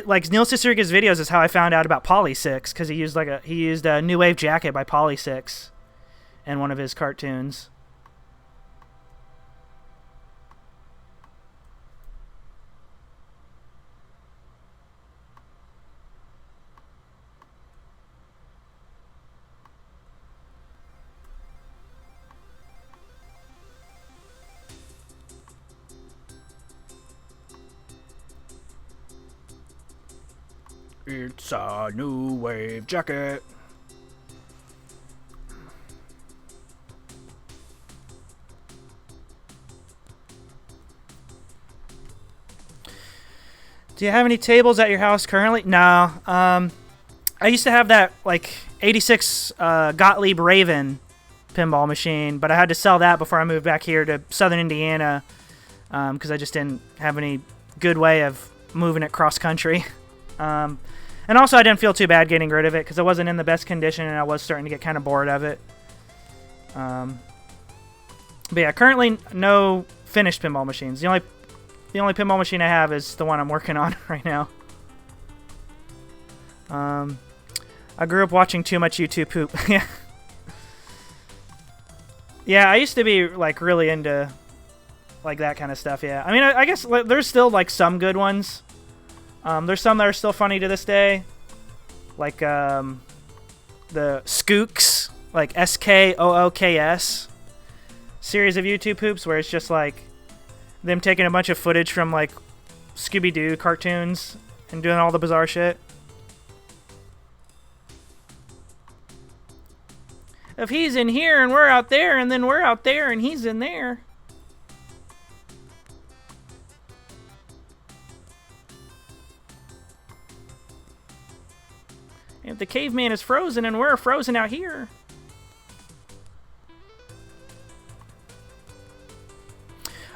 like Neil Ciceriega's videos is how I found out about Poly6, because he used a New Wave Jacket by Poly6 in one of his cartoons. It's a New Wave Jacket. Do you have any tables at your house currently? No. I used to have that like 86 Gottlieb Raven pinball machine, but I had to sell that before I moved back here to Southern Indiana because I just didn't have any good way of moving it cross country. And also I didn't feel too bad getting rid of it because it wasn't in the best condition and I was starting to get kind of bored of it. But yeah, currently no finished pinball machines. The only pinball machine I have is the one I'm working on right now. I grew up watching too much YouTube poop. Yeah. Yeah, I used to be like really into like that kind of stuff. Yeah. I mean, I guess there's still like some good ones. There's some that are still funny to this day, like the Skooks, like SKOOKS series of YouTube poops, where it's just like them taking a bunch of footage from like Scooby-Doo cartoons and doing all the bizarre shit. If he's in here and we're out there, and then we're out there and he's in there. If the caveman is frozen and we're frozen out here.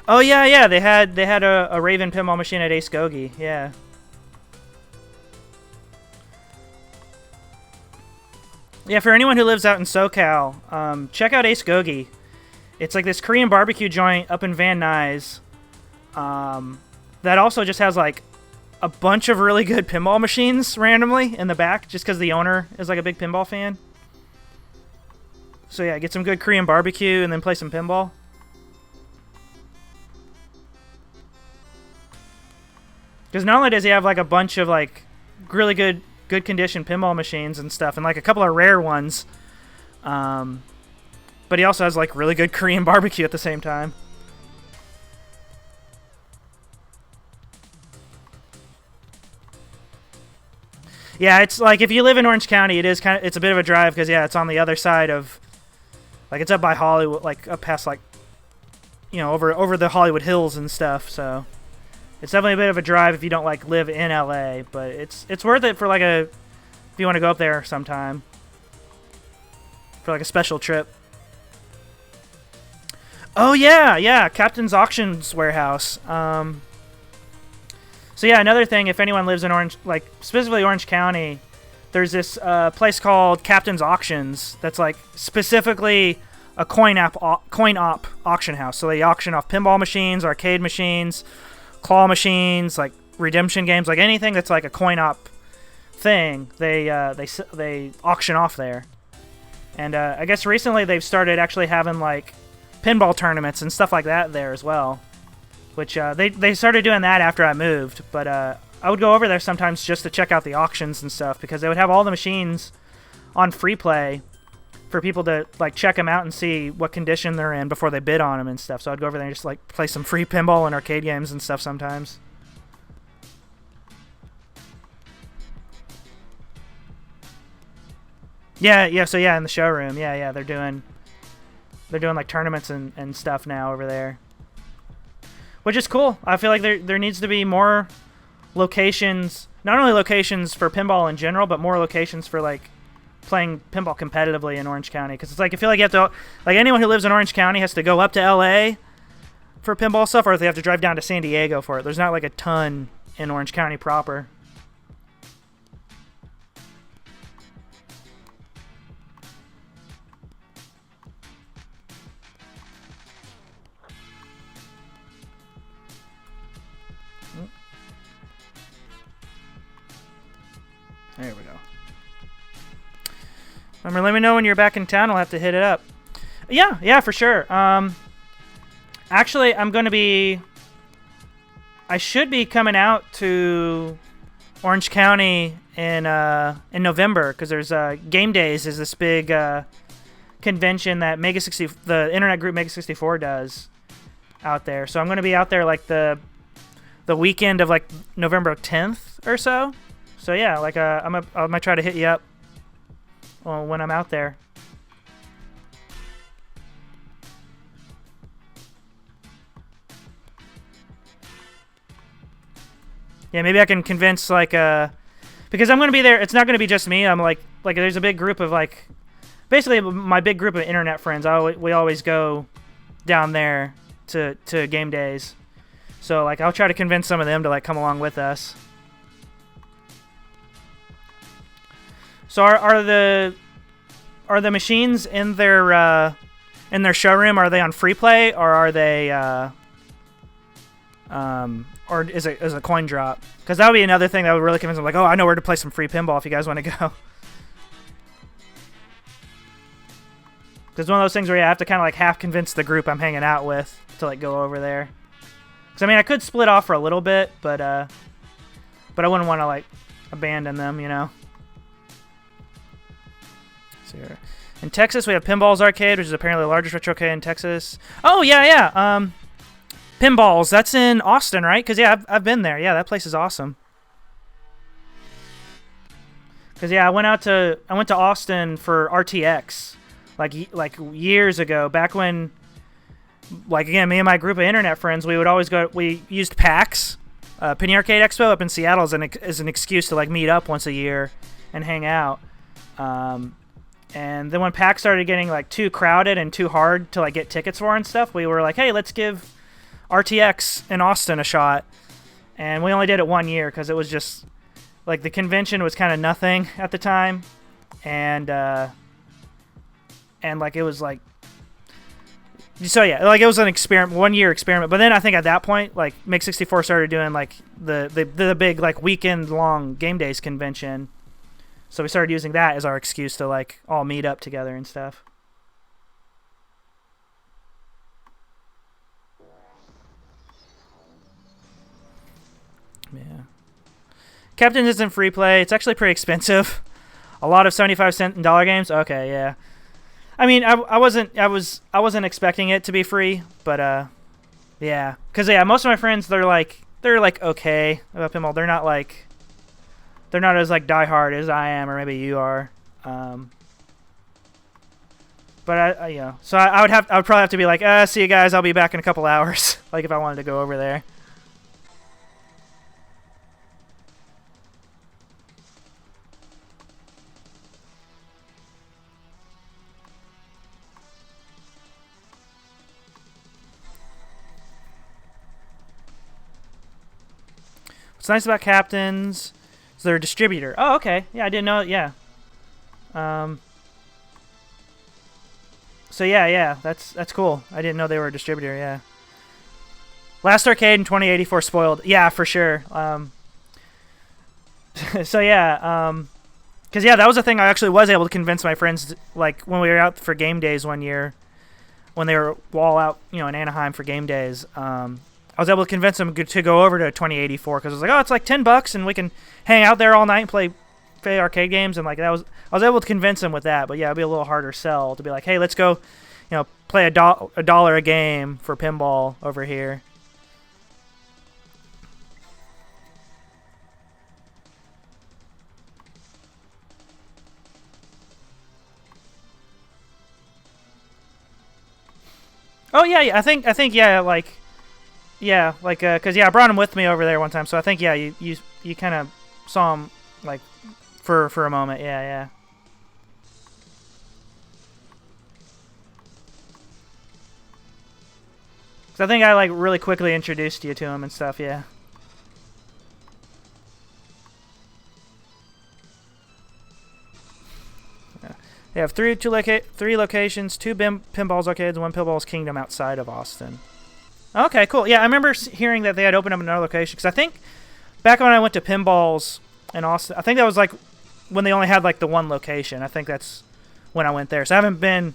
Oh yeah, they had a Raven pinball machine at Ace Gogi. Yeah. Yeah, for anyone who lives out in SoCal, check out Ace Gogi. It's like this Korean barbecue joint up in Van Nuys. That also just has like a bunch of really good pinball machines randomly in the back, just because the owner is like a big pinball fan. So yeah, get some good Korean barbecue and then play some pinball. Because not only does he have like a bunch of like really good condition pinball machines and stuff, and like a couple of rare ones, but he also has like really good Korean barbecue at the same time. Yeah, it's like if you live in Orange County, it's a bit of a drive because yeah, it's on the other side of, like, it's up by Hollywood, like up past like, you know, over the Hollywood Hills and stuff. So it's definitely a bit of a drive if you don't like live in LA, but it's worth it for like if you want to go up there sometime for like a special trip. Oh yeah, Captain's Auctions Warehouse. So yeah, another thing, if anyone lives in Orange, like specifically Orange County, there's this place called Captain's Auctions that's like specifically a coin op auction house. So they auction off pinball machines, arcade machines, claw machines, like redemption games, like anything that's like a coin op thing. They auction off there. And I guess recently they've started actually having like pinball tournaments and stuff like that there as well. Which they started doing that after I moved, but I would go over there sometimes just to check out the auctions and stuff because they would have all the machines on free play for people to like check them out and see what condition they're in before they bid on them and stuff. So I'd go over there and just like play some free pinball and arcade games and stuff sometimes. Yeah. So yeah, in the showroom, yeah, they're doing like tournaments and stuff now over there. Which is cool. I feel like there needs to be more locations, not only locations for pinball in general, but more locations for like playing pinball competitively in Orange County. Because it's like I feel like you have to, like anyone who lives in Orange County has to go up to LA for pinball stuff, or they have to drive down to San Diego for it. There's not like a ton in Orange County proper. There we go. Remember, let me know when you're back in town. I'll have to hit it up. Yeah, for sure. Actually, I should be coming out to Orange County in November because there's Game Days is this big convention that the internet group Mega 64 does out there. So I'm going to be out there like the weekend of like November 10th or so. So yeah, like I might try to hit you up when I'm out there. Yeah, maybe I can convince like because I'm gonna be there. It's not gonna be just me. I'm like there's a big group of like basically my big group of internet friends. We always go down there to Game Days. So like I'll try to convince some of them to like come along with us. So are the machines in their showroom, are they on free play or are they or is it a coin drop? Because that would be another thing that would really convince them, like, oh, I know where to play some free pinball if you guys want to go. Because one of those things where you have to kind of like half convince the group I'm hanging out with to like go over there. Because I mean I could split off for a little bit, but I wouldn't want to like abandon them, you know. Here. In Texas, we have Pinballs Arcade, which is apparently the largest retro arcade in Texas. Oh, yeah. Pinballs, that's in Austin, right? Because, yeah, I've been there. Yeah, that place is awesome. Because, yeah, I went to Austin for RTX, like years ago, back when, like, again, me and my group of internet friends, we would always go, we used PAX, Penny Arcade Expo up in Seattle as an excuse to, like, meet up once a year and hang out. And then when PAX started getting like too crowded and too hard to like get tickets for and stuff, we were like, hey, let's give RTX in Austin a shot. And we only did it 1 year because it was just like the convention was kind of nothing at the time. and like it was like, so yeah, like it was an experiment, 1 year experiment. But then I think at that point, like Make 64 started doing like the big like weekend long game days convention. So we started using that as our excuse to like all meet up together and stuff. Yeah. Captain isn't free play. It's actually pretty expensive. A lot of 75-cent and dollar games. Okay, yeah. I mean, I wasn't expecting it to be free, but yeah, because yeah, most of my friends they're like okay about pinball. They're not as like diehard as I am, or maybe you are. But I you know, so I would probably have to be like, see you guys. I'll be back in a couple hours. Like if I wanted to go over there. What's nice about Captains is they're a distributor. Oh, okay. Yeah, I didn't know. Yeah. So yeah, that's cool. I didn't know they were a distributor. Yeah. Last Arcade in 2084 spoiled. Yeah, for sure. So yeah, because yeah, that was a thing I actually was able to convince my friends. Like when we were out for game days one year, when they were all out, in Anaheim for game days. I was able to convince them to go over to 2084 because I was like, oh, it's like $10 and we can hang out there all night and play arcade games, and like I was able to convince them with that. But yeah, it'd be a little harder sell to be like, hey, let's go, play a dollar a game for pinball over here. Oh yeah, I think yeah, like. Yeah, like, cause yeah, I brought him with me over there one time, so I think yeah, you kind of saw him like for a moment, yeah. Cause I think I like really quickly introduced you to him and stuff, yeah. They have three locations, 2 Pinballs arcades, and 1 Pinballs Kingdom outside of Austin. Okay, cool. Yeah, I remember hearing that they had opened up another location. Because I think back when I went to Pinballs in Austin, I think that was like when they only had like the one location. I think that's when I went there. So I haven't been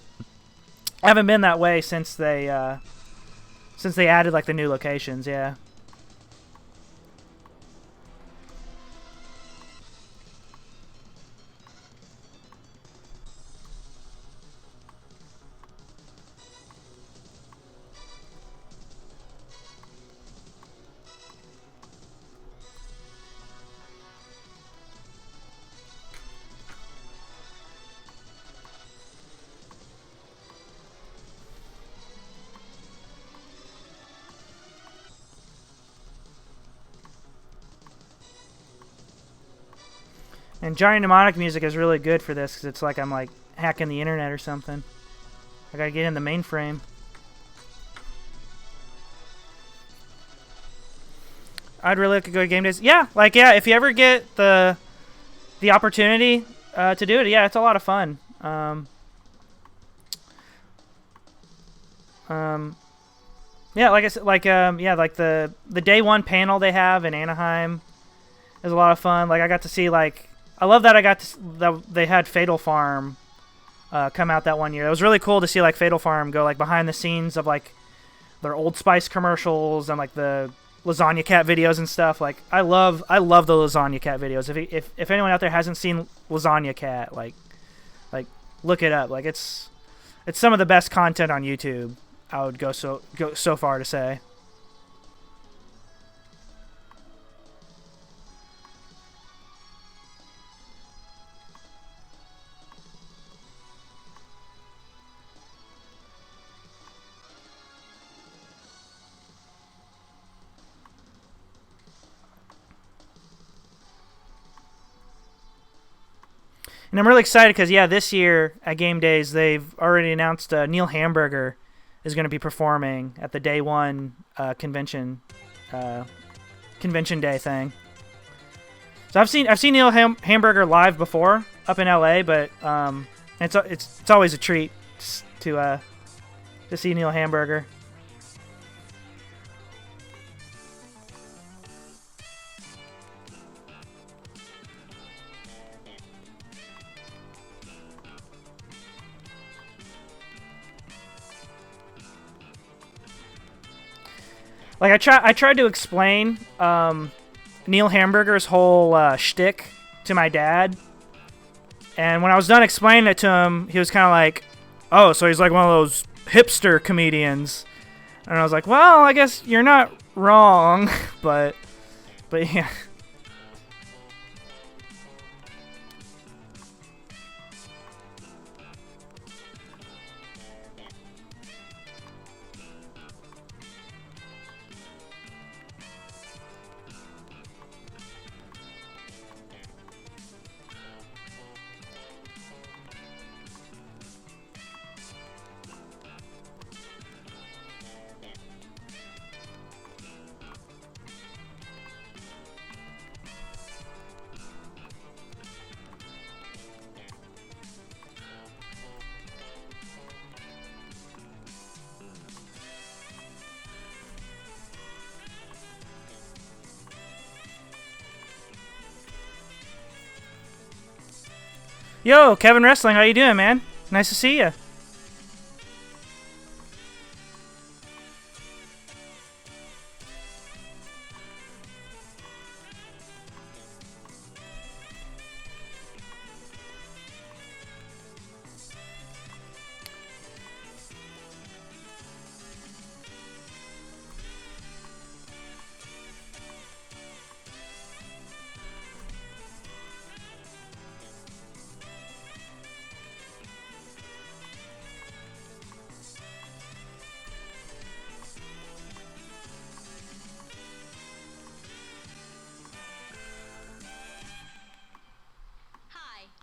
that way since they added like the new locations. Yeah. And Giant Mnemonic music is really good for this because it's like I'm like hacking the internet or something. I gotta get in the mainframe. I'd really like to go to game days. Yeah, like yeah, if you ever get the opportunity to do it, yeah, it's a lot of fun. Yeah, like I said, like yeah, like the day one panel they have in Anaheim is a lot of fun. Like I got to see like. I love that that they had Fatal Farm come out that one year. It was really cool to see like Fatal Farm go like behind the scenes of like their Old Spice commercials and like the Lasagna Cat videos and stuff. Like I love the Lasagna Cat videos. If anyone out there hasn't seen Lasagna Cat, like look it up. Like it's some of the best content on YouTube. I would go so far to say. And I'm really excited because, yeah, this year at Game Days, they've already announced Neil Hamburger is going to be performing at the day one convention day thing. So I've seen Neil Hamburger live before, up in LA, but it's always a treat to see Neil Hamburger. Like I tried to explain Neil Hamburger's whole shtick to my dad, and when I was done explaining it to him, he was kind of like, "Oh, so he's like one of those hipster comedians," and I was like, "Well, I guess you're not wrong," but yeah. Yo, Kevin Wrestling, how you doing, man? Nice to see you.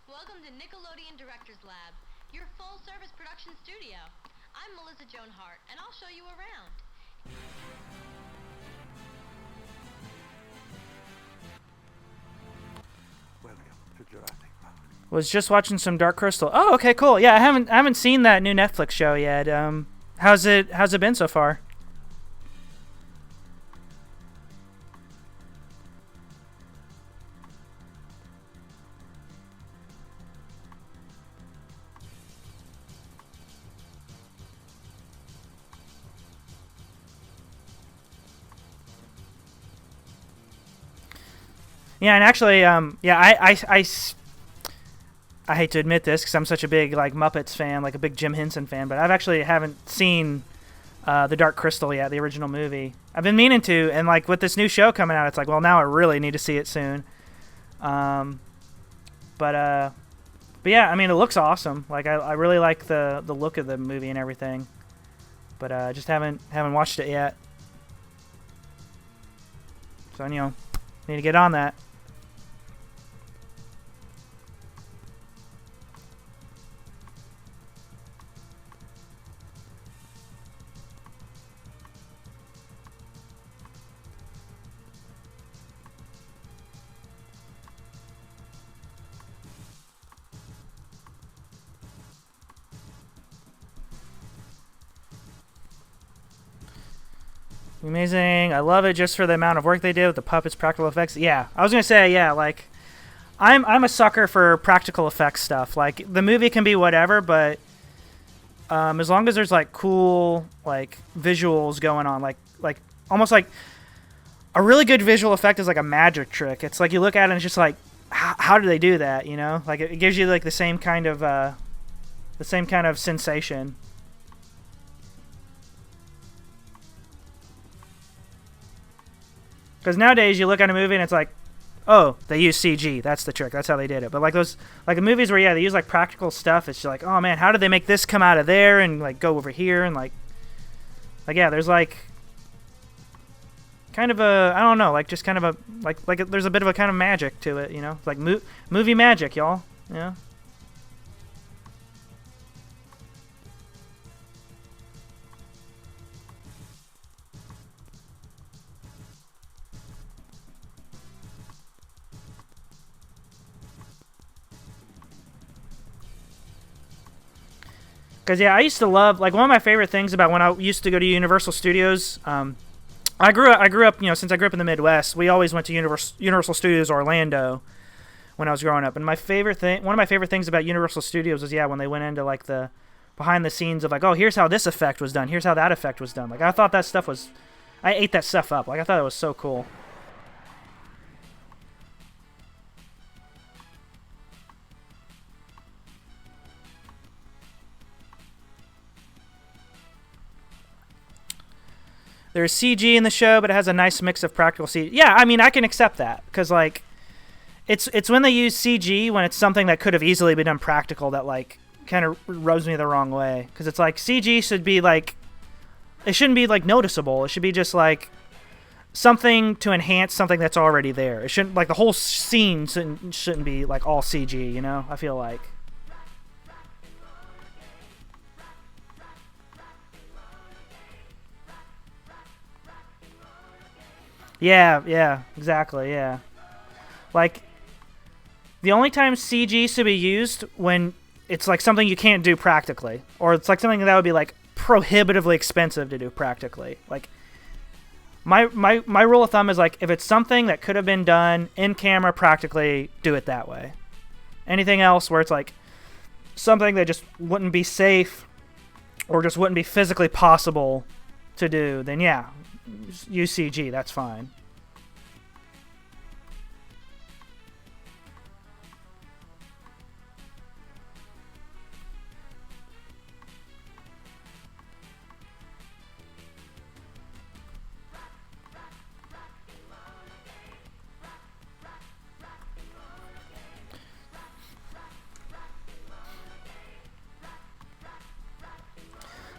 Welcome to Nickelodeon Directors Lab, your full-service production studio. I'm Melissa Joan Hart, and I'll show you around. Welcome to Jurassic Park. Was just watching some Dark Crystal. Oh, okay, cool. Yeah, I haven't seen that new Netflix show yet. How's it been so far? Yeah, and actually, I hate to admit this because I'm such a big like Muppets fan, like a big Jim Henson fan, but I've actually haven't seen the Dark Crystal yet, the original movie. I've been meaning to, and like with this new show coming out, it's like, well, now I really need to see it soon. But yeah, I mean, it looks awesome. Like I really like the look of the movie and everything, but just haven't watched it yet. So need to get on that. Amazing. I love it just for the amount of work they did with the puppets, practical effects. Yeah, I was gonna say, yeah, like I'm a sucker for practical effects stuff. Like the movie can be whatever, but as long as there's like cool like visuals going on, like almost like a really good visual effect is like a magic trick. It's like you look at it and it's just like, how do they do that? You know, like it gives you like the same kind of sensation. Because nowadays you look at a movie and it's like, oh, they use CG. That's the trick. That's how they did it. But like those, like the movies where they use like practical stuff. It's just like, oh man, how did they make this come out of there and like go over here and like yeah, there's like kind of a, I don't know, like just kind of a like there's a bit of a kind of magic to it, you know, like movie magic, y'all. Yeah. Because yeah, I used to love, like, one of my favorite things about when I used to go to Universal Studios. I grew up, you know, since I grew up in the Midwest, we always went to Universal Studios Orlando when I was growing up. And one of my favorite things about Universal Studios was, yeah, when they went into like the behind the scenes of like, oh, here's how this effect was done, here's how that effect was done. Like, I thought that stuff was, I ate that stuff up. Like, I thought it was so cool. There's CG in the show, but it has a nice mix of practical CG. Yeah, I mean, I can accept that because like, it's when they use CG when it's something that could have easily been done practical that like kind of rubs me the wrong way. Because it's like CG should be like, it shouldn't be like noticeable. It should be just like something to enhance something that's already there. It shouldn't like the whole scene shouldn't be like all CG. You know, I feel like. Yeah, exactly, yeah. Like, the only time CG should be used when it's like something you can't do practically, or it's like something that would be like prohibitively expensive to do practically. Like, my rule of thumb is like, if it's something that could have been done in camera practically, do it that way. Anything else where it's like something that just wouldn't be safe or just wouldn't be physically possible to do, then yeah, use CG, that's fine.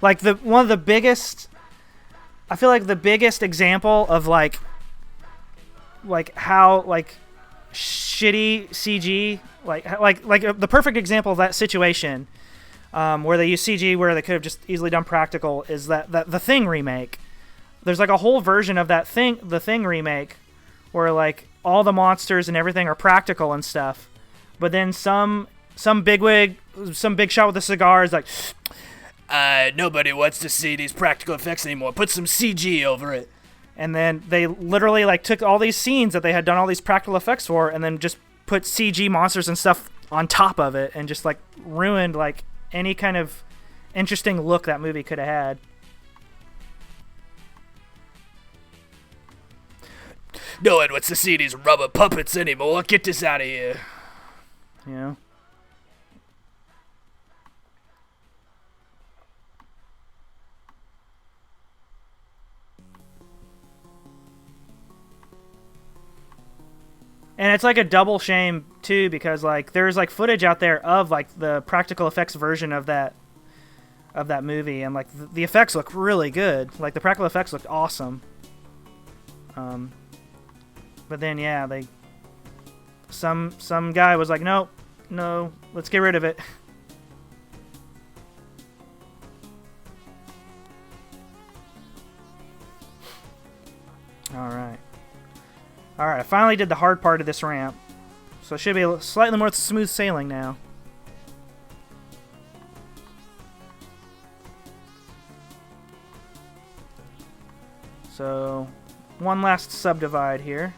Like one of the biggest, I feel like the biggest example of like how like shitty CG, like the perfect example of that situation, where they use CG where they could have just easily done practical, is that the Thing remake. There's like a whole version of the Thing remake where like all the monsters and everything are practical and stuff, but then some bigwig, some big shot with a cigar is like, nobody wants to see these practical effects anymore. Put some CG over it. And then they literally like took all these scenes that they had done all these practical effects for, and then just put CG monsters and stuff on top of it, and just like ruined like any kind of interesting look that movie could have had. No one wants to see these rubber puppets anymore. Get this out of here. You know? And it's like a double shame too, because like there's like footage out there of like the practical effects version of that movie, and like the effects look really good. Like the practical effects looked awesome. But then yeah, some guy was like, no, let's get rid of it. All right, I finally did the hard part of this ramp, so it should be slightly more smooth sailing now. So, one last subdivide here.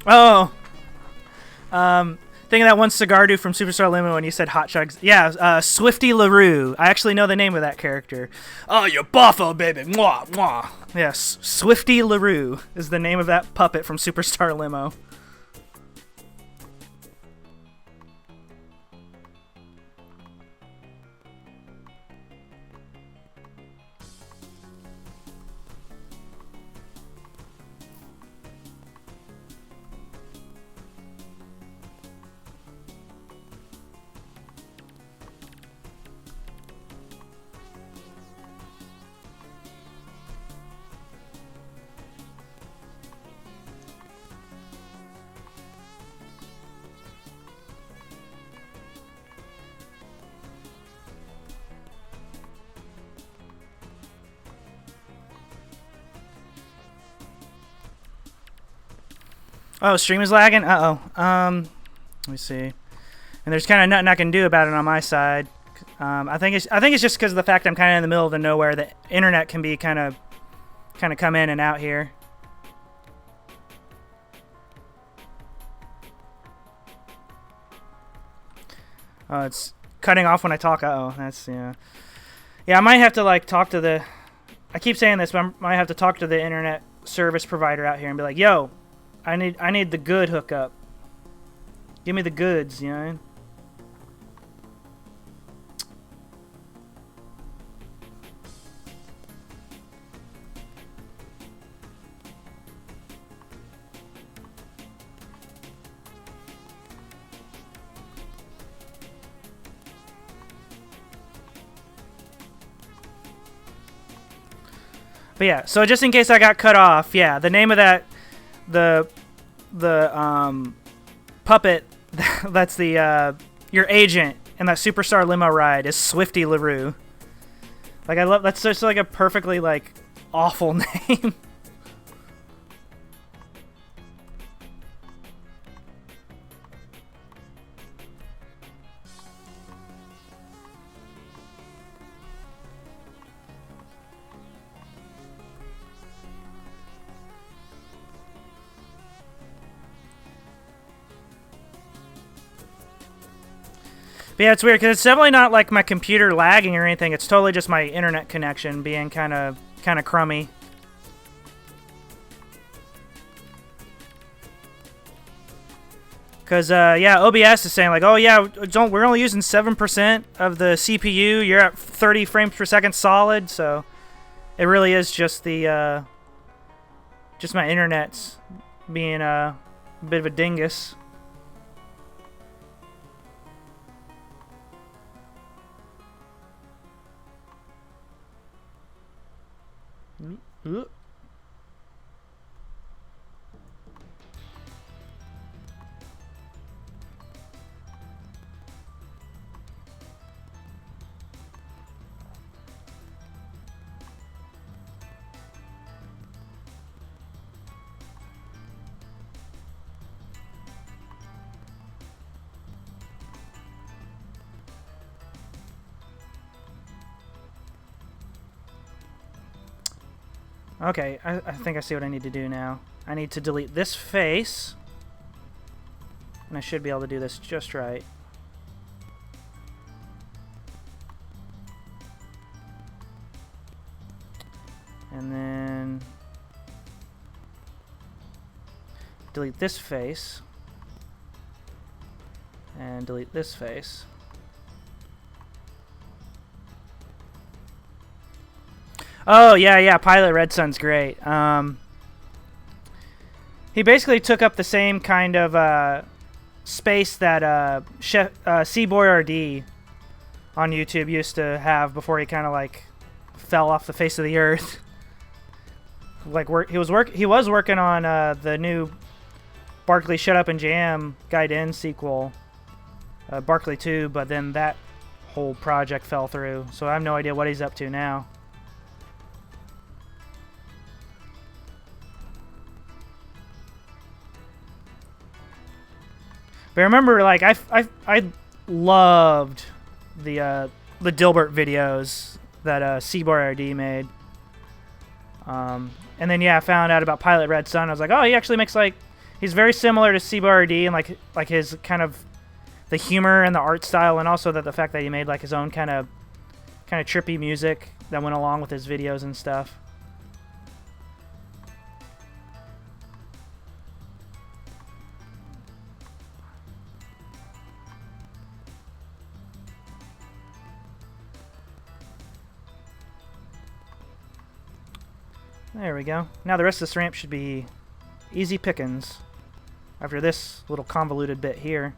Oh, thinking that one cigar dude from Superstar Limo when you said hot chugs. Yeah, Swifty LaRue. I actually know the name of that character. Oh, you boffo, baby. Mwah, mwah. Yes, Swifty LaRue is the name of that puppet from Superstar Limo. Oh, stream is lagging? Uh-oh. Let me see. And there's kind of nothing I can do about it on my side. I think it's just because of the fact I'm kind of in the middle of the nowhere. The internet can be kind of come in and out here. Oh, it's cutting off when I talk. Uh-oh, that's, yeah. Yeah, I might have to, like, talk to the... I keep saying this, but I might have to talk to the internet service provider out here and be like, yo, I need the good hookup. Give me the goods, you know? But yeah, so just in case I got cut off, yeah, the name of that, the puppet that's the your agent in that superstar limo ride is Swifty LaRue. Like, I love, that's just like a perfectly, like, awful name. But yeah, it's weird because it's definitely not like my computer lagging or anything. It's totally just my internet connection being kind of crummy. Because yeah, OBS is saying like, oh yeah, we're only using 7% of the CPU. You're at 30 frames per second solid, so it really is just the just my internet's being a bit of a dingus. Okay, I think I see what I need to do now. I need to delete this face. And I should be able to do this just right. And then delete this face. And delete this face. Oh, yeah, Pilot Red Sun's great. He basically took up the same kind of space that C Boyardee on YouTube used to have before he kind of like fell off the face of the earth. Like he was working on the new Barkley Shut Up and Jam Gaiden sequel, Barkley 2, but then that whole project fell through. So I have no idea what he's up to now. But I remember, like, I loved the Dilbert videos that C Boyardee made. And then yeah, I found out about Pilot Red Sun. I was like, oh, he actually makes like, he's very similar to C Boyardee and like his kind of the humor and the art style, and also that the fact that he made like his own kind of trippy music that went along with his videos and stuff. There we go. Now the rest of this ramp should be easy pickings after this little convoluted bit here.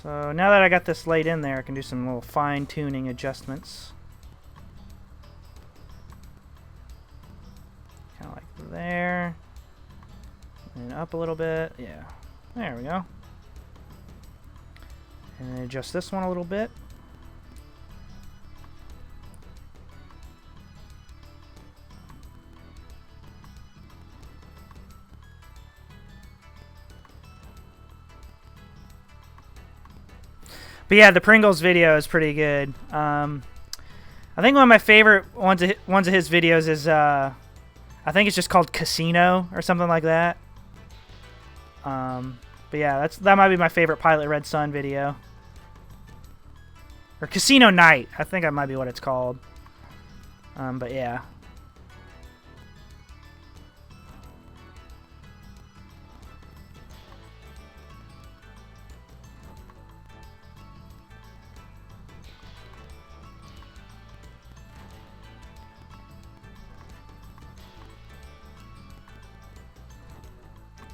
So now that I got this laid in there, I can do some little fine-tuning adjustments. Kind of like there. And up a little bit. Yeah. There we go. And adjust this one a little bit. But yeah, the Pringles video is pretty good. I think one of my favorite ones of his videos is I think it's just called Casino or something like that. But yeah, that might be my favorite Pilot Red Sun video. Or Casino Night, I think that might be what it's called. But yeah.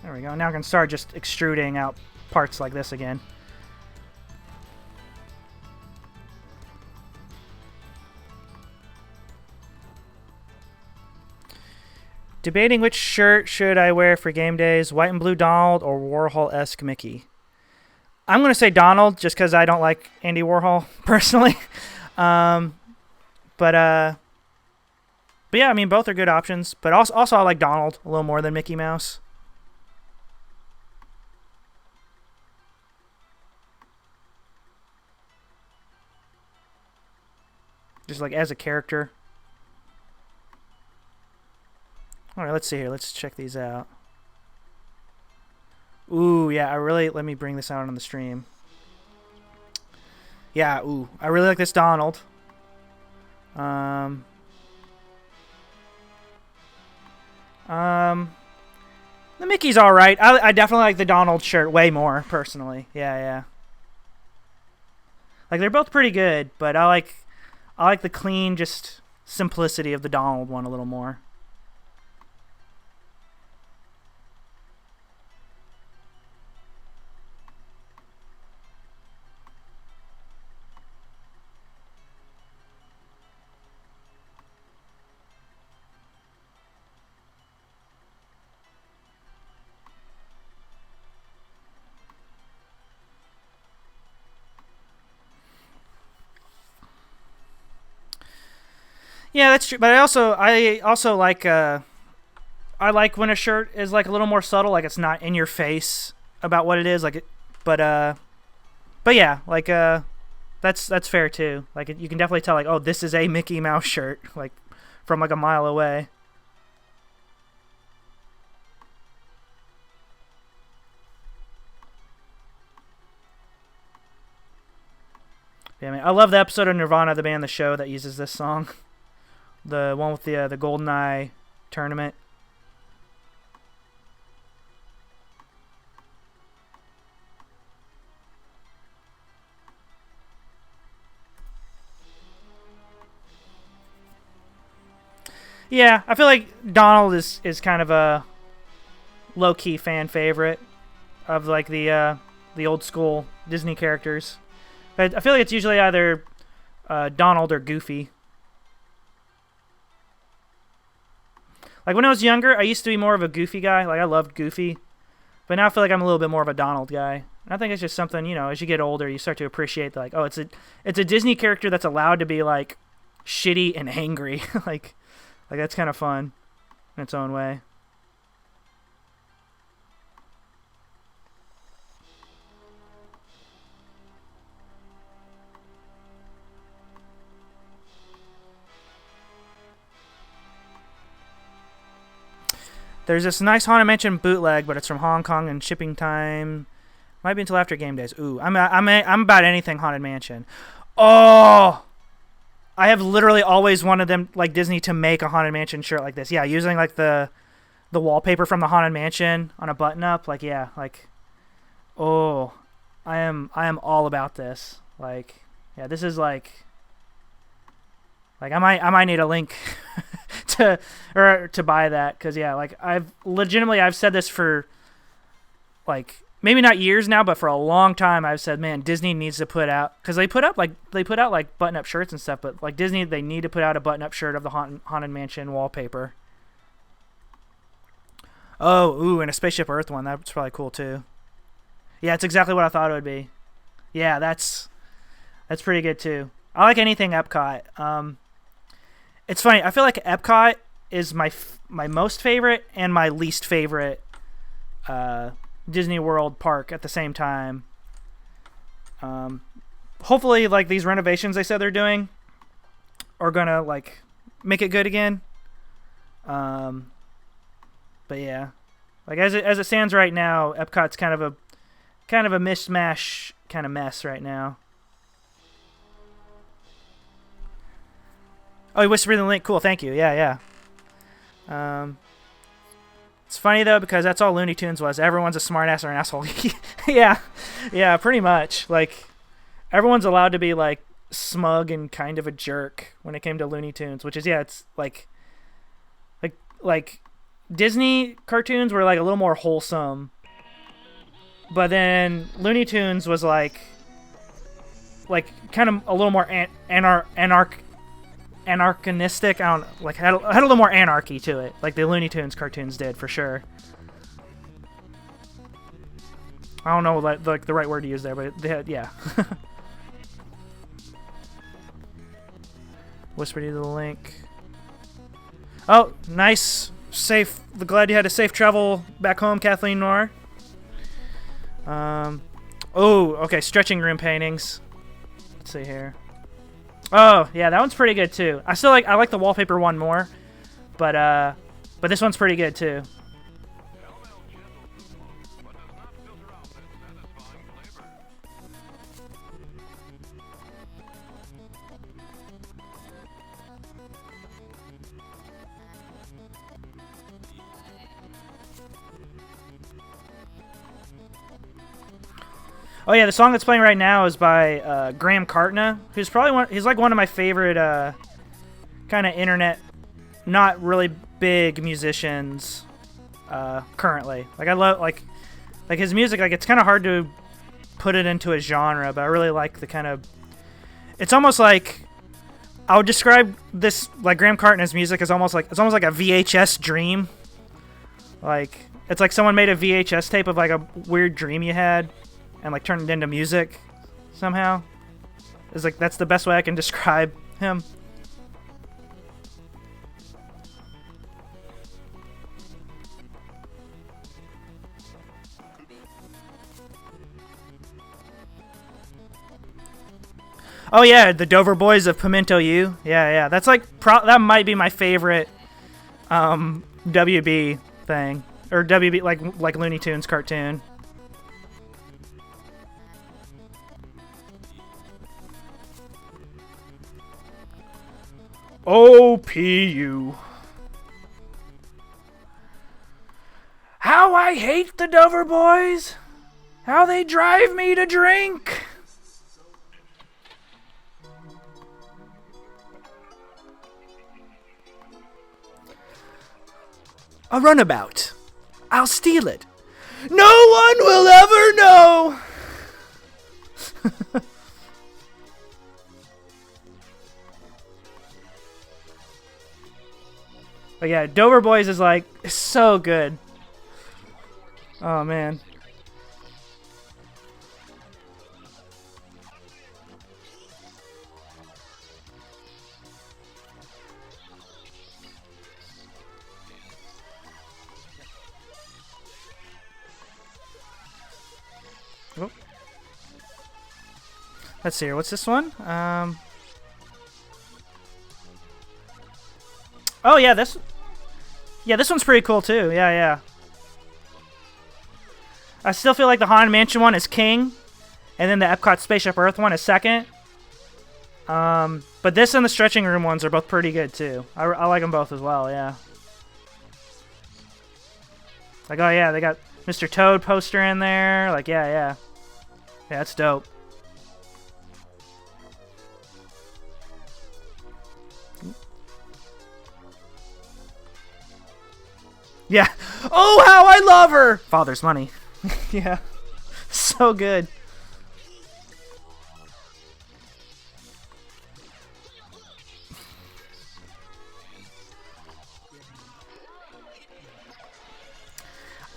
There we go. Now I can start just extruding out parts like this again. Debating which shirt should I wear for game days, white and blue Donald or Warhol-esque Mickey. I'm going to say Donald just because I don't like Andy Warhol personally. But yeah, I mean, both are good options. But also I like Donald a little more than Mickey Mouse. Just like as a character. Alright, let's see here. Let's check these out. Ooh, yeah, let me bring this out on the stream. Yeah, ooh, I really like this Donald. The Mickey's alright. I definitely like the Donald shirt way more, personally. Yeah. Like, they're both pretty good, but I like the clean, just simplicity of the Donald one a little more. Yeah, that's true. But I also like I like when a shirt is like a little more subtle, like it's not in your face about what it is. But yeah, like that's fair too. Like you can definitely tell, like, oh, this is a Mickey Mouse shirt, like from like a mile away. Yeah, man, I love the episode of Nirvana, the band, the show that uses this song. The one with the GoldenEye tournament. Yeah, I feel like Donald is kind of a low-key fan favorite of like the old school Disney characters. But I feel like it's usually either Donald or Goofy. Like, when I was younger, I used to be more of a Goofy guy. Like, I loved Goofy. But now I feel like I'm a little bit more of a Donald guy. And I think it's just something, you know, as you get older, you start to appreciate, like, oh, it's a Disney character that's allowed to be, like, shitty and angry. like that's kind of fun in its own way. There's this nice Haunted Mansion bootleg, but it's from Hong Kong and shipping time might be until after game days. Ooh, I'm about anything Haunted Mansion. Oh, I have literally always wanted them, like Disney, to make a Haunted Mansion shirt like this. Yeah, using like the wallpaper from the Haunted Mansion on a button up. Like, yeah, like, oh, I am all about this. Like, yeah, this is like I might need a link to buy that, because yeah, like I've said this for like maybe not years now, but for a long time I've said, man, Disney needs to put out, because they put out like button up shirts and stuff, but like Disney, they need to put out a button up shirt of the Haunted Mansion wallpaper. Oh, ooh, and a Spaceship Earth one, that's probably cool too. Yeah, it's exactly what I thought it would be. Yeah, that's pretty good too. I like anything Epcot. It's funny, I feel like Epcot is my most favorite and my least favorite Disney World park at the same time. hopefully, like, these renovations they said they're doing are gonna, like, make it good again. But yeah, like, as it stands right now, Epcot's kind of a mishmash kind of mess right now. Oh, you whispered in the link. Cool, thank you. Yeah. It's funny though because that's all Looney Tunes was. Everyone's a smartass or an asshole. yeah, pretty much. Like, everyone's allowed to be like smug and kind of a jerk when it came to Looney Tunes, which is it's like Disney cartoons were like a little more wholesome, but then Looney Tunes was like kind of a little more anarchistic. I don't like had a little more anarchy to it, like the Looney Tunes cartoons did for sure. I don't know like the right word to use there, but they had, yeah. Whispered you the link. Oh, nice, safe. Glad you had a safe travel back home, Kathleen Noir. Oh, okay, stretching room paintings. Let's see here. Oh, yeah, that one's pretty good too. I like the wallpaper one more, but this one's pretty good too. Oh yeah, the song that's playing right now is by Graham Cartna, who's probably he's like one of my favorite kind of internet, not really big musicians currently. Like I love like his music. Like it's kind of hard to put it into a genre, but I really like the kind of. It's almost like I would describe this like Graham Cartna's music as almost like a VHS dream. Like it's like someone made a VHS tape of like a weird dream you had. And like turned it into music somehow. It's like that's the best way I can describe him. Oh yeah, the Dover Boys of Pimento U. Yeah. That's like that might be my favorite WB thing or WB like Looney Tunes cartoon. OPU. How I hate the Dover Boys. How they drive me to drink. A runabout. I'll steal it. No one will ever know. But yeah, Dover Boys is like so good. Oh man. Oh. Let's see here. What's this one? Oh yeah, this one's pretty cool too. Yeah. I still feel like the Haunted Mansion one is king, and then the Epcot Spaceship Earth one is second. But this and the Stretching Room ones are both pretty good too. I like them both as well. Yeah. Like oh yeah, they got Mr. Toad poster in there. Like yeah, that's dope. Yeah. Oh, how I love her! Father's money. Yeah. So good.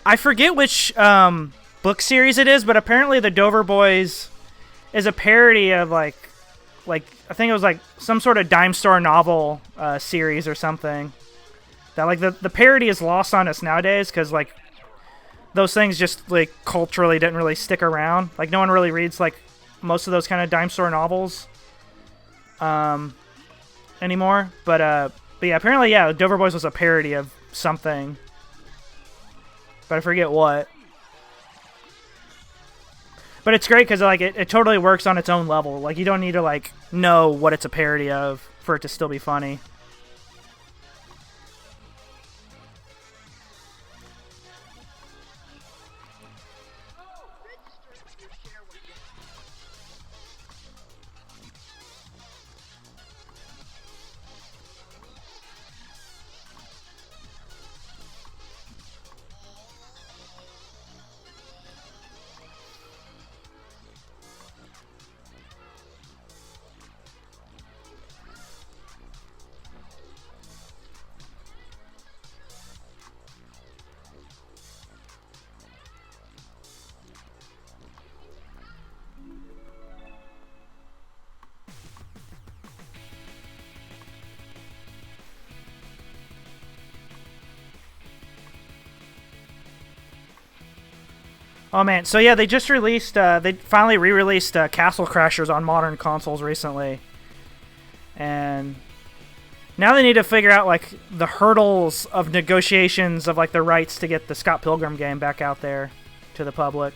I forget which book series it is, but apparently the Dover Boys is a parody of like I think it was like some sort of dime store novel series or something. That like the parody is lost on us nowadays because like those things just like culturally didn't really stick around. Like no one really reads like most of those kind of dime store novels anymore. But yeah, apparently, yeah, Dover Boys was a parody of something, but I forget what. But it's great because like it totally works on its own level. Like you don't need to like know what it's a parody of for it to still be funny. Oh man, so yeah, they just released, they finally re-released Castle Crashers on modern consoles recently. And now they need to figure out, like, the hurdles of negotiations of, like, the rights to get the Scott Pilgrim game back out there to the public.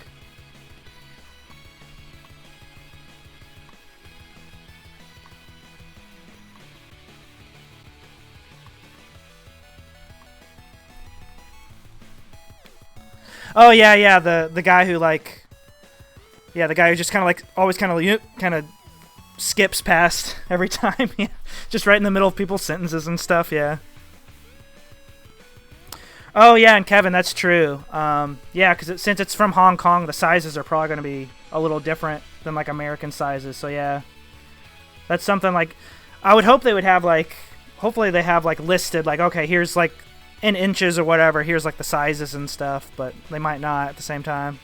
Oh yeah, the guy who like, yeah, the guy who just kind of like always kind of skips past every time, yeah, just right in the middle of people's sentences and stuff, yeah. Oh yeah, and Kevin, that's true. Yeah, because since it's from Hong Kong, the sizes are probably going to be a little different than like American sizes. So yeah, that's something like I would hope they would have like, hopefully they have like listed like, okay, here's like in inches or whatever, here's like the sizes and stuff, but they might not at the same time.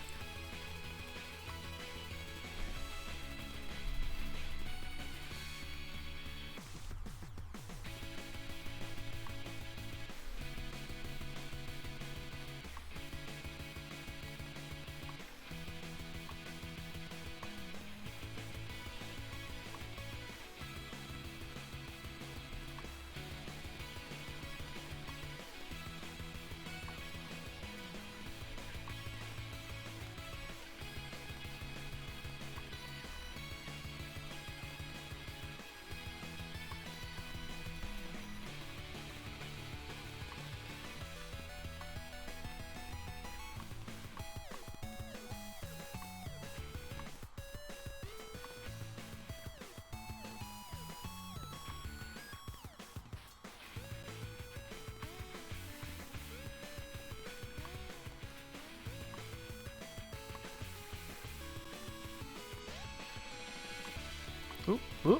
Ooh, ooh.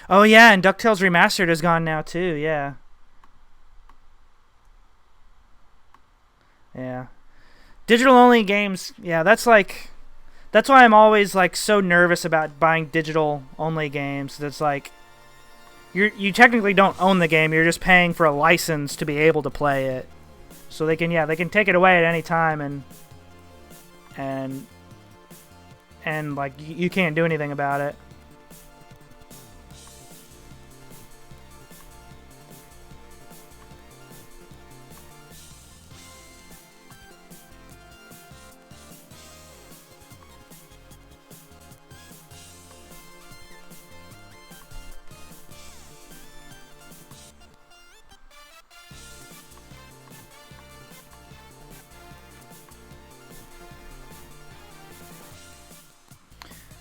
Oh yeah, and DuckTales Remastered is gone now too, yeah. Yeah. Digital only games, yeah, that's why I'm always like so nervous about buying digital only games. That's like you technically don't own the game, you're just paying for a license to be able to play it. So they can take it away at any time and like you can't do anything about it.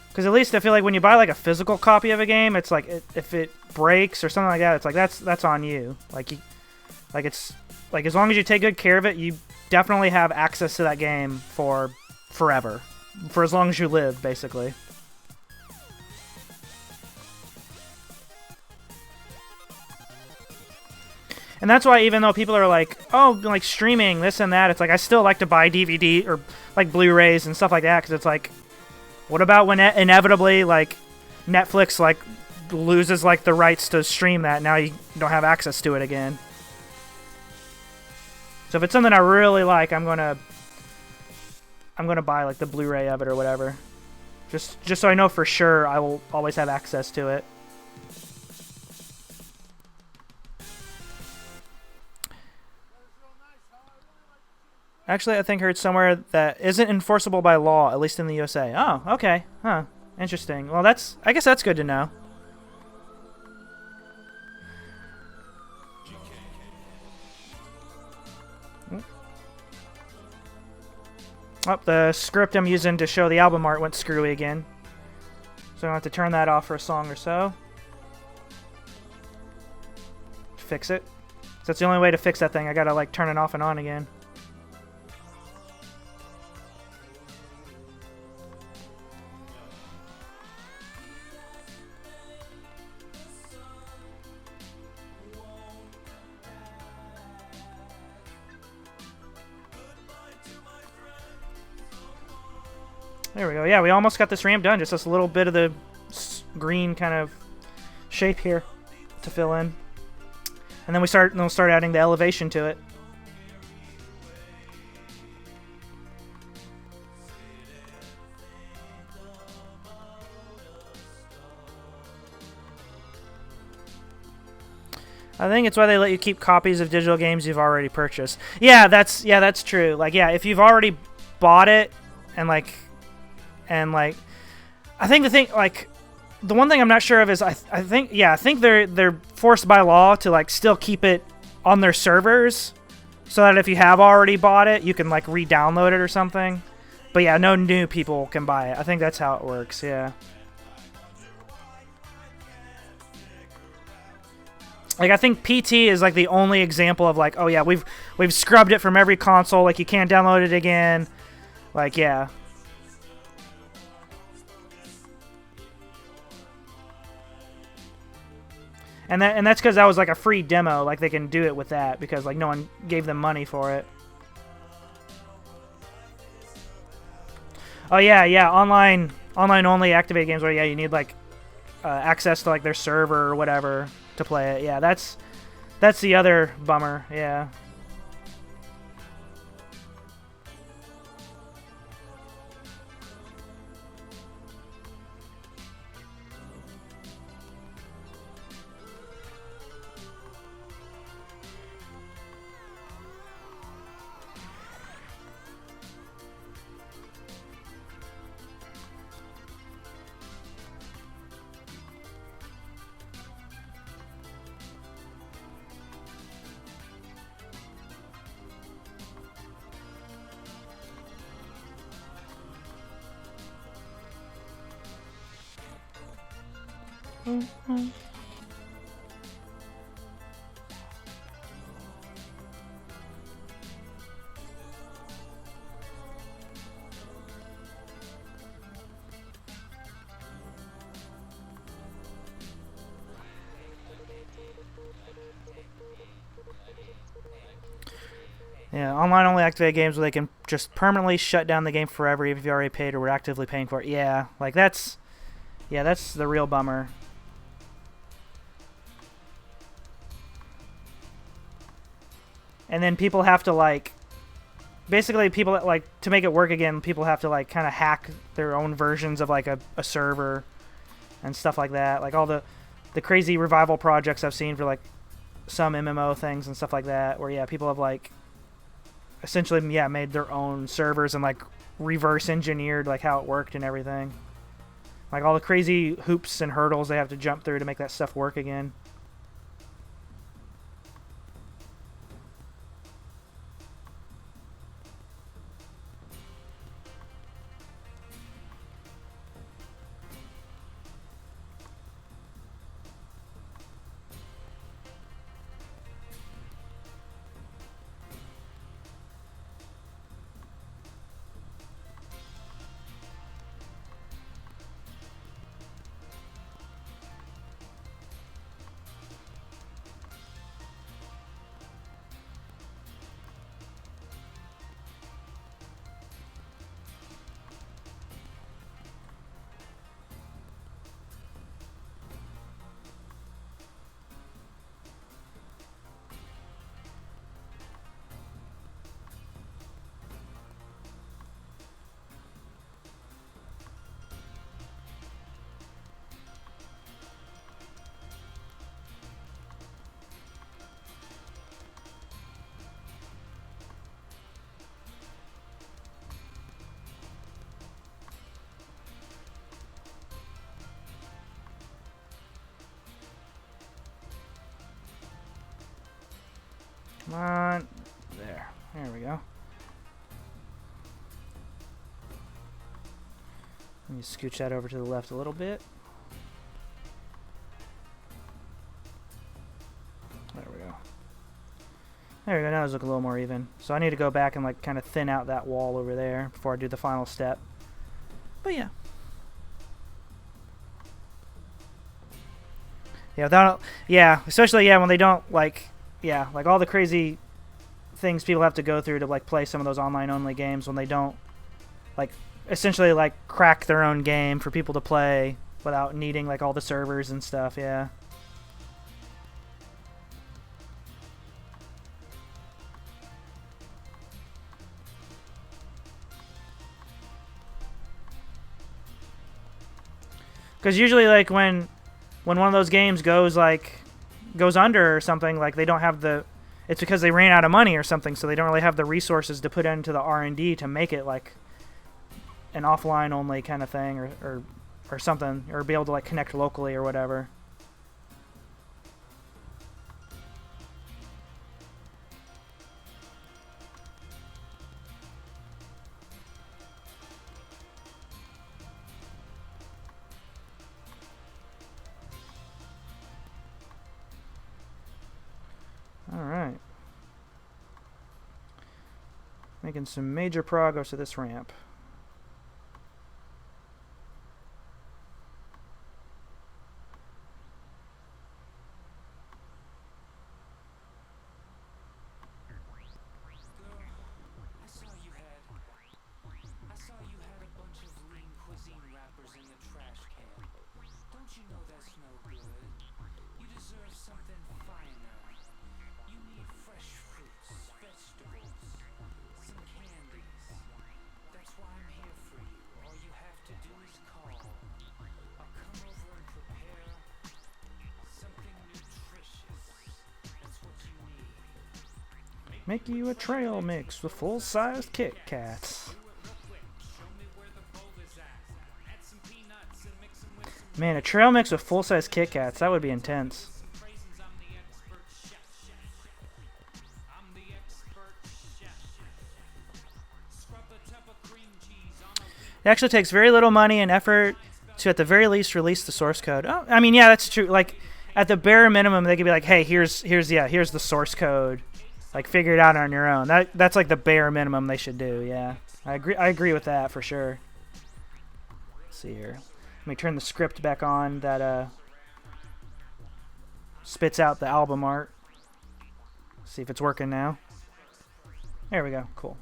Because at least I feel like when you buy like a physical copy of a game, it's like if it breaks or something like that, it's like that's on you. It's like as long as you take good care of it, you definitely have access to that game for forever, for as long as you live, basically. And that's why even though people are like, oh, like streaming this and that, it's like I still like to buy DVD or like Blu-rays and stuff like that because it's like, what about when inevitably like Netflix like loses like the rights to stream that? Now you don't have access to it again. So if it's something I really like, I'm gonna buy like the Blu-ray of it or whatever, just so I know for sure I will always have access to it. Actually, I think I heard somewhere that isn't enforceable by law, at least in the USA. Oh, okay. Huh. Interesting. Well, I guess that's good to know. Oh, the script I'm using to show the album art went screwy again. So I'm going to have to turn that off for a song or so. Fix it. So that's the only way to fix that thing. I got to like turn it off and on again. There we go. Yeah, we almost got this ramp done. Just this little bit of the green kind of shape here to fill in. And then we'll start adding the elevation to it. I think it's why they let you keep copies of digital games you've already purchased. Yeah, that's true. Like, yeah, if you've already bought it and like I think the one thing I'm not sure of is I think they're forced by law to like still keep it on their servers so that if you have already bought it, you can like re-download it or something. But yeah, no new people can buy it. I think that's how it works. Yeah. Like I think PT is like the only example of like, oh yeah, we've scrubbed it from every console. Like you can't download it again. Like yeah. And that's because that was like a free demo. Like they can do it with that because like no one gave them money for it. Oh yeah, online only activated games where yeah you need like access to like their server or whatever to play it. Yeah, that's the other bummer. Yeah. Yeah, online-only activated games where they can just permanently shut down the game forever if you already paid or were actively paying for it. Yeah, like that's the real bummer. And then people have to like, basically people like to make it work again. People have to like kind of hack their own versions of like a server and stuff like that. Like all the crazy revival projects I've seen for like some MMO things and stuff like that, where yeah, people have like essentially made their own servers and like reverse engineered like how it worked and everything. Like all the crazy hoops and hurdles they have to jump through to make that stuff work again. on. There. There we go. Let me scooch that over to the left a little bit. There we go. There we go. Now it's looking a little more even. So I need to go back and like kind of thin out that wall over there before I do the final step. But yeah. Yeah, especially when they don't like all the crazy things people have to go through to like play some of those online only games when they don't like essentially like crack their own game for people to play without needing like all the servers and stuff. Yeah. Because usually like when one of those games goes under or something, like they don't have it's because they ran out of money or something, so they don't really have the resources to put into the R&D to make it like an offline only kind of thing or something, or be able to like connect locally or whatever. Alright. Making some major progress to this ramp. I saw you had a bunch of lean cuisine wrappers in the trash can. Don't you know that's no good? You deserve something finer. You need fresh fruits, vegetables, some candies. That's why I'm here for you. All you have to do is call. I'll come over and prepare something nutritious. That's what you need. Make you a trail mix with full-sized Kit Kats. Man, a trail mix with full-size Kit Kats, that would be intense. It actually takes very little money and effort to, at the very least, release the source code. Oh, I mean, yeah, that's true. Like, at the bare minimum, they could be like, hey, here's the source code. Like, figure it out on your own. That's like the bare minimum they should do, yeah. I agree with that for sure. Let's see here. Let me turn the script back on that spits out the album art. See if it's working now. There we go. Cool.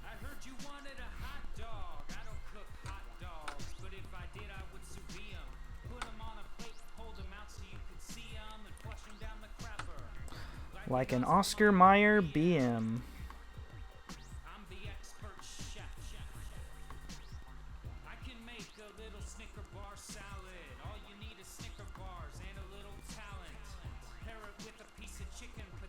I heard you wanted a hot dog. I don't cook hot dogs, but if I did, I would sous vide 'em. Put 'em on a plate, hold 'em out so you could see 'em, and flush 'em down the crapper. Like an Oscar Mayer BM. I'm the expert chef. I can make a little Snicker bar salad. All you need is Snicker bars and a little talent. Pair it with a piece of chicken pate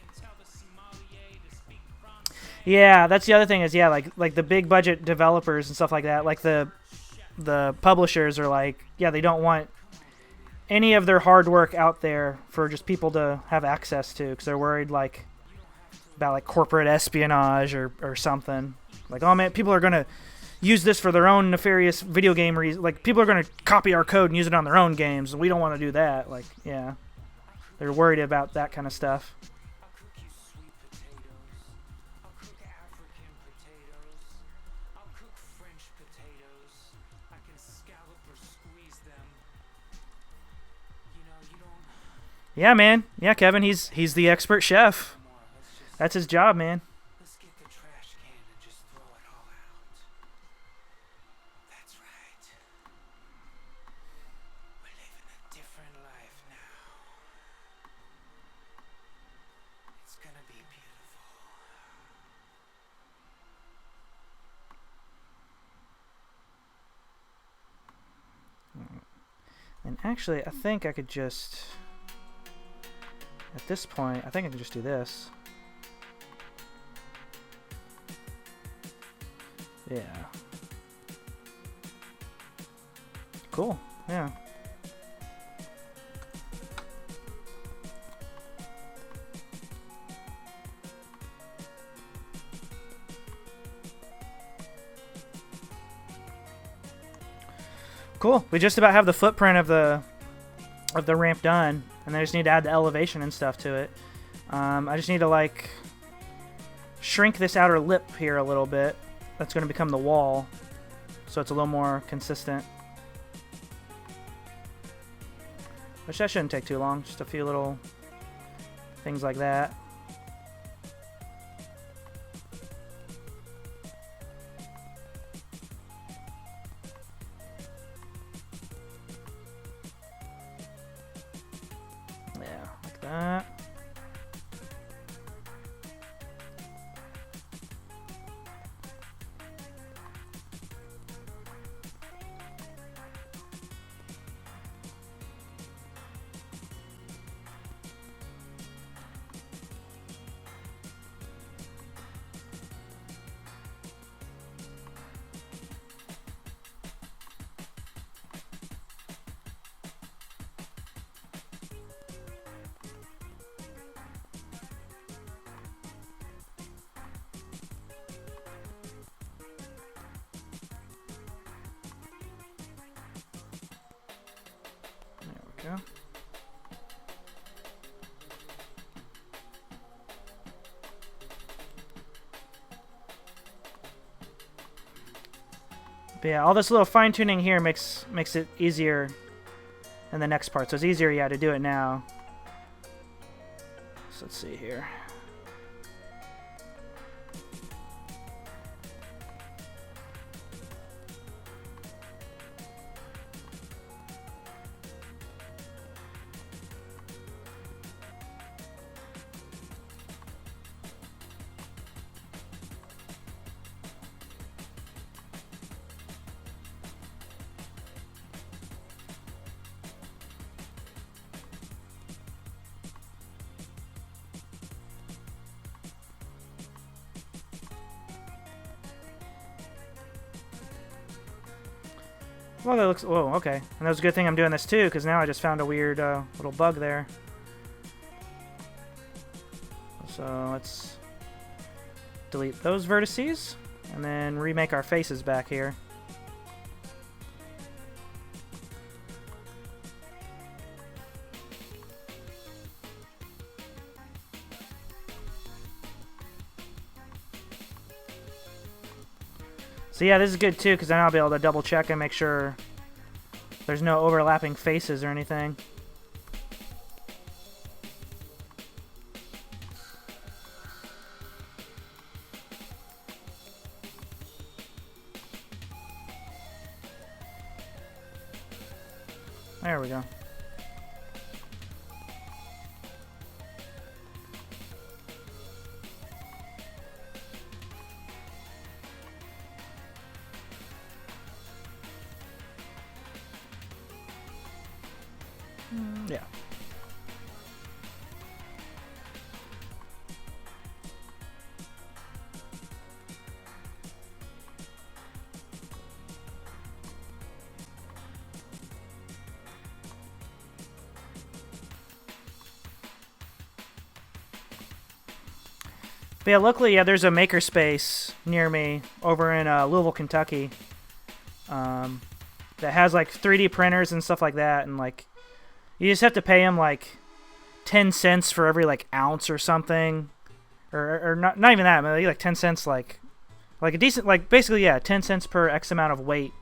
and tell the sommelier to speak Francais. Yeah, that's the other thing is, yeah, like the big budget developers and stuff like that, like the publishers are like, yeah, they don't want any of their hard work out there for just people to have access to, because they're worried like about like corporate espionage or something. Like, oh man, people are gonna use this for their own nefarious video game reasons. Like, people are gonna copy our code and use it on their own games, and we don't want to do that. Like, yeah, they're worried about that kind of stuff. I'll cook you sweet potatoes. I'll cook African potatoes. I'll cook French potatoes. I can scallop or squeeze them. You know, you don't. Yeah, man. Yeah, Kevin, he's the expert chef. That's his job, man. Let's get the trash can and just throw it all out. That's right. We're living a different life now. It's gonna be beautiful. And actually, I think I could just, at this point, I think I can just do this. Yeah. Cool. Yeah. cool. We just about have the footprint of the ramp done, and I just need to add the elevation and stuff to it. I just need to like shrink this outer lip here a little bit. That's going to become the wall, so it's a little more consistent. Which that shouldn't take too long. Just a few little things like that. Yeah, like that. Go. But yeah, all this little fine tuning here makes it easier in the next part. So it's easier, yeah, to do it now. So let's see here. Well, that looks... Whoa, okay. And that was a good thing I'm doing this too, because now I just found a weird little bug there. So let's delete those vertices, and then remake our faces back here. So yeah, this is good too, because then I'll be able to double check and make sure there's no overlapping faces or anything. There we go. Yeah. But yeah, luckily, yeah, there's a makerspace near me over in Louisville, Kentucky, that has like 3D printers and stuff like that, and like you just have to pay them like 10 cents for every like ounce or something, or not even that, maybe like 10 cents like a decent, like basically, yeah, 10 cents per X amount of weight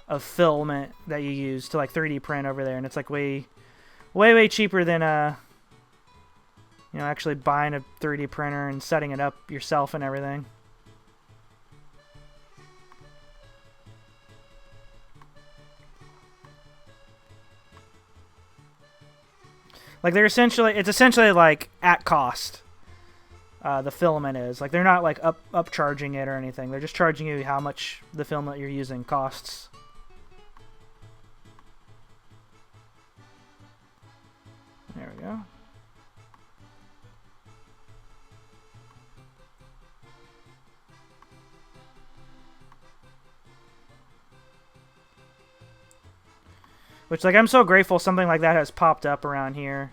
of filament that you use to like 3D print over there, and it's like way cheaper than you know, actually buying a 3D printer and setting it up yourself and everything. Like it's essentially like at cost. The filament is like they're not like upcharging it or anything. They're just charging you how much the filament you're using costs. There we go. Which, like, I'm so grateful something like that has popped up around here.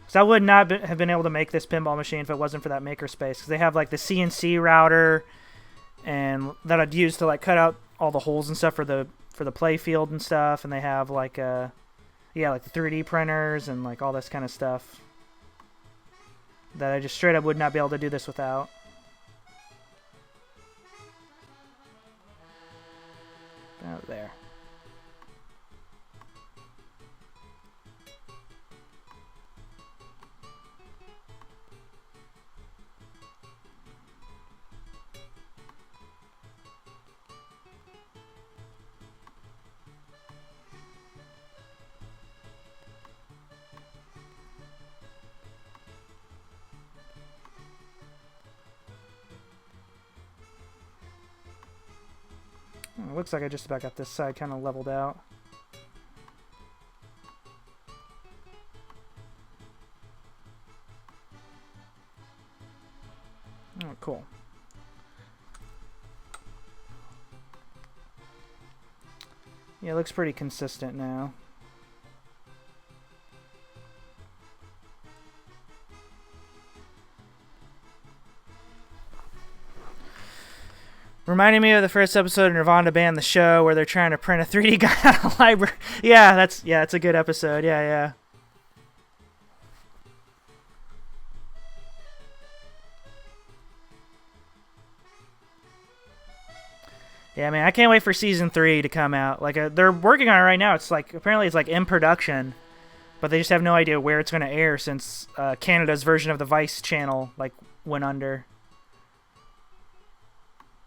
Because I would not have been able to make this pinball machine if it wasn't for that makerspace. Because they have, like, the CNC router and that I'd use to, like, cut out all the holes and stuff for the for the playfield and stuff, and they have like like the 3D printers and like all this kind of stuff that I just straight up would not be able to do this without. Out there. It looks like I just about got this side kind of leveled out. Oh, cool. Yeah, it looks pretty consistent now. Reminding me of the first episode of Nirvana Band, the show, where they're trying to print a 3D guy out of a library. Yeah, that's a good episode. Yeah. Yeah, man, I can't wait for season 3 to come out. Like, they're working on it right now. It's like, apparently it's like in production, but they just have no idea where it's going to air since Canada's version of the Vice channel like went under.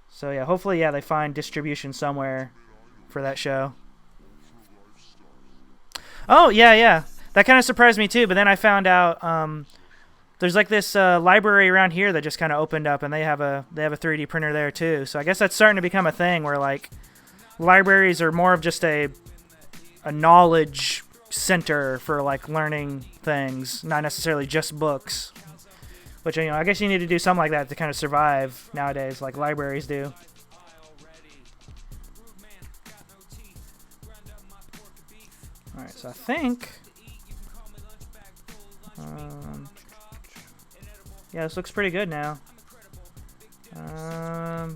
So yeah, hopefully, yeah, they find distribution somewhere for that show. Oh, yeah. That kind of surprised me too, but then I found out there's like this library around here that just kind of opened up, and they have a 3D printer there too. So I guess that's starting to become a thing where like libraries are more of just a knowledge center for like learning things, not necessarily just books. Which, you know, I guess you need to do something like that to kind of survive nowadays, like libraries do. Alright, so I think... yeah, this looks pretty good now. Yeah,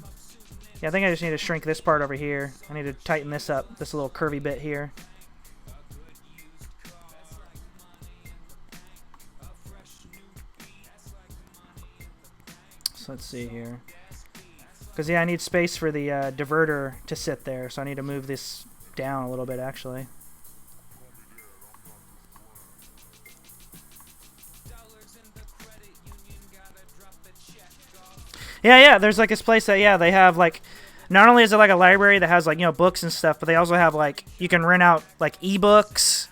I think I just need to shrink this part over here. I need to tighten this up, this little curvy bit here. So let's see here. Because, yeah, I need space for the diverter to sit there, so I need to move this down a little bit, actually. Yeah, there's like this place that, yeah, they have like, not only is it like a library that has like, you know, books and stuff, but they also have like, you can rent out like ebooks.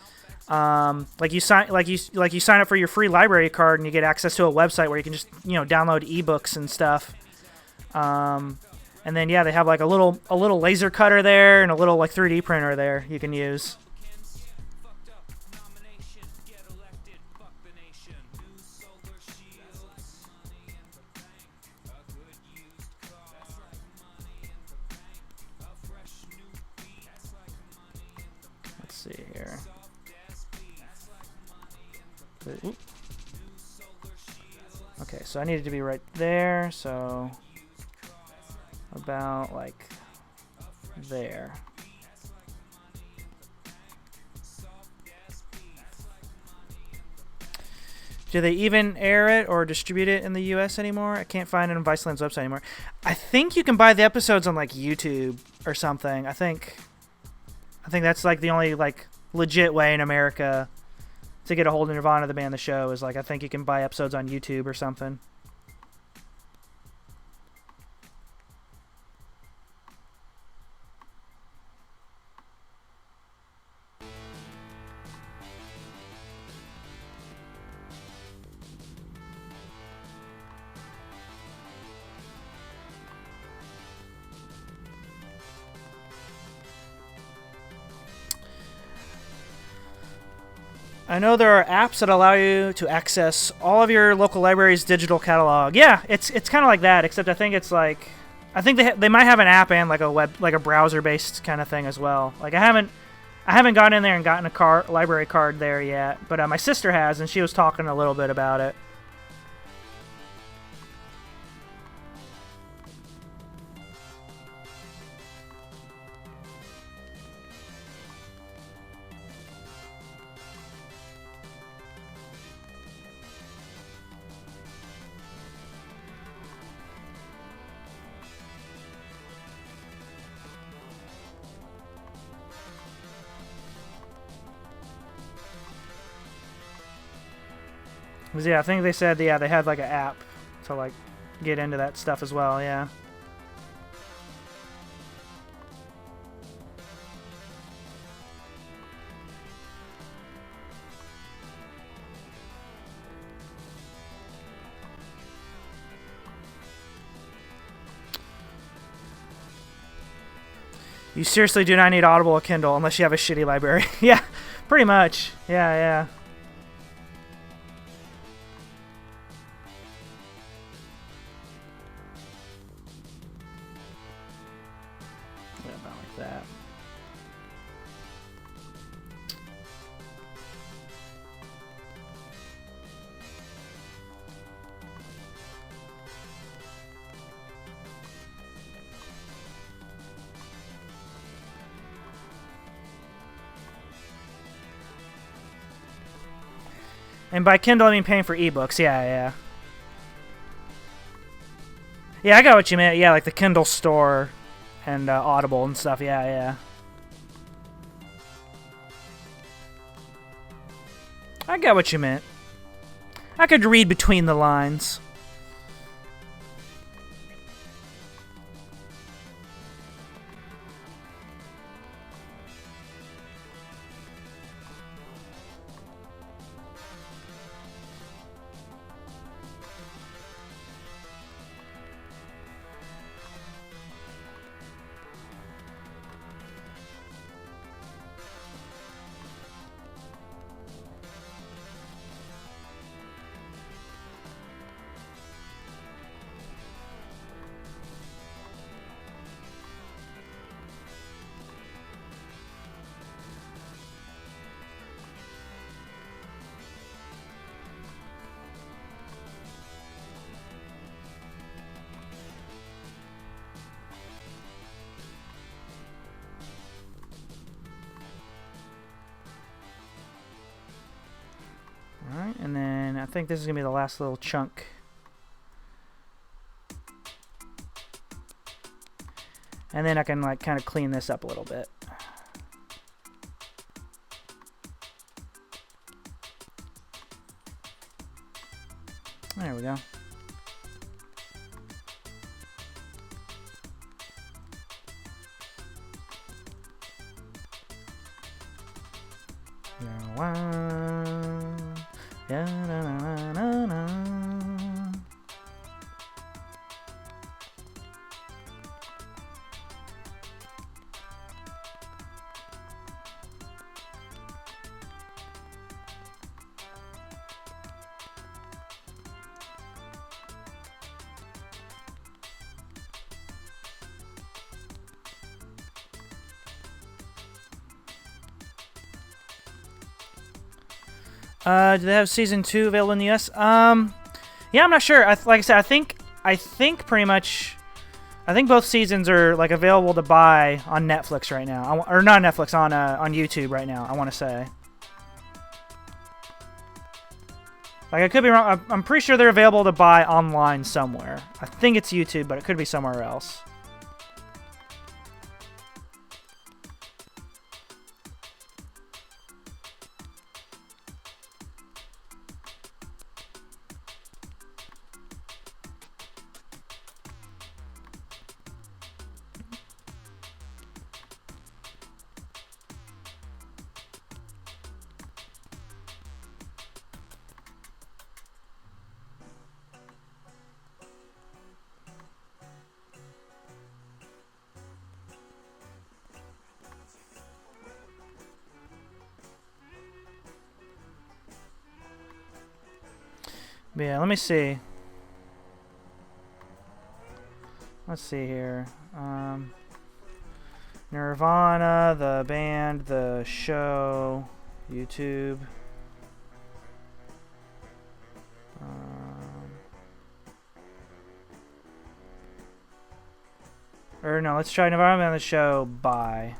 Like you sign up for your free library card and you get access to a website where you can just, you know, download ebooks and stuff. And then, yeah, they have like a little laser cutter there and a little like 3D printer there you can use. Let's see here. Okay, so I need it to be right there, so about like there. Do they even air it or distribute it in the US anymore? I can't find it on Viceland's website anymore. I think you can buy the episodes on like YouTube or something. I think that's like the only like legit way in America to get a hold of Nirvana the Band the show is like I think you can buy episodes on YouTube or something. I know there are apps that allow you to access all of your local library's digital catalog. Yeah, it's kind of like that, except I think it's like, I think they might have an app and like a browser-based kind of thing as well. Like I haven't gone in there and gotten a library card there yet, but my sister has, and she was talking a little bit about it. 'Cause, yeah, I think they said, yeah, they had like an app to like get into that stuff as well, yeah. You seriously do not need Audible or Kindle unless you have a shitty library. Yeah, pretty much. Yeah, yeah. Yeah, about like that. And by Kindle, I mean paying for ebooks. Yeah, yeah. Yeah, I got what you meant. Yeah, like the Kindle store and Audible and stuff. Yeah, yeah. I got what you meant. I could read between the lines. Alright, and then I think this is going to be the last little chunk. And then I can like kind of clean this up a little bit. There we go. Do they have season 2 available in the US? Yeah, I'm not sure. Like I said, I think pretty much, I think both seasons are like available to buy on Netflix right now, or not Netflix, on YouTube right now. I want to say. Like I could be wrong. I'm pretty sure they're available to buy online somewhere. I think it's YouTube, but it could be somewhere else. But yeah, let me see. Let's see here. Nirvana, the band, the show, YouTube. Or no, let's try Nirvana, the show, buy.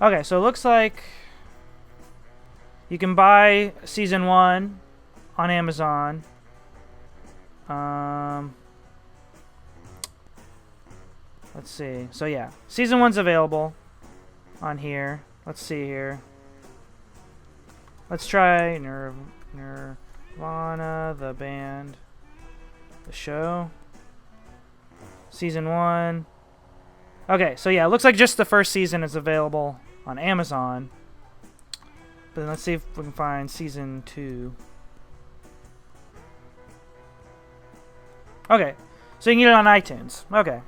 Okay, so it looks like you can buy season 1 on Amazon. Let's see. So yeah, season 1's available on here. Let's see here. Let's try Nirvana, the band, the show, season 1. Okay, so yeah, it looks like just the first season is available on Amazon. But then let's see if we can find season 2. Okay, so you can get it on iTunes. Okay.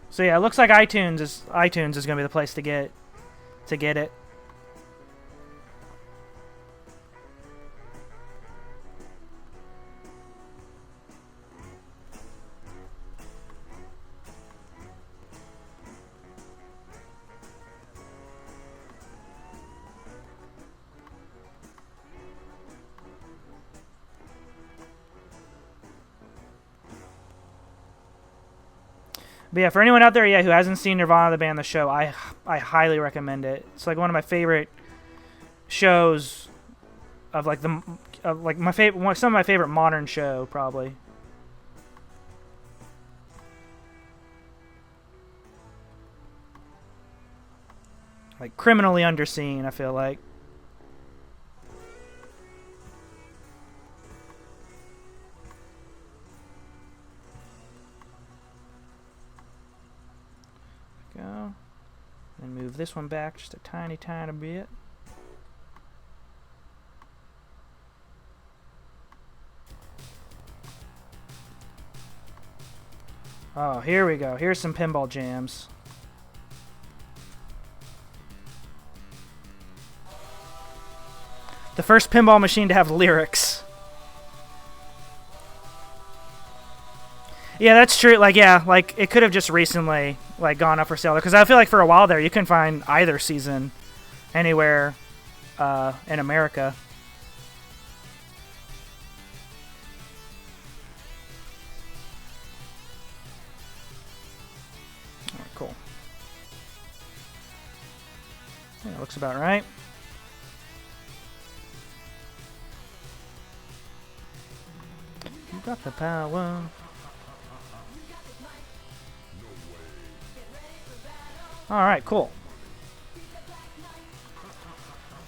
So yeah, it looks like iTunes is going to be the place to get it. But yeah, for anyone out there, who hasn't seen Nirvana the band, the show, I highly recommend it. It's like one of my favorite shows of like some of my favorite modern show probably. Like criminally underseen, I feel like. Go. And move this one back just a tiny bit. Oh, here we go. Here's some pinball jams. The first pinball machine to have lyrics. Yeah, that's true. Like, yeah, like it could have just recently like gone up for sale, because I feel like for a while there you couldn't find either season anywhere in America. All right, cool. Yeah, looks about right. You got the power. Alright, cool.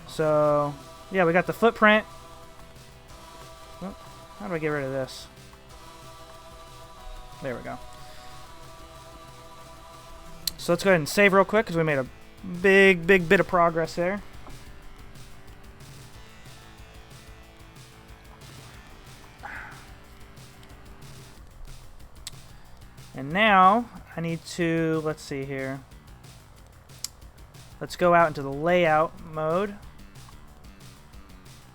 So, yeah, we got the footprint. Oh, how do I get rid of this? There we go. So let's go ahead and save real quick, because we made a big bit of progress there. And now, I need to, let's see here. Let's go out into the layout mode.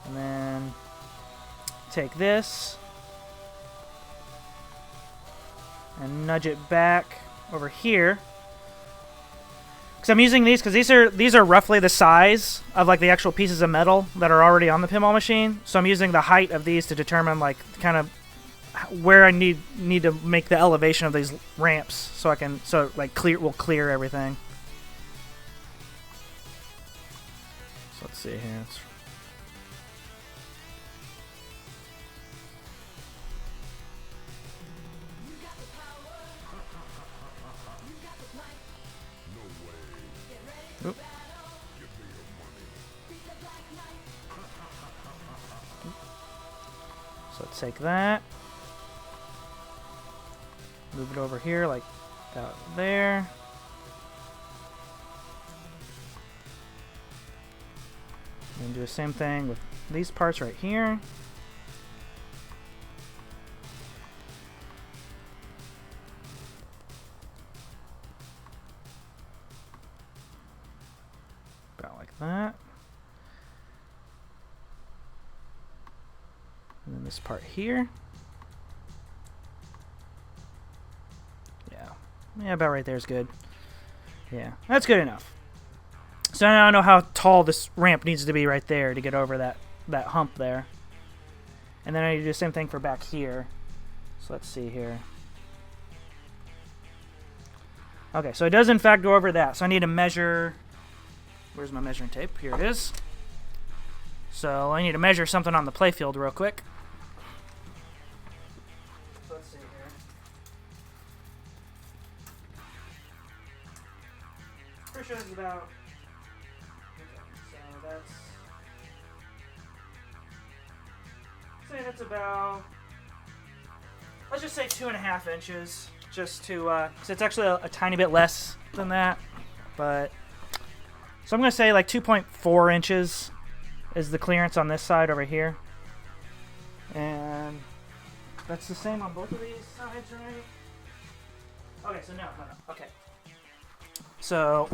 And then take this and nudge it back over here. Because I'm using these because these are roughly the size of like the actual pieces of metal that are already on the pinball machine. So I'm using the height of these to determine like kind of where I need to make the elevation of these ramps so will clear everything. So let's see here. Oop. So let's take that. Move it over here like out there. And do the same thing with these parts right here. About like that. And then this part here. Yeah, about right there is good. Yeah, that's good enough. So now I know how tall this ramp needs to be right there to get over that hump there. And then I need to do the same thing for back here. So let's see here. Okay, so it does in fact go over that. So I need to measure... Where's my measuring tape? Here it is. So I need to measure something on the playfield real quick. So let's see here. inches is about. So that's. Say that's about. Let's just say 2.5 inches, just to. Cause it's actually a tiny bit less than that, but. So I'm gonna say like 2.4 inches is the clearance on this side over here, and that's the same on both of these sides, right? Okay, so no. Okay. So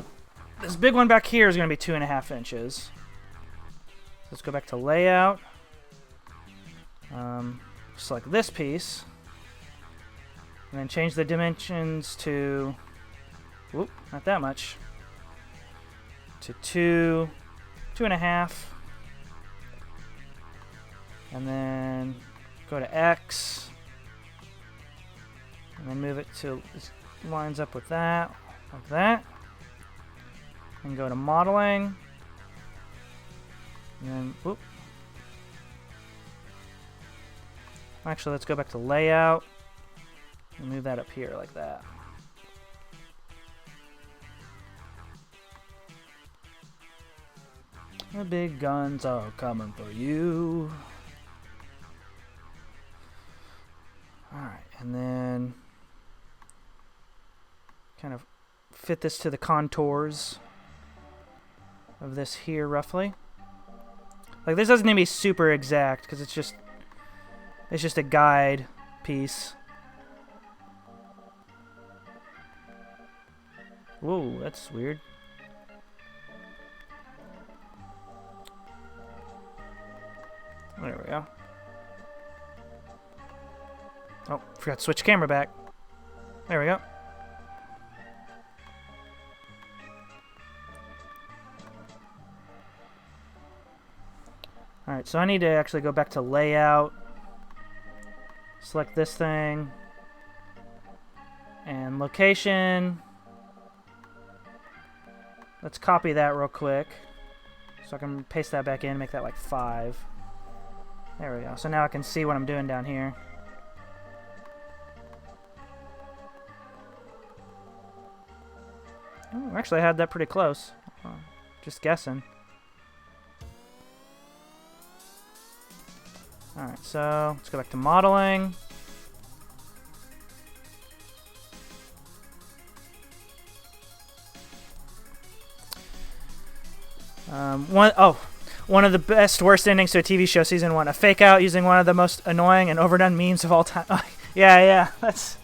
this big one back here is gonna be 2.5 inches. Let's go back to layout. Select this piece, and then change the dimensions to. Whoop, not that much. To 2.5, and then go to X, and then move it to lines up with that, like that, and go to modeling, and then whoop. Actually, let's go back to layout and move that up here like that. The big guns are coming for you. Alright, and then kind of fit this to the contours of this here roughly. Like this doesn't need to be super exact because it's just a guide piece. Whoa, that's weird. There we go. Oh, forgot to switch camera back. There we go. Alright, so I need to actually go back to layout. Select this thing. And location. Let's copy that real quick. So I can paste that back in, make that like 5. There we go. So now I can see what I'm doing down here. Oh, actually, I had that pretty close. Just guessing. Alright, so let's go back to modeling. One of the best, worst endings to a TV show, season 1. A fake out using one of the most annoying and overdone memes of all time. Yeah, that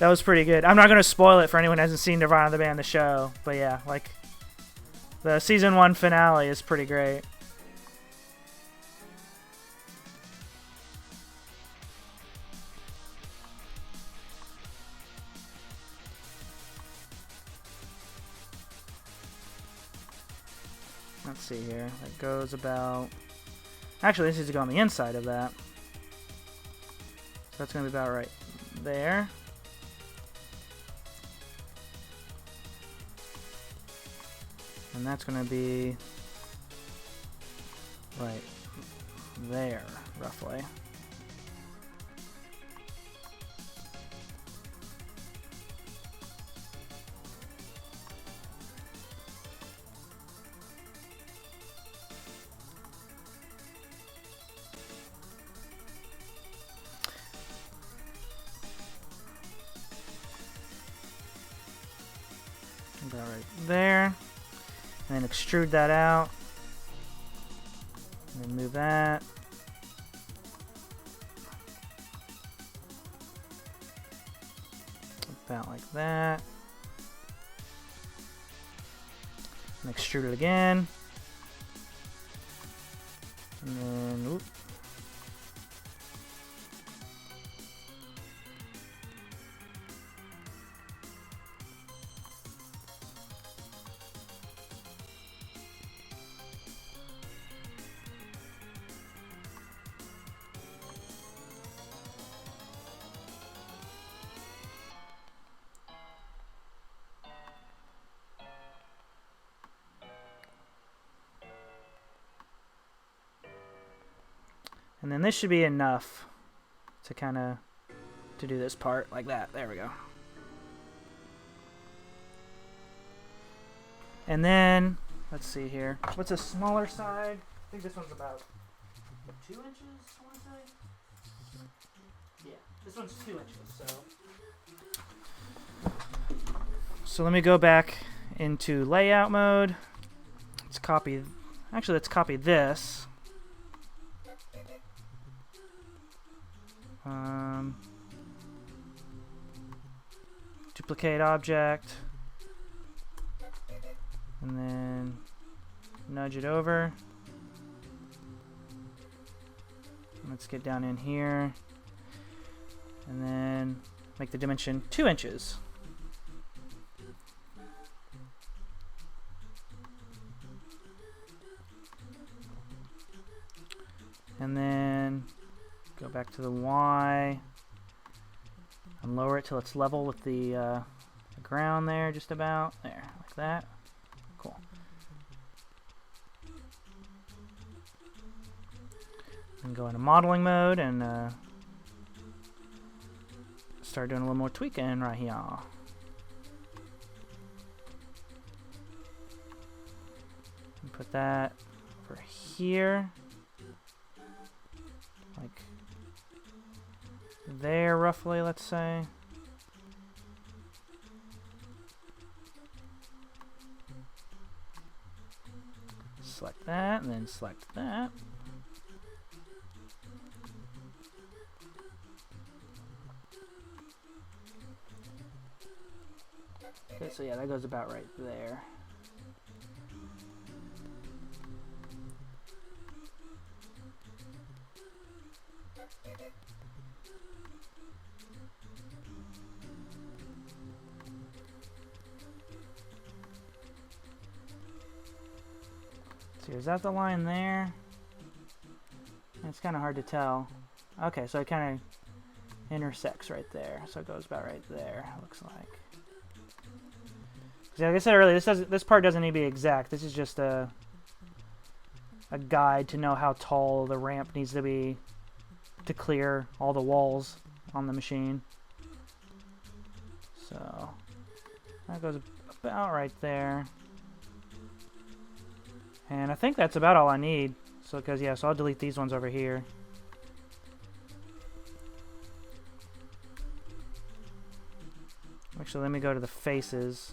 was pretty good. I'm not going to spoil it for anyone who hasn't seen Nirvana the band, the show. But yeah, like, the season 1 finale is pretty great. Let's see here. That goes about... Actually, this needs to go on the inside of that. So that's going to be about right there. And that's going to be right there, roughly. About right there. And then extrude that out. And then move that. About like that. And extrude it again. And then, oop. And then this should be enough to kind of to do this part like that. There we go. And then, let's see here. What's a smaller side? I think this one's about 2 inches, I want to say. Yeah, this one's 2 inches, So let me go back into layout mode. Let's copy, actually let's copy this. Duplicate object. And then nudge it over. Let's get down in here. And then make the dimension 2 inches. And then go back to the Y and lower it till it's level with the ground there, just about. There, like that. Cool. And go into modeling mode and start doing a little more tweaking right here. And put that over here. Like there, roughly, let's say. Select that, and then select that. Okay, so yeah, that goes about right there. See, is that the line there? It's kind of hard to tell. Okay, so it kind of intersects right there. So it goes about right there, it looks like. Like I said earlier, this part doesn't need to be exact. This is just a guide to know how tall the ramp needs to be to clear all the walls on the machine. So that goes about right there. And I think that's about all I need. So, so I'll delete these ones over here. Actually, let me go to the faces.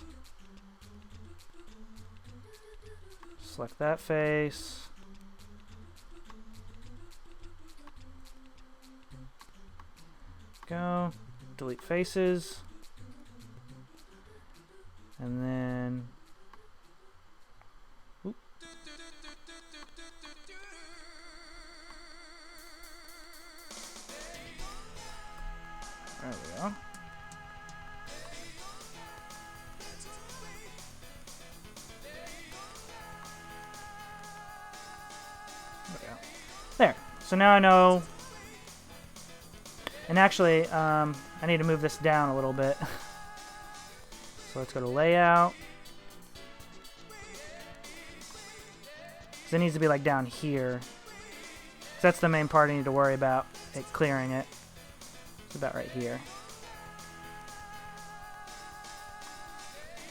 Select that face. Go. Delete faces. And then... Oop. There we go. There. So now I know. And actually, I need to move this down a little bit. So let's go to layout. Because it needs to be like down here. Because that's the main part I need to worry about, it clearing it. It's about right here.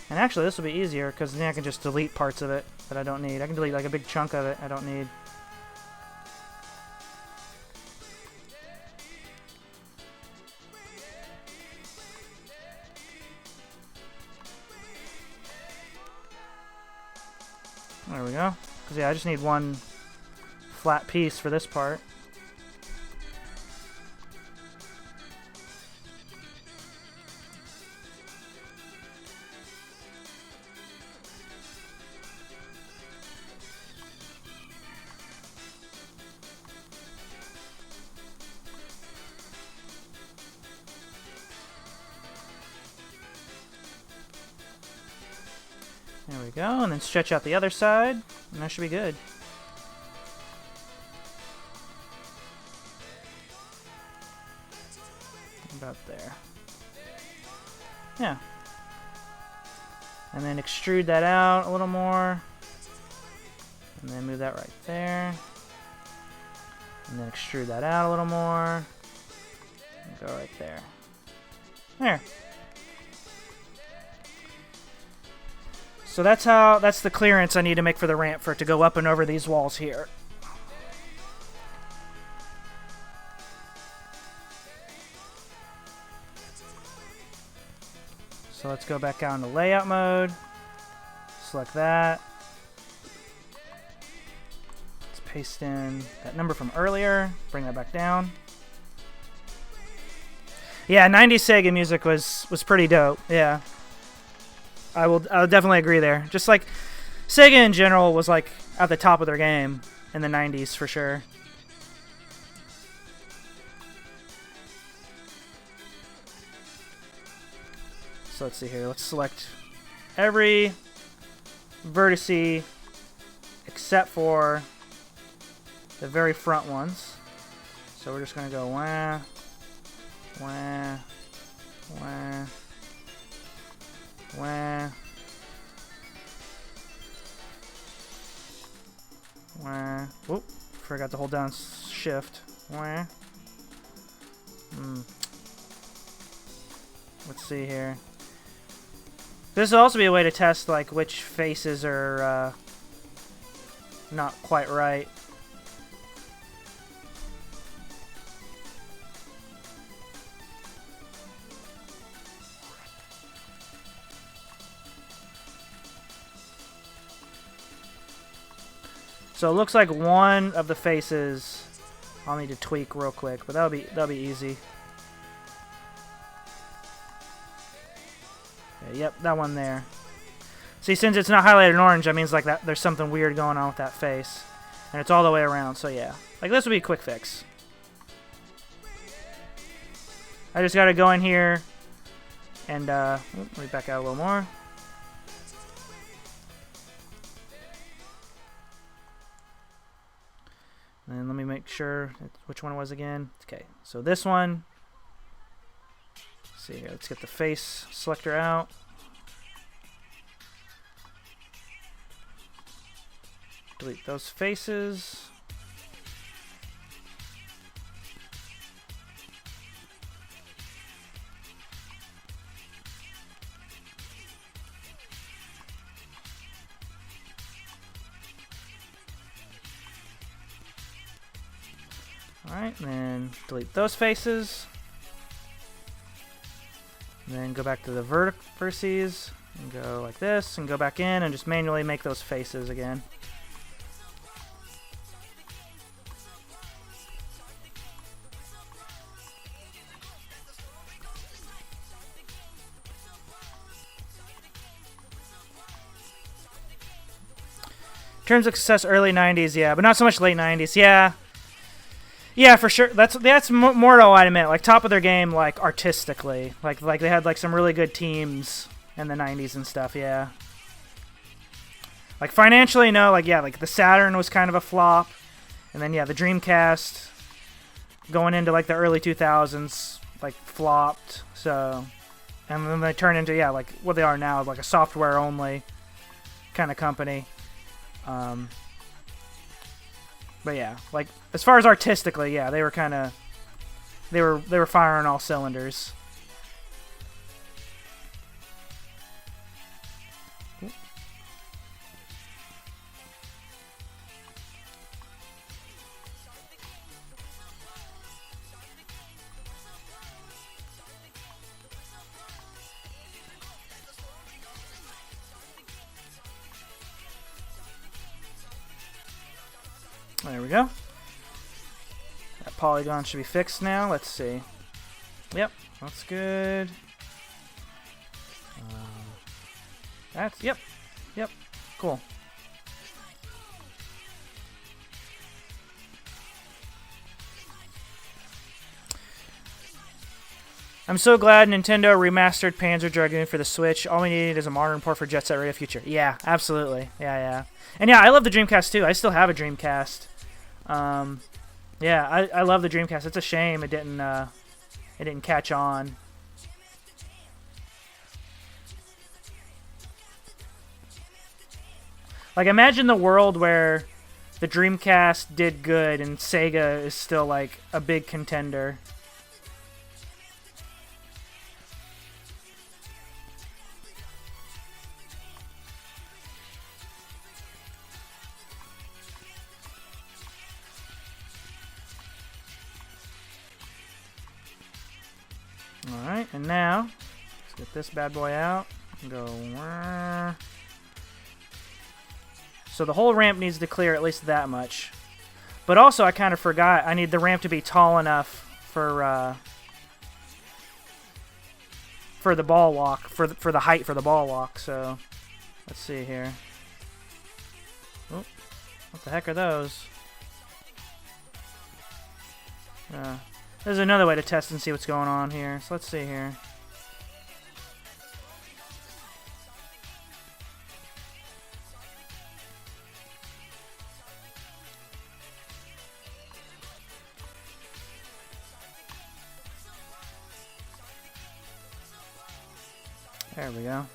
And actually, this will be easier because then I can just delete parts of it that I don't need. I can delete like a big chunk of it I don't need. There we go. Because yeah, I just need one flat piece for this part. There we go, and then stretch out the other side, and that should be good. About there. Yeah. And then extrude that out a little more. And then move that right there. And then extrude that out a little more. And go right there. There. So that's the clearance I need to make for the ramp for it to go up and over these walls here. So let's go back out into layout mode. Select that. Let's paste in that number from earlier. Bring that back down. Yeah, 90s Sega music was pretty dope. Yeah. I'll definitely agree there. Just like Sega in general was like at the top of their game in the 90s for sure. So let's see here. Let's select every vertice except for the very front ones. So we're just going to go wah, wah, wah, wah, wah. Whoop, forgot to hold down shift. Wah. Let's see here. This will also be a way to test like which faces are not quite right. So it looks like one of the faces I'll need to tweak real quick, but that'll be easy. Yep, that one there. See, since it's not highlighted in orange, that means like that there's something weird going on with that face. And it's all the way around, so yeah. Like this would be a quick fix. I just gotta go in here and let me back out a little more. And let me make sure which one it was again. Okay, so this one. Let's see here, let's get the face selector out. Delete those faces. Alright, and then delete those faces. And then go back to the vertices and go like this and go back in and just manually make those faces again. In terms of success, early 90s, yeah, but not so much late 90s, yeah. Yeah, for sure. That's more to what I meant. Like top of their game, like artistically, like they had like some really good teams in the '90s and stuff. Yeah. Like financially, no. Like yeah, like the Saturn was kind of a flop, and then yeah, the Dreamcast going into like the early 2000s like flopped. So, and then they turned into yeah, like what they are now, like a software only kind of company. But yeah, like as far as artistically, yeah, they were kind of they were firing all cylinders. There we go. That polygon should be fixed now. Let's see. Yep, that's good. Yep, cool. I'm so glad Nintendo remastered Panzer Dragoon for the Switch. All we need is a modern port for Jet Set Radio Future. Yeah, absolutely. Yeah. And yeah, I love the Dreamcast too. I still have a Dreamcast. Yeah, I love the Dreamcast. It's a shame it didn't catch on. Like imagine the world where the Dreamcast did good and Sega is still like a big contender. And now, let's get this bad boy out. And go. So the whole ramp needs to clear at least that much. But also, I kind of forgot, I need the ramp to be tall enough for the ball walk, for the height for the ball walk. So let's see here. Oh, what the heck are those? There's another way to test and see what's going on here. So let's see here. There we go.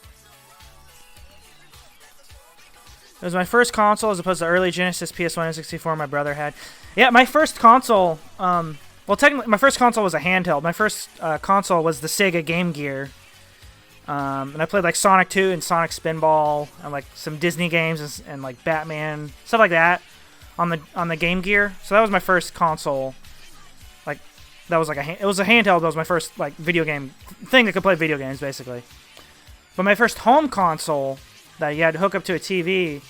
It was my first console as opposed to early Genesis, PS1, and 64 my brother had. Yeah, my first console, well, technically, my first console was a handheld. My first console was the Sega Game Gear. And I played like Sonic 2 and Sonic Spinball and like some Disney games and like Batman, stuff like that on the Game Gear. So that was my first console. Like, that was like it was a handheld. That was my first like video game thing that could play video games, basically. But my first home console that you had to hook up to a TV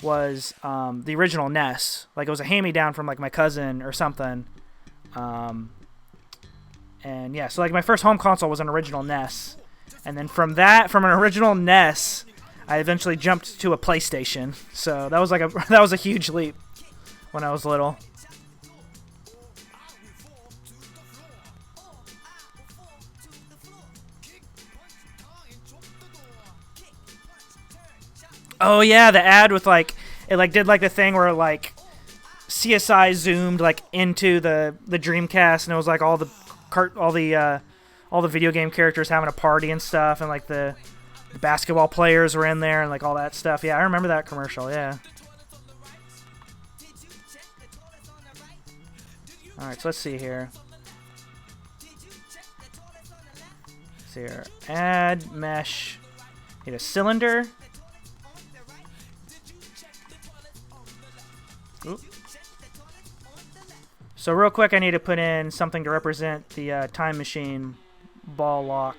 was the original NES. Like, it was a hand-me-down from like my cousin or something. And yeah, so like my first home console was an original NES. And then from an original NES, I eventually jumped to a PlayStation. So that was like that was a huge leap when I was little. Oh yeah, the ad with like it like did like the thing where like CSI zoomed like into the Dreamcast, and it was like all the video game characters having a party and stuff, and like the basketball players were in there and like all that stuff. Yeah, I remember that commercial. Yeah. All right, so let's see here. Let's see here. Add mesh. Need a cylinder. Oop. So real quick, I need to put in something to represent the time machine ball lock.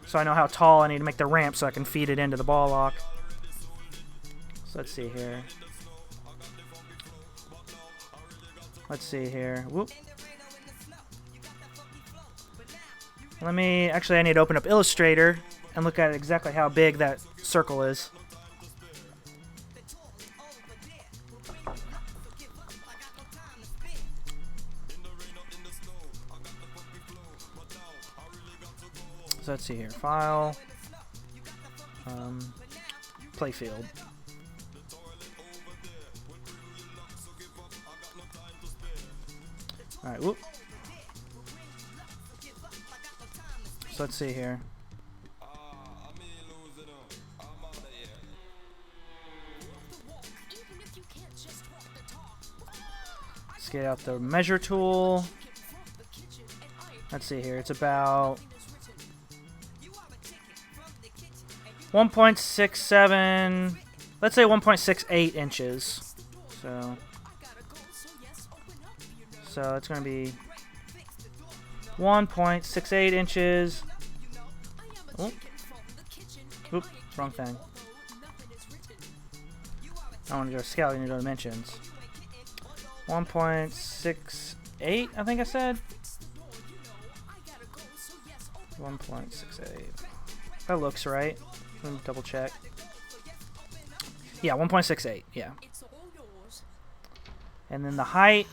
So I know how tall I need to make the ramp so I can feed it into the ball lock. So let's see here. Let's see here. Whoop. Actually, I need to open up Illustrator and look at exactly how big that circle is. So let's see here. File. Playfield. Alright, whoop. So let's see here. Let's get out the measure tool. Let's see here. It's about 1.67, let's say 1.68 inches. So it's going to be 1.68 inches. Oh. Oop, wrong thing. I want to go to scale, I need to go to dimensions. 1.68, I think I said. 1.68. That looks right. Let me double check. Yeah, 1.68. Yeah. And then the height,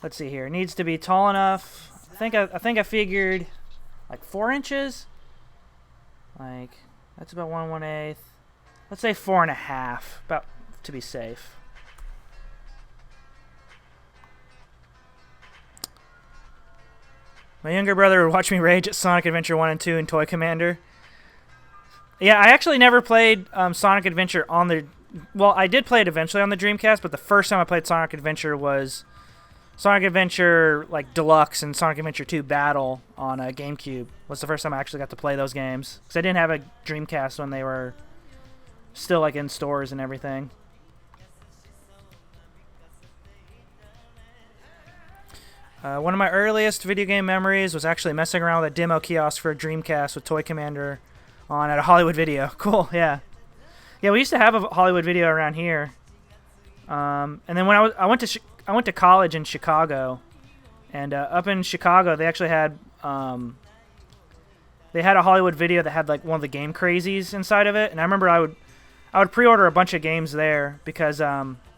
let's see here. It needs to be tall enough. I think I figured like 4 inches. Like, that's about 1/1/8. Let's say 4.5, about to be safe. My younger brother would watch me rage at Sonic Adventure 1 and 2 and Toy Commander. Yeah, I actually never played Sonic Adventure on the... Well, I did play it eventually on the Dreamcast, but the first time I played Sonic Adventure was Sonic Adventure like Deluxe and Sonic Adventure 2 Battle on a GameCube. Was the first time I actually got to play those games. Because I didn't have a Dreamcast when they were still like in stores and everything. One of my earliest video game memories was actually messing around with a demo kiosk for a Dreamcast with Toy Commander on at a Hollywood Video. Cool, yeah. Yeah, we used to have a Hollywood Video around here. And then when I went to college in Chicago, and up in Chicago they actually had a Hollywood Video that had like one of the Game Crazies inside of it, and I remember I would pre-order a bunch of games there because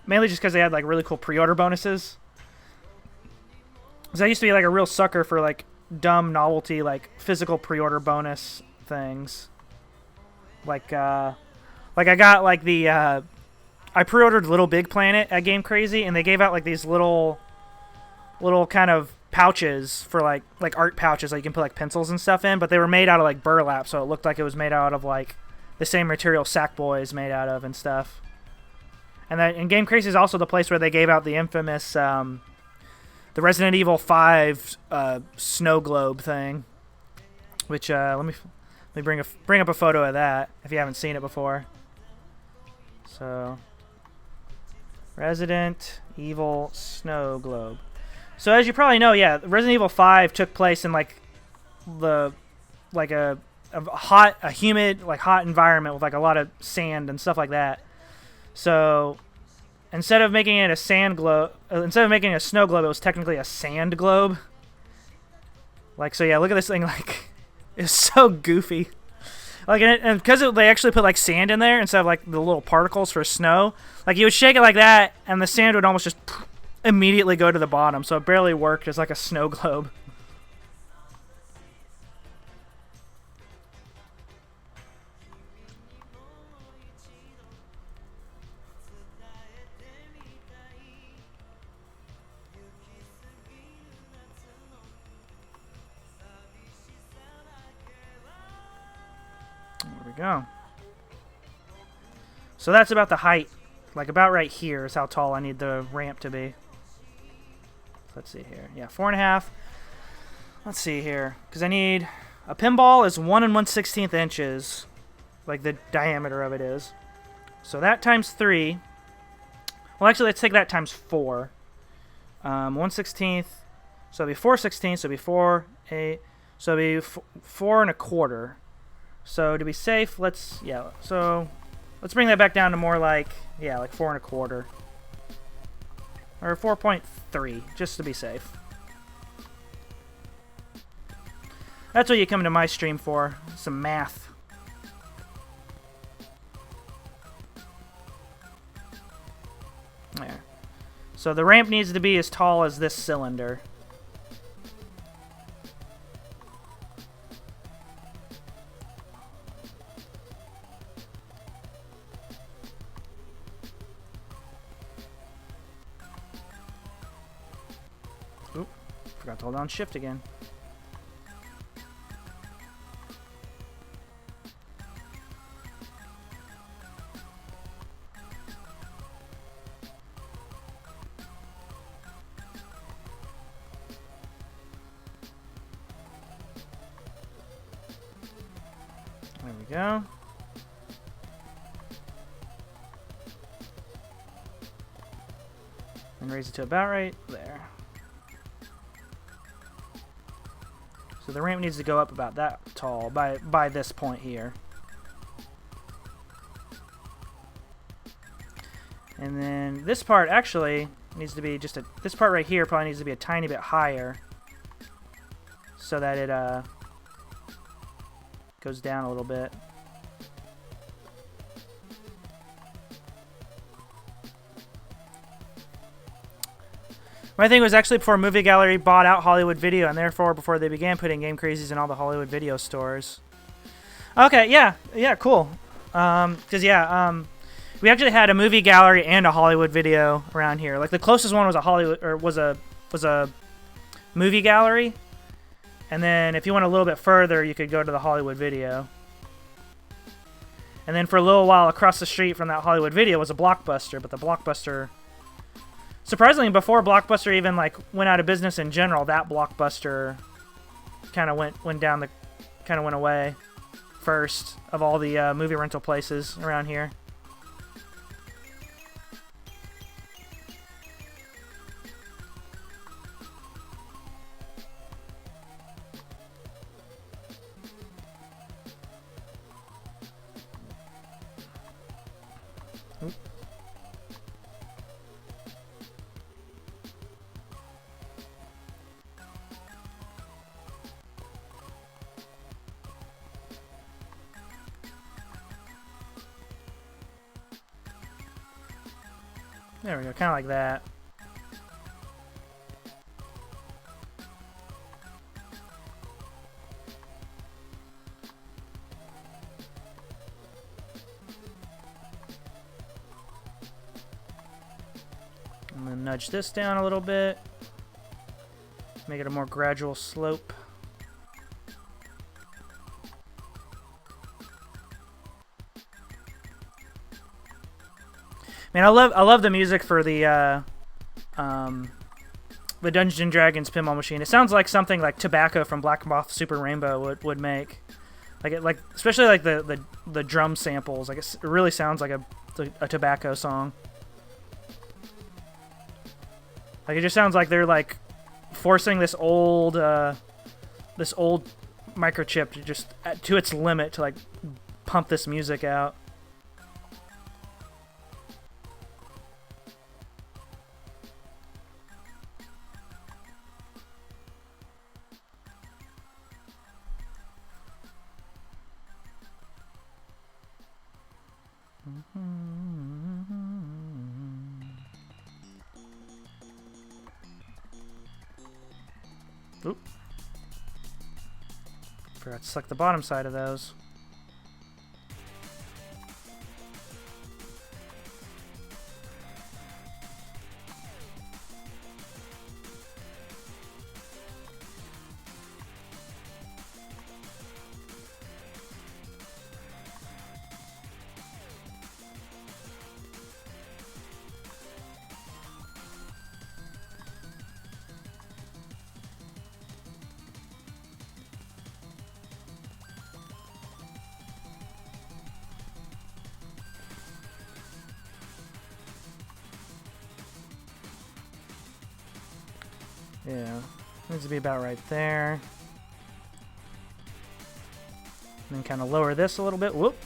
mainly just because they had like really cool pre-order bonuses. Because I used to be like a real sucker for like dumb novelty like physical pre-order bonus things. Like I got like the I pre-ordered Little Big Planet at Game Crazy, and they gave out like these little kind of pouches for like art pouches that you can put like pencils and stuff in, but they were made out of like burlap, so it looked like it was made out of like the same material Sackboy is made out of and stuff. And Game Crazy is also the place where they gave out the infamous the Resident Evil 5 snow globe thing, which let me bring up a photo of that if you haven't seen it before. So, Resident Evil snow globe. So as you probably know, yeah, Resident Evil 5 took place in like a humid, like hot environment with like a lot of sand and stuff like that. So instead of making it a snow globe, it was technically a sand globe. Like, so yeah, look at this thing. Like, it's so goofy. Like, and because they actually put like sand in there instead of like the little particles for snow. Like, you would shake it like that, and the sand would almost just immediately go to the bottom. So it barely worked as like a snow globe. Go. So that's about the height. Like about right here is how tall I need the ramp to be. Let's see here. Yeah, 4.5. Let's see here. Because I need... A pinball is 1 1/16 inches. Like the diameter of it is. So that times 3. Well, actually, let's take that times 4. 1/16. So it'll be 4/16. So it'll be 4, 8. So it'll be 4 1/4. So to be safe, let's bring that back down to more like, yeah, like 4 1/4. Or 4.3, just to be safe. That's what you come to my stream for, some math. There. So the ramp needs to be as tall as this cylinder. Forgot to hold on shift again. There we go. And raise it to about right there. So the ramp needs to go up about that tall by this point here. And then this part actually needs to be just this part right here probably needs to be a tiny bit higher so that it goes down a little bit. My thing was actually before Movie Gallery bought out Hollywood Video, and therefore before they began putting Game Crazies in all the Hollywood Video stores. Okay, yeah, cool. We actually had a Movie Gallery and a Hollywood Video around here. Like the closest one was a Movie Gallery, and then if you went a little bit further, you could go to the Hollywood Video. And then for a little while across the street from that Hollywood Video was a Blockbuster, but the Blockbuster... Surprisingly, before Blockbuster even like went out of business in general, that Blockbuster kind of went away first of all the movie rental places around here. Oop. There we go, kind of like that. I'm going to nudge this down a little bit. Make it a more gradual slope. Man, I love the music for the Dungeons and Dragons pinball machine. It sounds like something like Tobacco from Black Moth Super Rainbow would make. Like especially like the drum samples. Like it really sounds like a Tobacco song. Like it just sounds like they're like forcing this old microchip to just to its limit to like pump this music out. Oop. Forgot to select the bottom side of those. Yeah, needs to be about right there. And then kind of lower this a little bit. Whoop.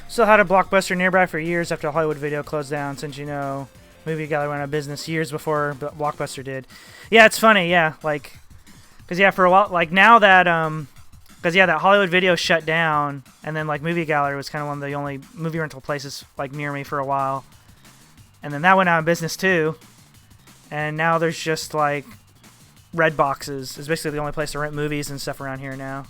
Still had a Blockbuster nearby for years after Hollywood Video closed down, since you know, Movie Gallery went out of business years before Blockbuster did. Yeah, it's funny, yeah, like, because yeah, for a while, like now that because yeah, that Hollywood Video shut down, and then like Movie Gallery was kind of one of the only movie rental places like near me for a while, and then that went out of business too, and now there's just like Red Boxes is basically the only place to rent movies and stuff around here now.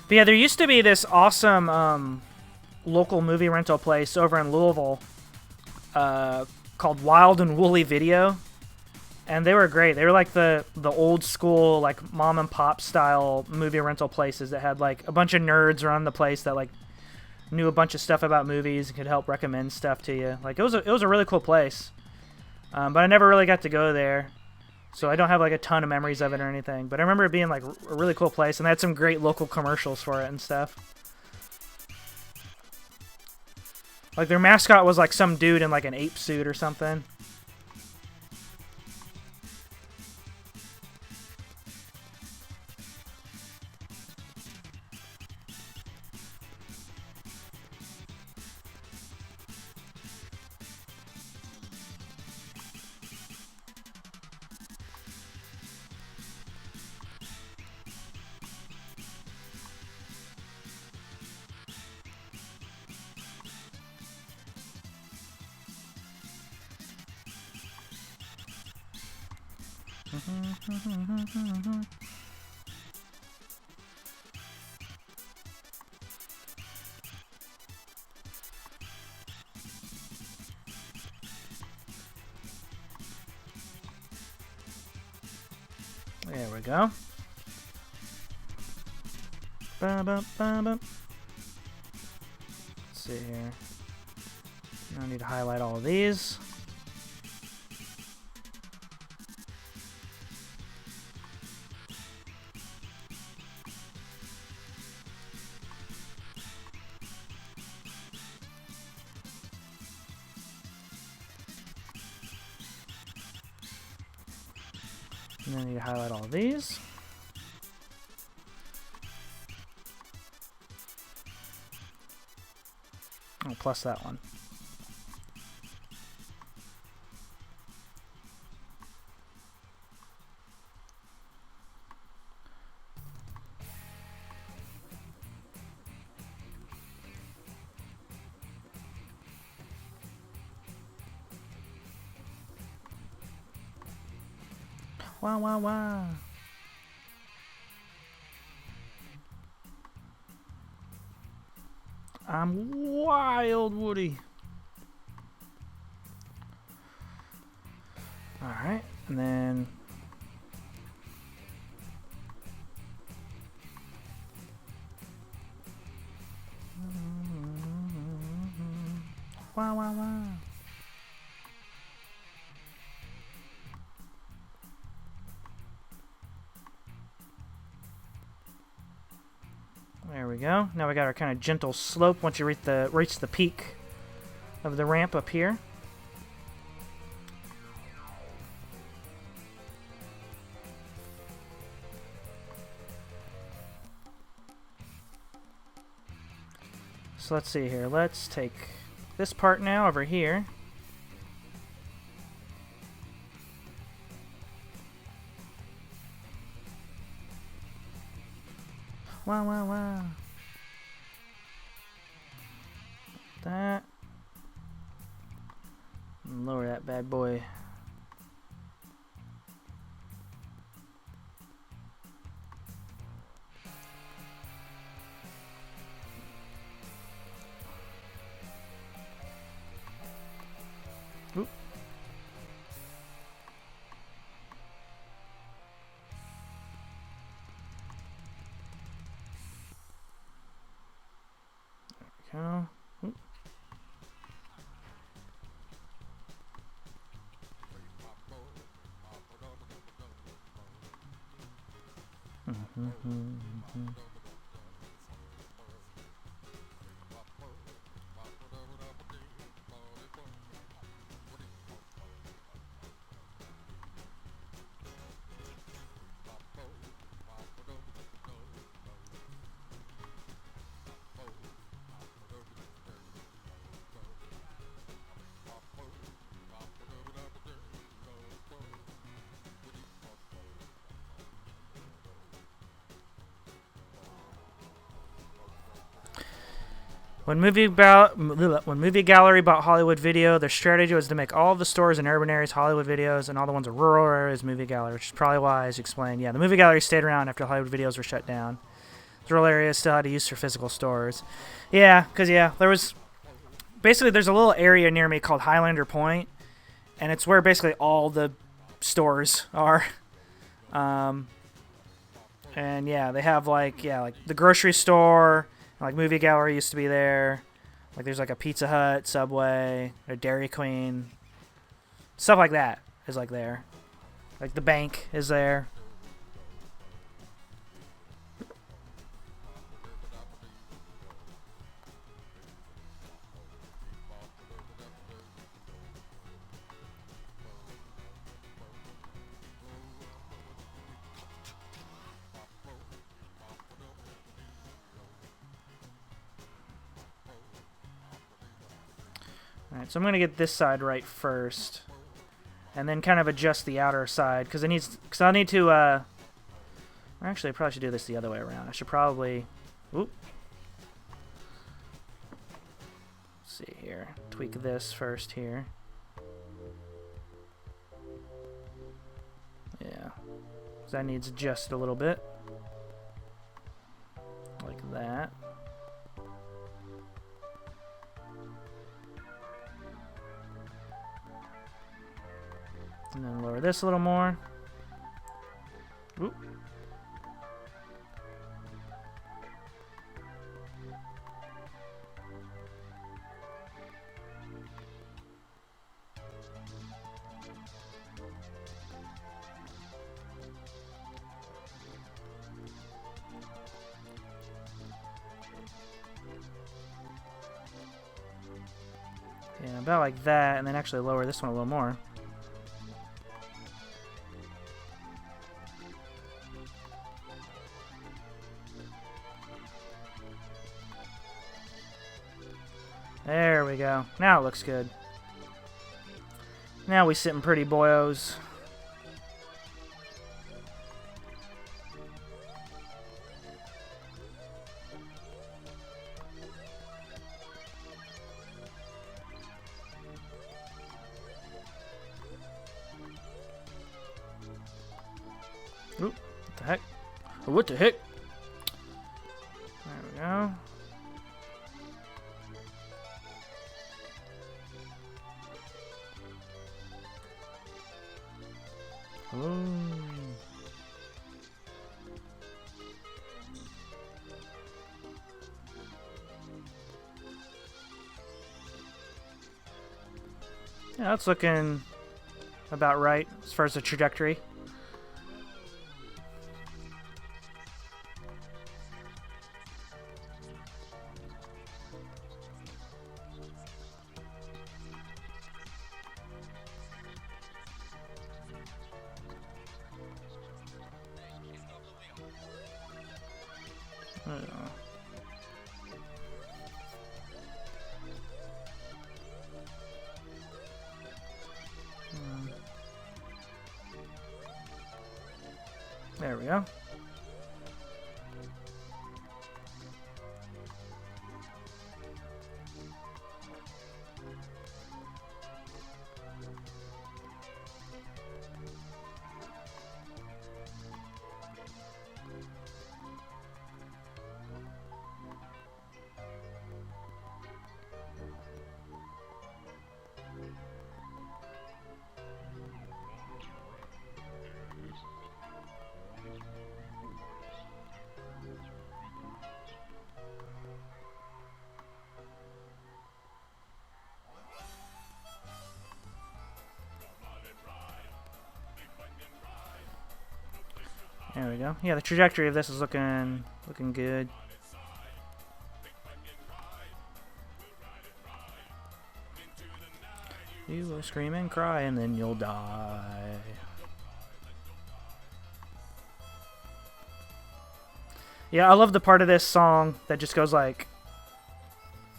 But yeah, there used to be this awesome local movie rental place over in Louisville called Wild and Woolly Video, and they were great. They were like the old school like mom and pop style movie rental places that had like a bunch of nerds around the place that like knew a bunch of stuff about movies and could help recommend stuff to you. Like it was a really cool place, but I never really got to go there. So I don't have like a ton of memories of it or anything, but I remember it being like a really cool place, and they had some great local commercials for it and stuff. Like their mascot was like some dude in like an ape suit or something. There we go. Let's see here. I need to highlight all of these. And then I need to highlight all of these. Oh, plus that one. Wow, wow, wow. I'm wild, Woody. Alright, and then... Wow, wow, wow. There we go. Now we got our kind of gentle slope once you reach the peak of the ramp up here. So let's see here. Let's take this part now over here. Wow, wow, wow. That. And lower that bad boy. Oop. There we go. Oop. When Movie Gallery bought Hollywood Video, their strategy was to make all of the stores in urban areas Hollywood Videos and all the ones in rural areas Movie Gallery, which is probably why, as you explained, yeah, the Movie Gallery stayed around after Hollywood Videos were shut down. The rural areas still had to use for physical stores. Yeah, because, yeah, there was... Basically, there's a little area near me called Highlander Point, and it's where basically all the stores are. And, yeah, they have, like the grocery store... Like, Movie Gallery used to be there. Like, there's, like, a Pizza Hut, Subway, a Dairy Queen. Stuff like that is, like, there. Like, the bank is there. Alright, so I'm going to get this side right first. And then kind of adjust the outer side. Because I'll need to, actually, I probably should do this the other way around. I should probably... Oop. Let's see here. Tweak this first here. Yeah. So that needs adjusted a little bit. Like that. And then lower this a little more. Oop. Yeah, about like that, and then actually lower this one a little more. There we go. Now it looks good. Now we sitting pretty, boyos. Oop, what the heck? What the heck? There we go. Ooh. Yeah, that's looking about right as far as the trajectory. There we go. There we go. Yeah, the trajectory of this is looking good. You will scream and cry and then you'll die. Yeah, I love the part of this song that just goes like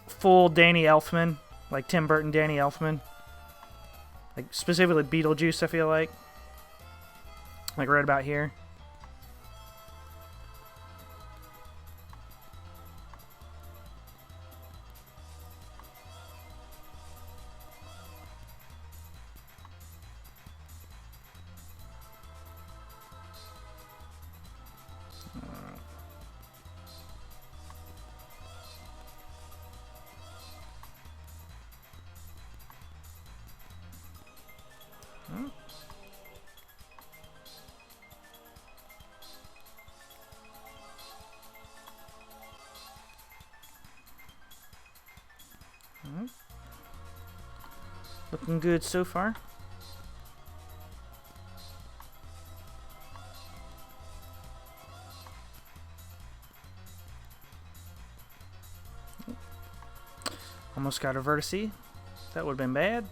full Danny Elfman, like Tim Burton Danny Elfman. Like specifically Beetlejuice, I feel like. Like right about here. Looking good so far. Almost got a vertice. That would have been bad.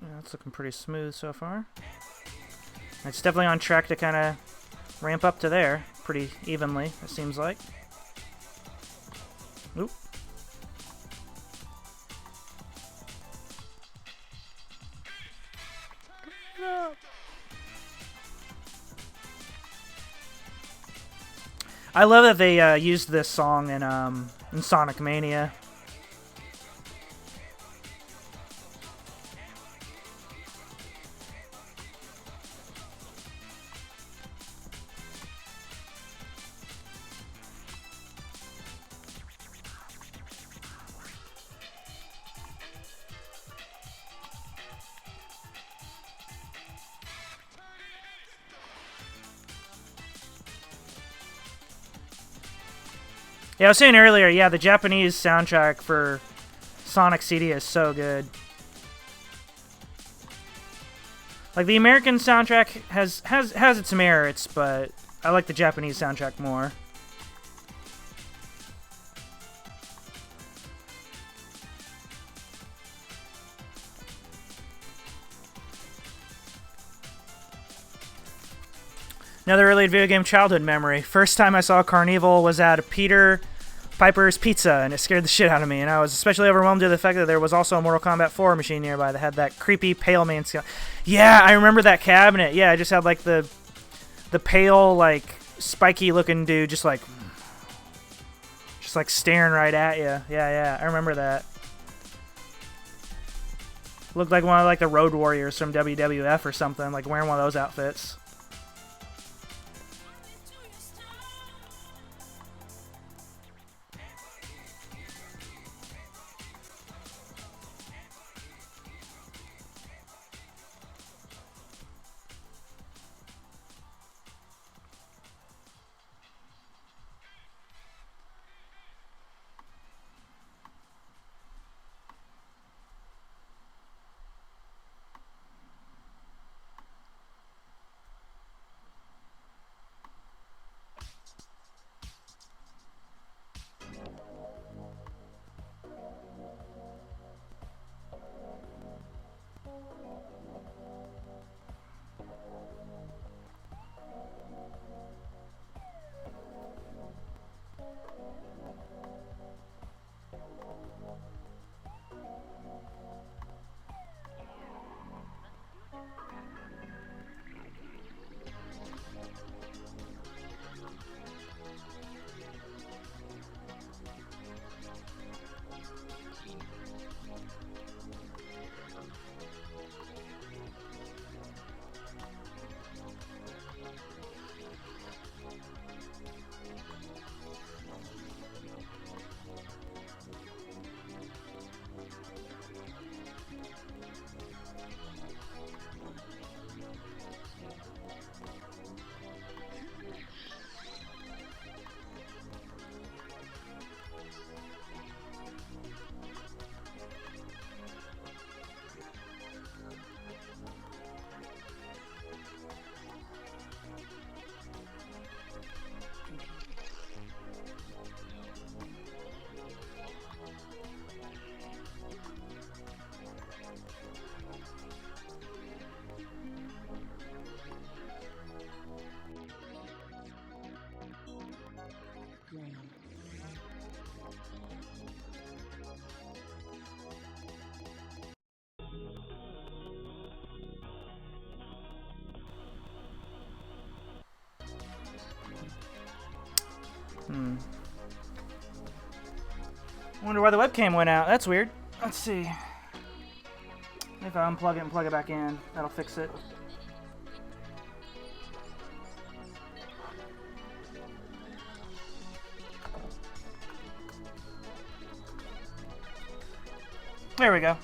Yeah, it's looking pretty smooth so far. It's definitely on track to kind of ramp up to there pretty evenly, it seems like. Oop. I love that they used this song in Sonic Mania. Yeah, I was saying earlier, yeah, the Japanese soundtrack for Sonic CD is so good. Like, the American soundtrack has its merits, but I like the Japanese soundtrack more. Another early video game childhood memory. First time I saw Carnival was at Peter Piper's Pizza, and it scared the shit out of me. And I was especially overwhelmed with the fact that there was also a Mortal Kombat 4 machine nearby that had that creepy pale man skill. Yeah, I remember that cabinet. Yeah, I just had like the pale, like spiky looking dude just like staring right at you. Yeah, I remember that. Looked like one of like the Road Warriors from WWF or something, like wearing one of those outfits. Wonder why the webcam went out. That's weird. Let's see. If I unplug it and plug it back in, that'll fix it. There we go.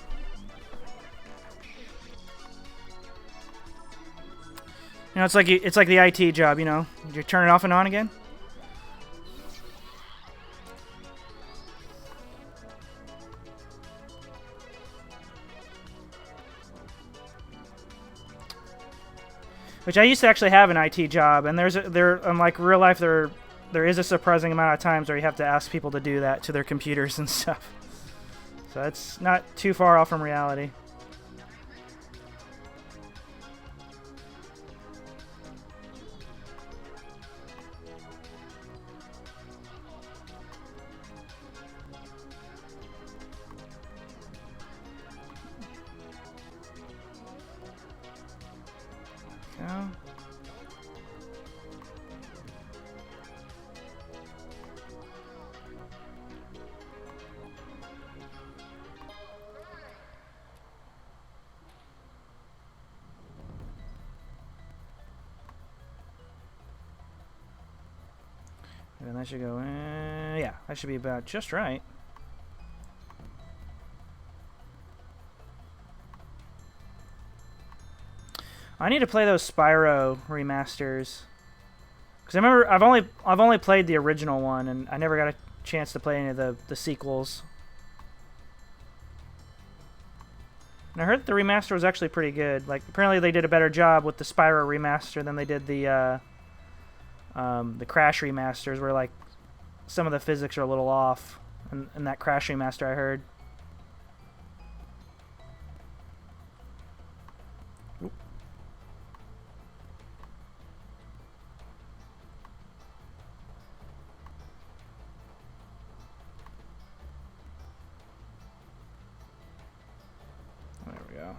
You know, it's like the IT job. You know, you turn it off and on again. Which I used to actually have an IT job, and unlike real life, there is a surprising amount of times where you have to ask people to do that to their computers and stuff. So it's not too far off from reality. Go. And that should go, yeah, that should be about just right. I need to play those Spyro remasters, because I remember I've only played the original one, and I never got a chance to play any of the sequels. And I heard that the remaster was actually pretty good. Like, apparently they did a better job with the Spyro remaster than they did the Crash remasters, where like some of the physics are a little off in that Crash remaster I heard. Oop. There we go.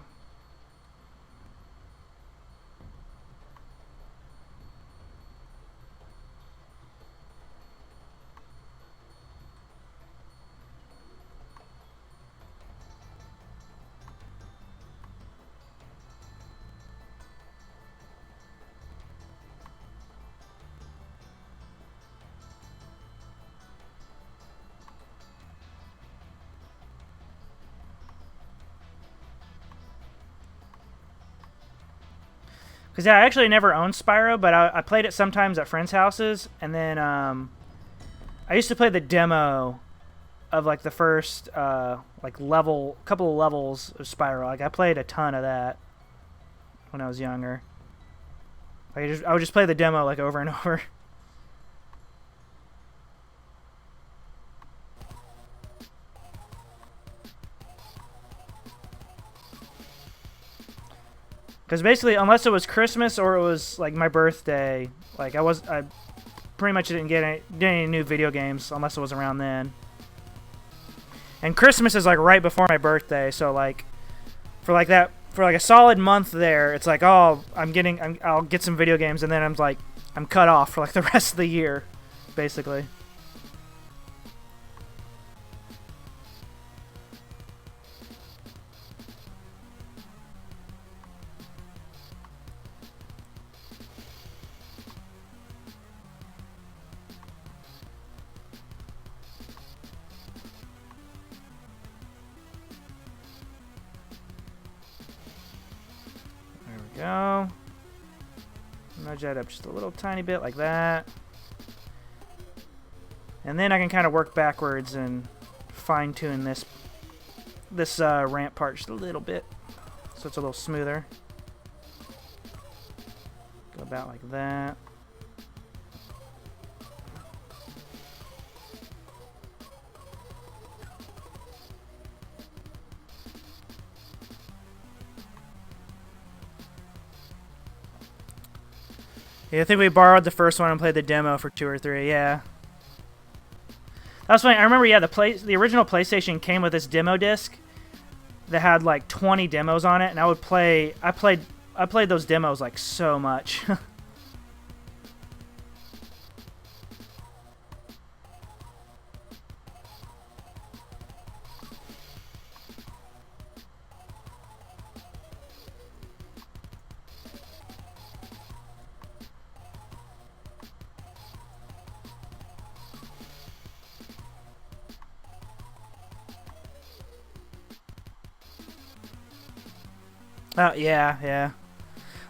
Because yeah, I actually never owned Spyro, but I played it sometimes at friends' houses, and then I used to play the demo of like the first like couple of levels of Spyro. Like I played a ton of that when I was younger. I would just play the demo like over and over. Because basically, unless it was Christmas or it was like my birthday, like I pretty much didn't get any new video games unless it was around then. And Christmas is like right before my birthday, so like for like a solid month there, it's like, oh, I'll get some video games, and then I'm cut off for like the rest of the year, basically. Go. Nudge that up just a little tiny bit like that. And then I can kind of work backwards and fine-tune this ramp part just a little bit so it's a little smoother. Go about like that. Yeah, I think we borrowed the first one and played the demo for 2 or 3. Yeah, that was funny. I remember. Yeah, the original PlayStation came with this demo disc that had like 20 demos on it, and I played those demos like so much. Oh, yeah.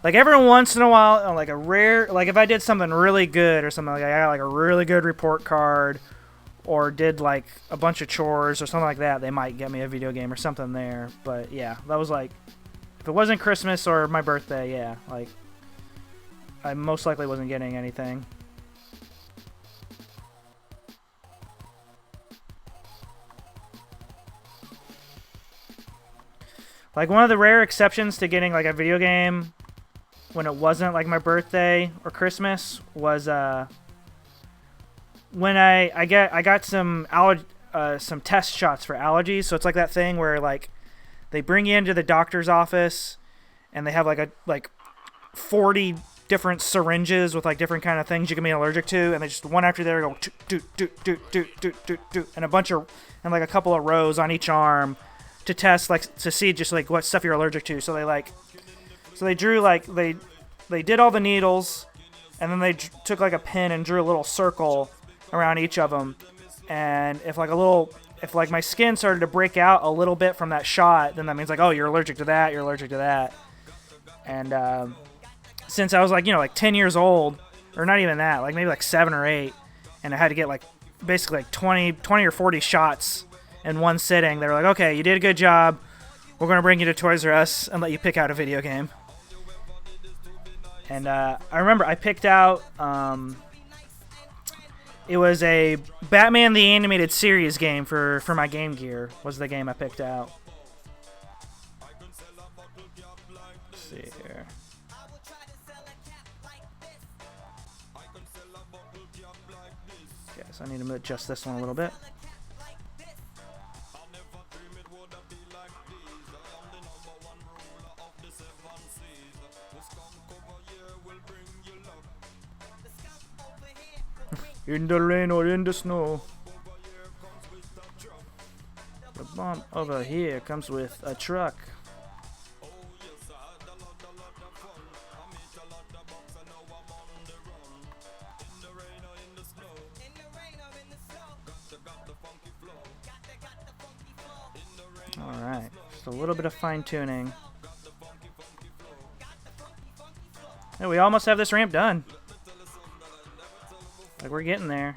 Like every once in a while, like if I did something really good or something, like I got like a really good report card or did like a bunch of chores or something like that, they might get me a video game or something there. But yeah, that was like, if it wasn't Christmas or my birthday, yeah, like I most likely wasn't getting anything. Like, one of the rare exceptions to getting, like, a video game when it wasn't, like, my birthday or Christmas was, when I got some test shots for allergies. So it's like that thing where, like, they bring you into the doctor's office and they have, like 40 different syringes with, like, different kind of things you can be allergic to, and they just, one after the other, go, and a bunch of, and, like, a couple of rows on each arm to test, like, to see just like what stuff you're allergic to. So they drew, like, they did all the needles, and then they took like a pin and drew a little circle around each of them. And if like my skin started to break out a little bit from that shot, then that means like, oh, you're allergic to that, you're allergic to that. And since I was like, like 10 years old, or not even that, like maybe like 7 or 8, and I had to get like basically like 20 or 40 shots in one sitting. They were like, okay, you did a good job. We're going to bring you to Toys R Us and let you pick out a video game. And I remember I picked out, it was a Batman the Animated Series game for my Game Gear, was the game I picked out. Let's see here. Okay, so I need to adjust this one a little bit. In the rain or in the snow. The bomb over here comes with a truck. Alright, just a little bit of fine tuning. Hey, we almost have this ramp done. Like, we're getting there.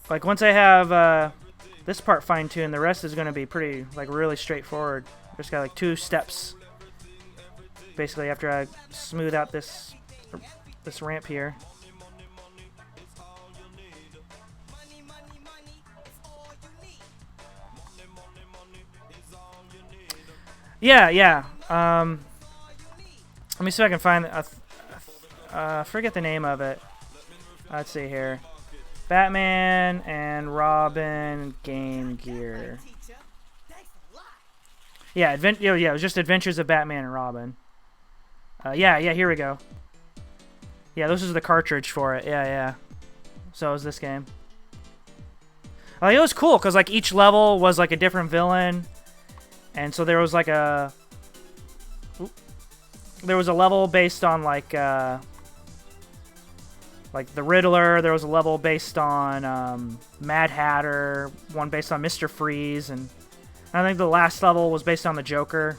Like, once I have this part fine-tuned, the rest is going to be pretty, like, really straightforward. Just got, like, 2 steps. Basically, after I smooth out this ramp here. Yeah. Let me see if I can find... forget the name of it. Let's see here. Batman and Robin Game Gear. Yeah, it was just Adventures of Batman and Robin. Yeah, here we go. Yeah, this is the cartridge for it. Yeah. So is this game. Like, it was cool because like each level was like a different villain, and so there was like a level based on like the Riddler. There was a level based on Mad Hatter, one based on Mr. Freeze, and I think the last level was based on the Joker.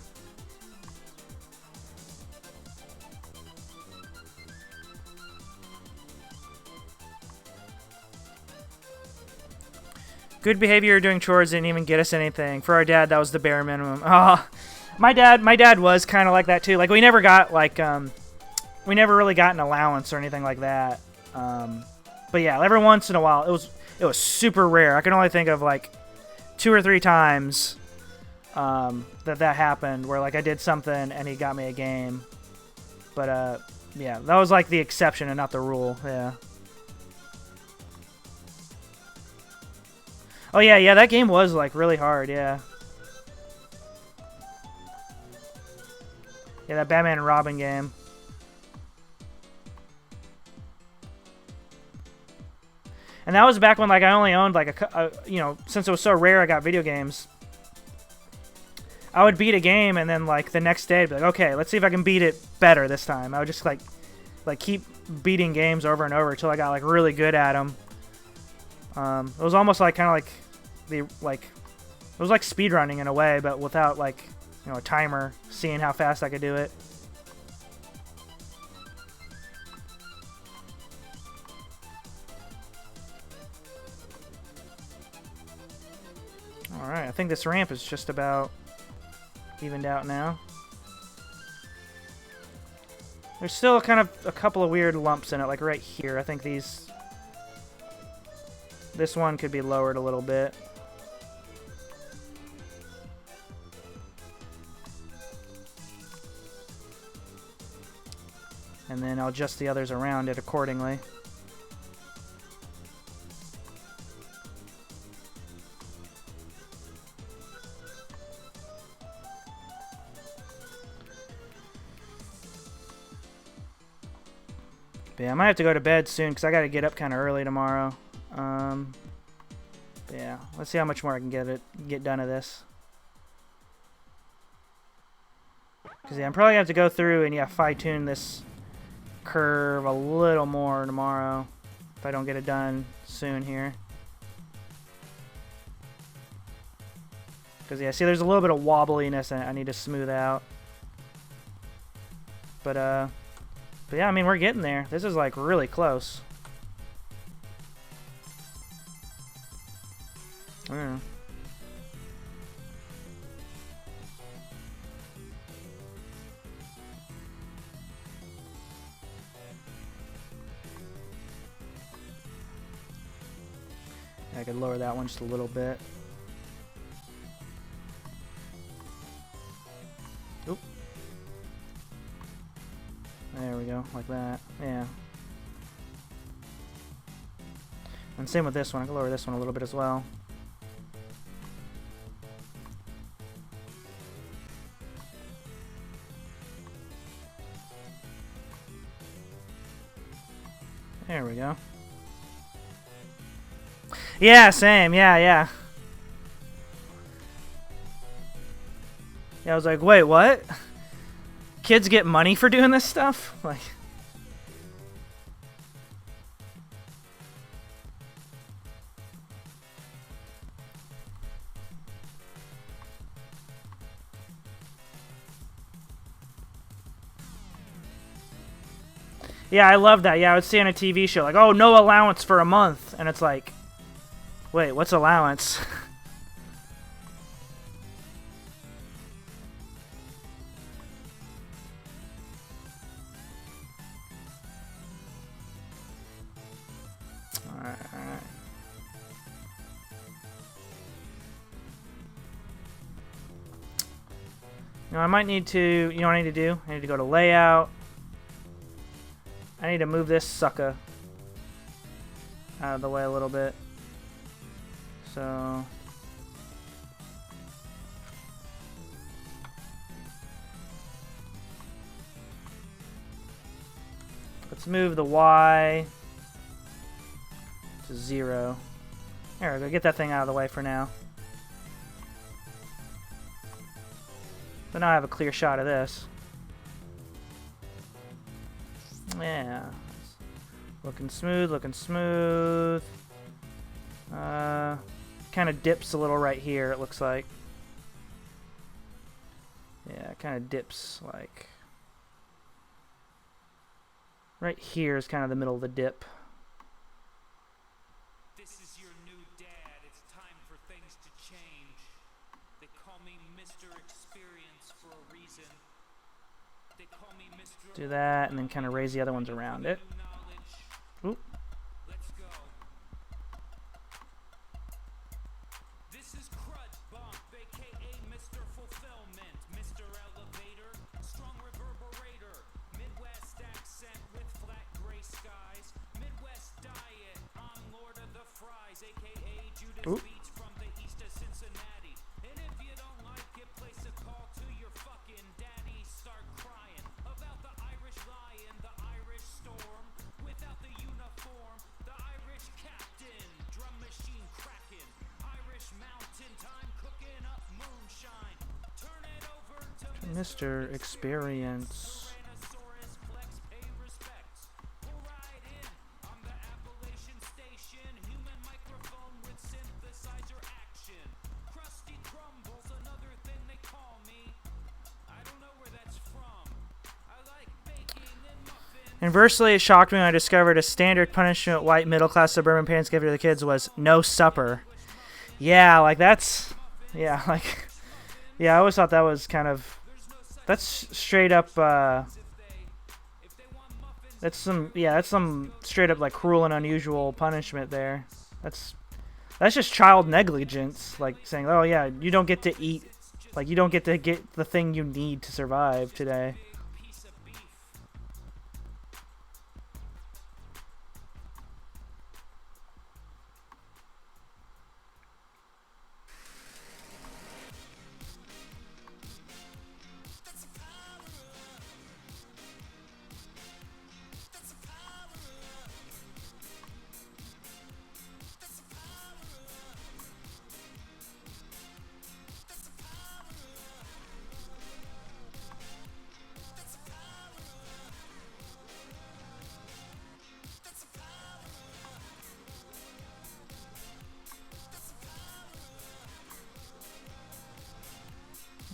Good behavior doing chores didn't even get us anything. For our dad, that was the bare minimum. My dad was kind of like that too. Like, we never got like we never really got an allowance or anything like that. But yeah, every once in a while, it was super rare. I can only think of like 2 or 3 times that happened where like I did something and he got me a game. But yeah, that was like the exception and not the rule. Yeah. Oh yeah, that game was like really hard. Yeah. Yeah, that Batman and Robin game. And that was back when like I only owned like since it was so rare I got video games. I would beat a game and then like the next day I'd be like, okay, let's see if I can beat it better this time. I would just like keep beating games over and over until I got like really good at them. It was almost like kind of like it was like speedrunning in a way, but without like a timer, seeing how fast I could do it. Alright, I think this ramp is just about evened out now. There's still kind of a couple of weird lumps in it, like right here. I think this one could be lowered a little bit. And then I'll adjust the others around it accordingly. But yeah, I might have to go to bed soon because I got to get up kind of early tomorrow. But yeah, let's see how much more I can get done of this. Because yeah, I'm probably going to have to go through and fine-tune this curve a little more tomorrow if I don't get it done soon here. Because yeah, see, there's a little bit of wobbliness I need to smooth out. But yeah, I mean, we're getting there. This is like really close. Yeah. I could lower that one just a little bit. Oop. There we go, like that. Yeah. And same with this one. I can lower this one a little bit as well. There we go. Yeah, same. Yeah. Yeah, I was like, wait, what? Kids get money for doing this stuff? Like... Yeah, I love that. Yeah, I would see on a TV show, like, oh, no allowance for a month. And it's like, wait, what's allowance? Alright. You know, I might need to, you know what I need to do? I need to go to layout. I need to move this sucker out of the way a little bit. So... let's move the Y to 0. There we go. Get that thing out of the way for now. So now I have a clear shot of this. Yeah. Looking smooth, looking smooth. Kind of dips a little right here, it looks like. Yeah, kind of dips like... right here is kind of the middle of the dip. This is your new dad. It's time for things to change. They call me Mr. Experience for a reason. They call me Mr. Do that and then kind of raise the other ones around it. Oop. Let's go. This is Crud Bump, aka Mr. Fulfillment, Mr. Elevator, strong reverberator, Midwest accent with flat gray skies, Midwest diet, I'm Lord of the Fries, aka Judas Oop. Beats from the east of Cincinnati. And if you don't like it, place a call to your fucking daddy. Start crying about the Irish lion, the Irish storm, without the uniform, the Irish captain, drum machine cracking, Irish mountain time cooking up moonshine. Turn it over to Mr. Experience. Tyrannosaurus Flex, pay respects. Pull right in, I'm the Appalachian Station, human microphone with synthesizer action. Krusty Crumbles, another thing they call me. I don't know where that's from. I like baking and muffins. Inversely, it shocked me when I discovered a standard punishment white middle-class suburban parents give to the kids was no supper. Yeah, like that's... yeah, like... yeah, I always thought that was kind of... that's straight up, that's some... yeah, that's some straight up, like, cruel and unusual punishment there. That's just child negligence. Like, saying, oh, yeah, you don't get to eat... like, you don't get to get the thing you need to survive today. Piece of beef.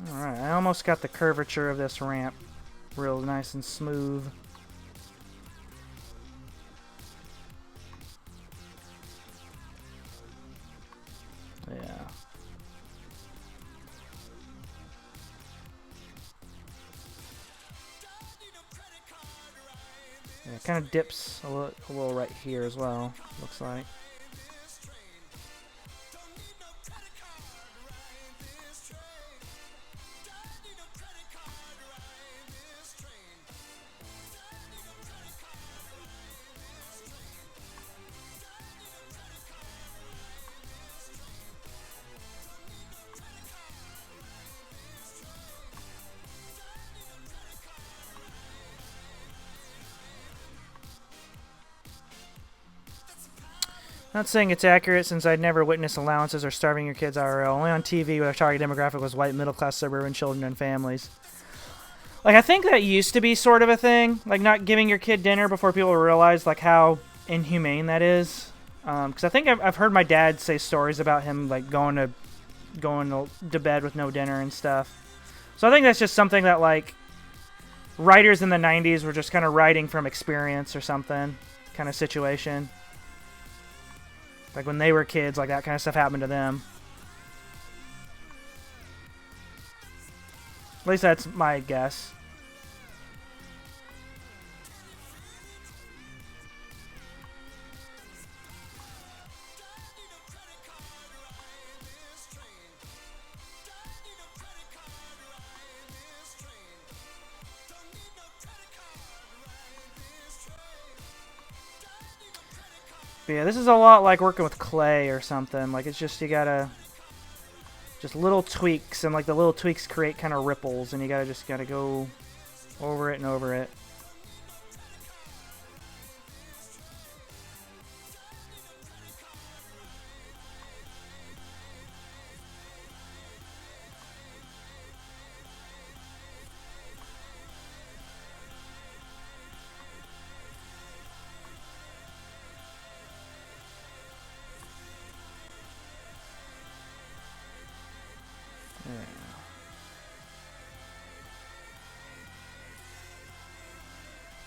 Alright, I almost got the curvature of this ramp real nice and smooth. Yeah. Yeah, it kind of dips a little right here as well, looks like. Not saying it's accurate since I'd never witnessed allowances or starving your kids IRL. Only on TV where our target demographic was white, middle-class, suburban children and families. Like, I think that used to be sort of a thing. Like, not giving your kid dinner before people realize, like, how inhumane that is. Because I think I've heard my dad say stories about him, like, going to bed with no dinner and stuff. So I think that's just something that, like, writers in the 90s were just kind of writing from experience or something kind of situation. Like when they were kids, like that kind of stuff happened to them. At least that's my guess. But yeah, this is a lot like working with clay or something. Like, it's just, you gotta... Just little tweaks, and like the little tweaks create kind of ripples, and you gotta go over it and over it.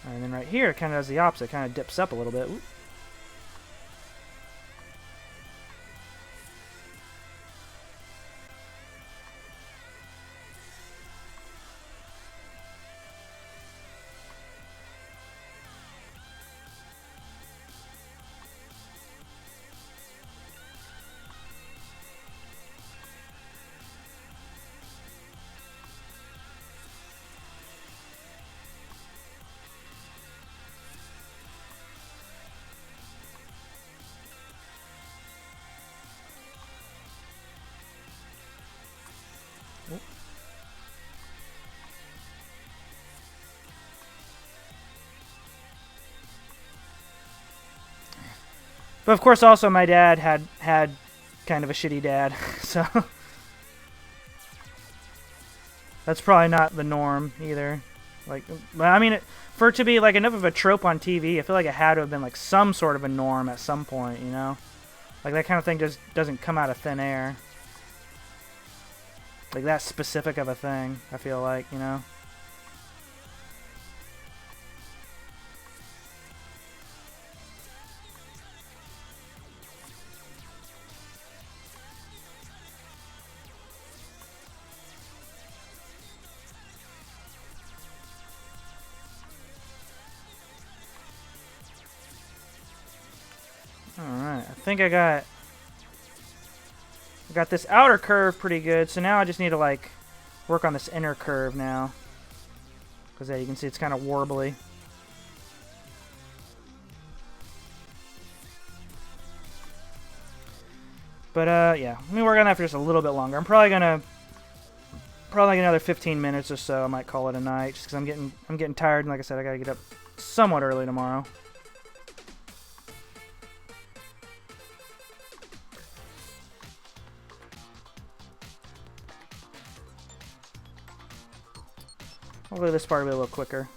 And then right here, it kind of does the opposite. It kind of dips up a little bit. Ooh. But of course, also my dad had kind of a shitty dad, so that's probably not the norm either. Like, I mean, for it to be like enough of a trope on TV, I feel like it had to have been like some sort of a norm at some point, you know? Like that kind of thing just doesn't come out of thin air. Like that specific of a thing, I feel like, you know? Alright, I think I got this outer curve pretty good, so now I just need to like work on this inner curve now. Because yeah, you can see it's kind of warbly. But yeah, let me work on that for just a little bit longer. I'm probably like another 15 minutes or so. I might call it a night, just because I'm getting tired, and like I said, I gotta get up somewhat early tomorrow. Hopefully this part will be a little quicker.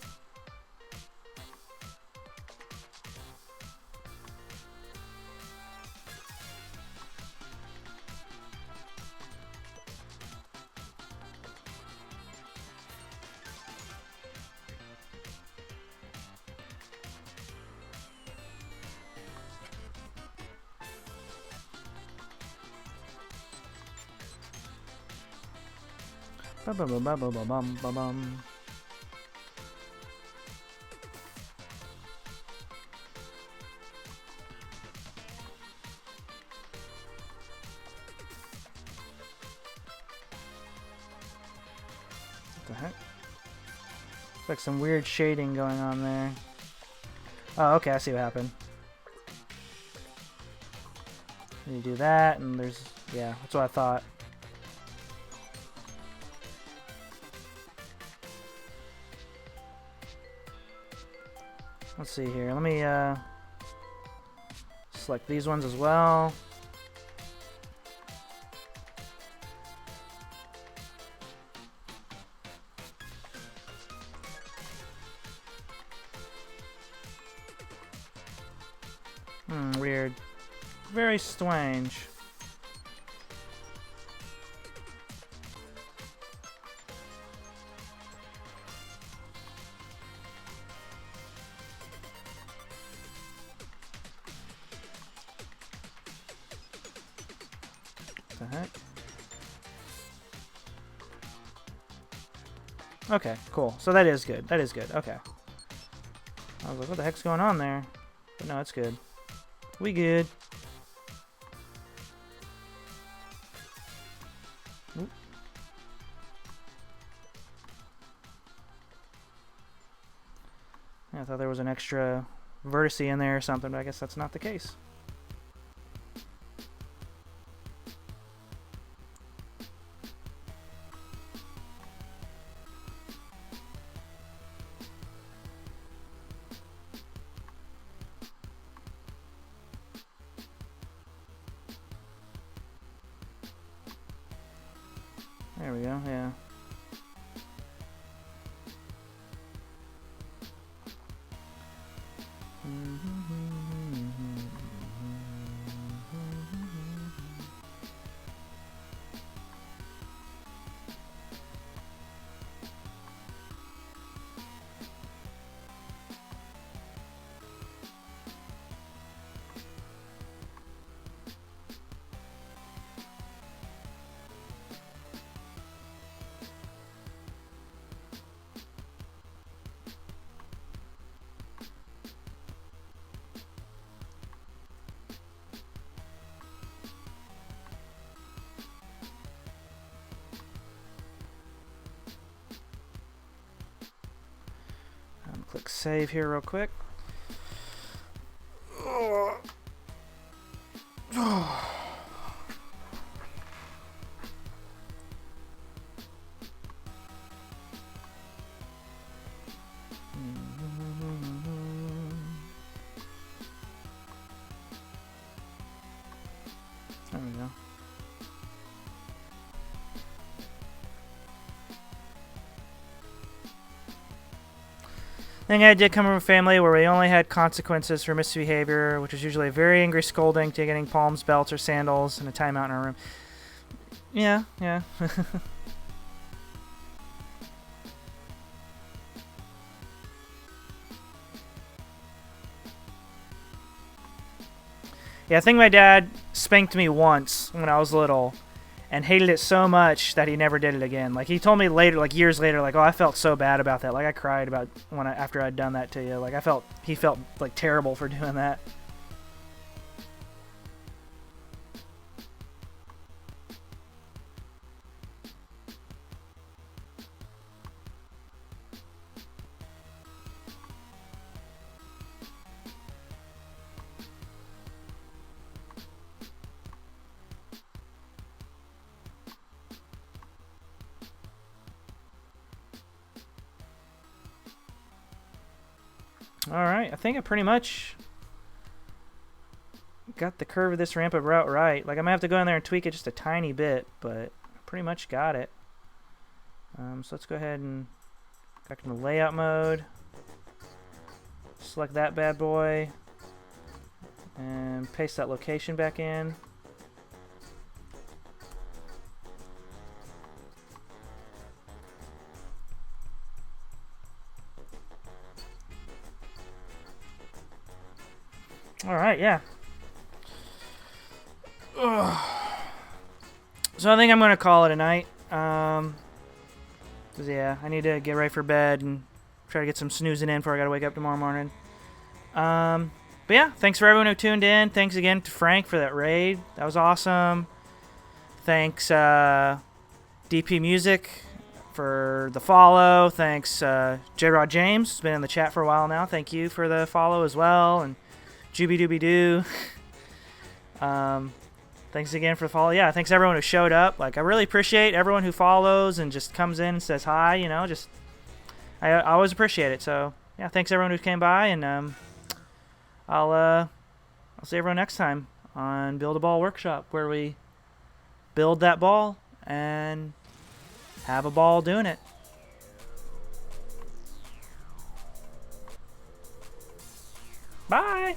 Ba-ba-ba-ba-ba-bum-ba-bum. What the heck? Looks like some weird shading going on there. Oh, okay, I see what happened. You do that, and there's... Yeah, that's what I thought. Let's see here. Let me select these ones as well. Weird. Very strange. What the heck? Okay, cool. So that is good. That is good. Okay. I was like, what the heck's going on there? But no, it's good. We good. Oop. Yeah, I thought there was an extra vertice in there or something, but I guess that's not the case. There we go, yeah. Click save here real quick. There we go. I think I did come from a family where we only had consequences for misbehavior, which was usually a very angry scolding to getting palms, belts, or sandals, and a timeout in our room. Yeah, yeah. Yeah, I think my dad spanked me once when I was little and hated it so much that he never did it again. Like, he told me later, like years later, like, oh, I felt so bad about that. Like, I cried about after I'd done that to you. Like, he felt like terrible for doing that. Alright, I think I pretty much got the curve of this ramp about right. Like, I might have to go in there and tweak it just a tiny bit, but I pretty much got it. So let's go ahead and back into layout mode. Select that bad boy. And paste that location back in. Alright, yeah. Ugh. So I think I'm going to call it a night. 'Cause yeah, I need to get ready for bed and try to get some snoozing in before I got to wake up tomorrow morning. But yeah, thanks for everyone who tuned in. Thanks again to Frank for that raid. That was awesome. Thanks, DP Music for the follow. Thanks, J-Rod James. Has been in the chat for a while now. Thank you for the follow as well. And Jooby Dooby Doo. Thanks again for the follow. Yeah, thanks everyone who showed up. Like, I really appreciate everyone who follows and just comes in and says hi. You know, just I always appreciate it. So yeah, thanks everyone who came by, and I'll see everyone next time on Build a Ball Workshop, where we build that ball and have a ball doing it. Bye.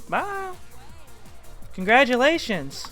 Bye. Congratulations.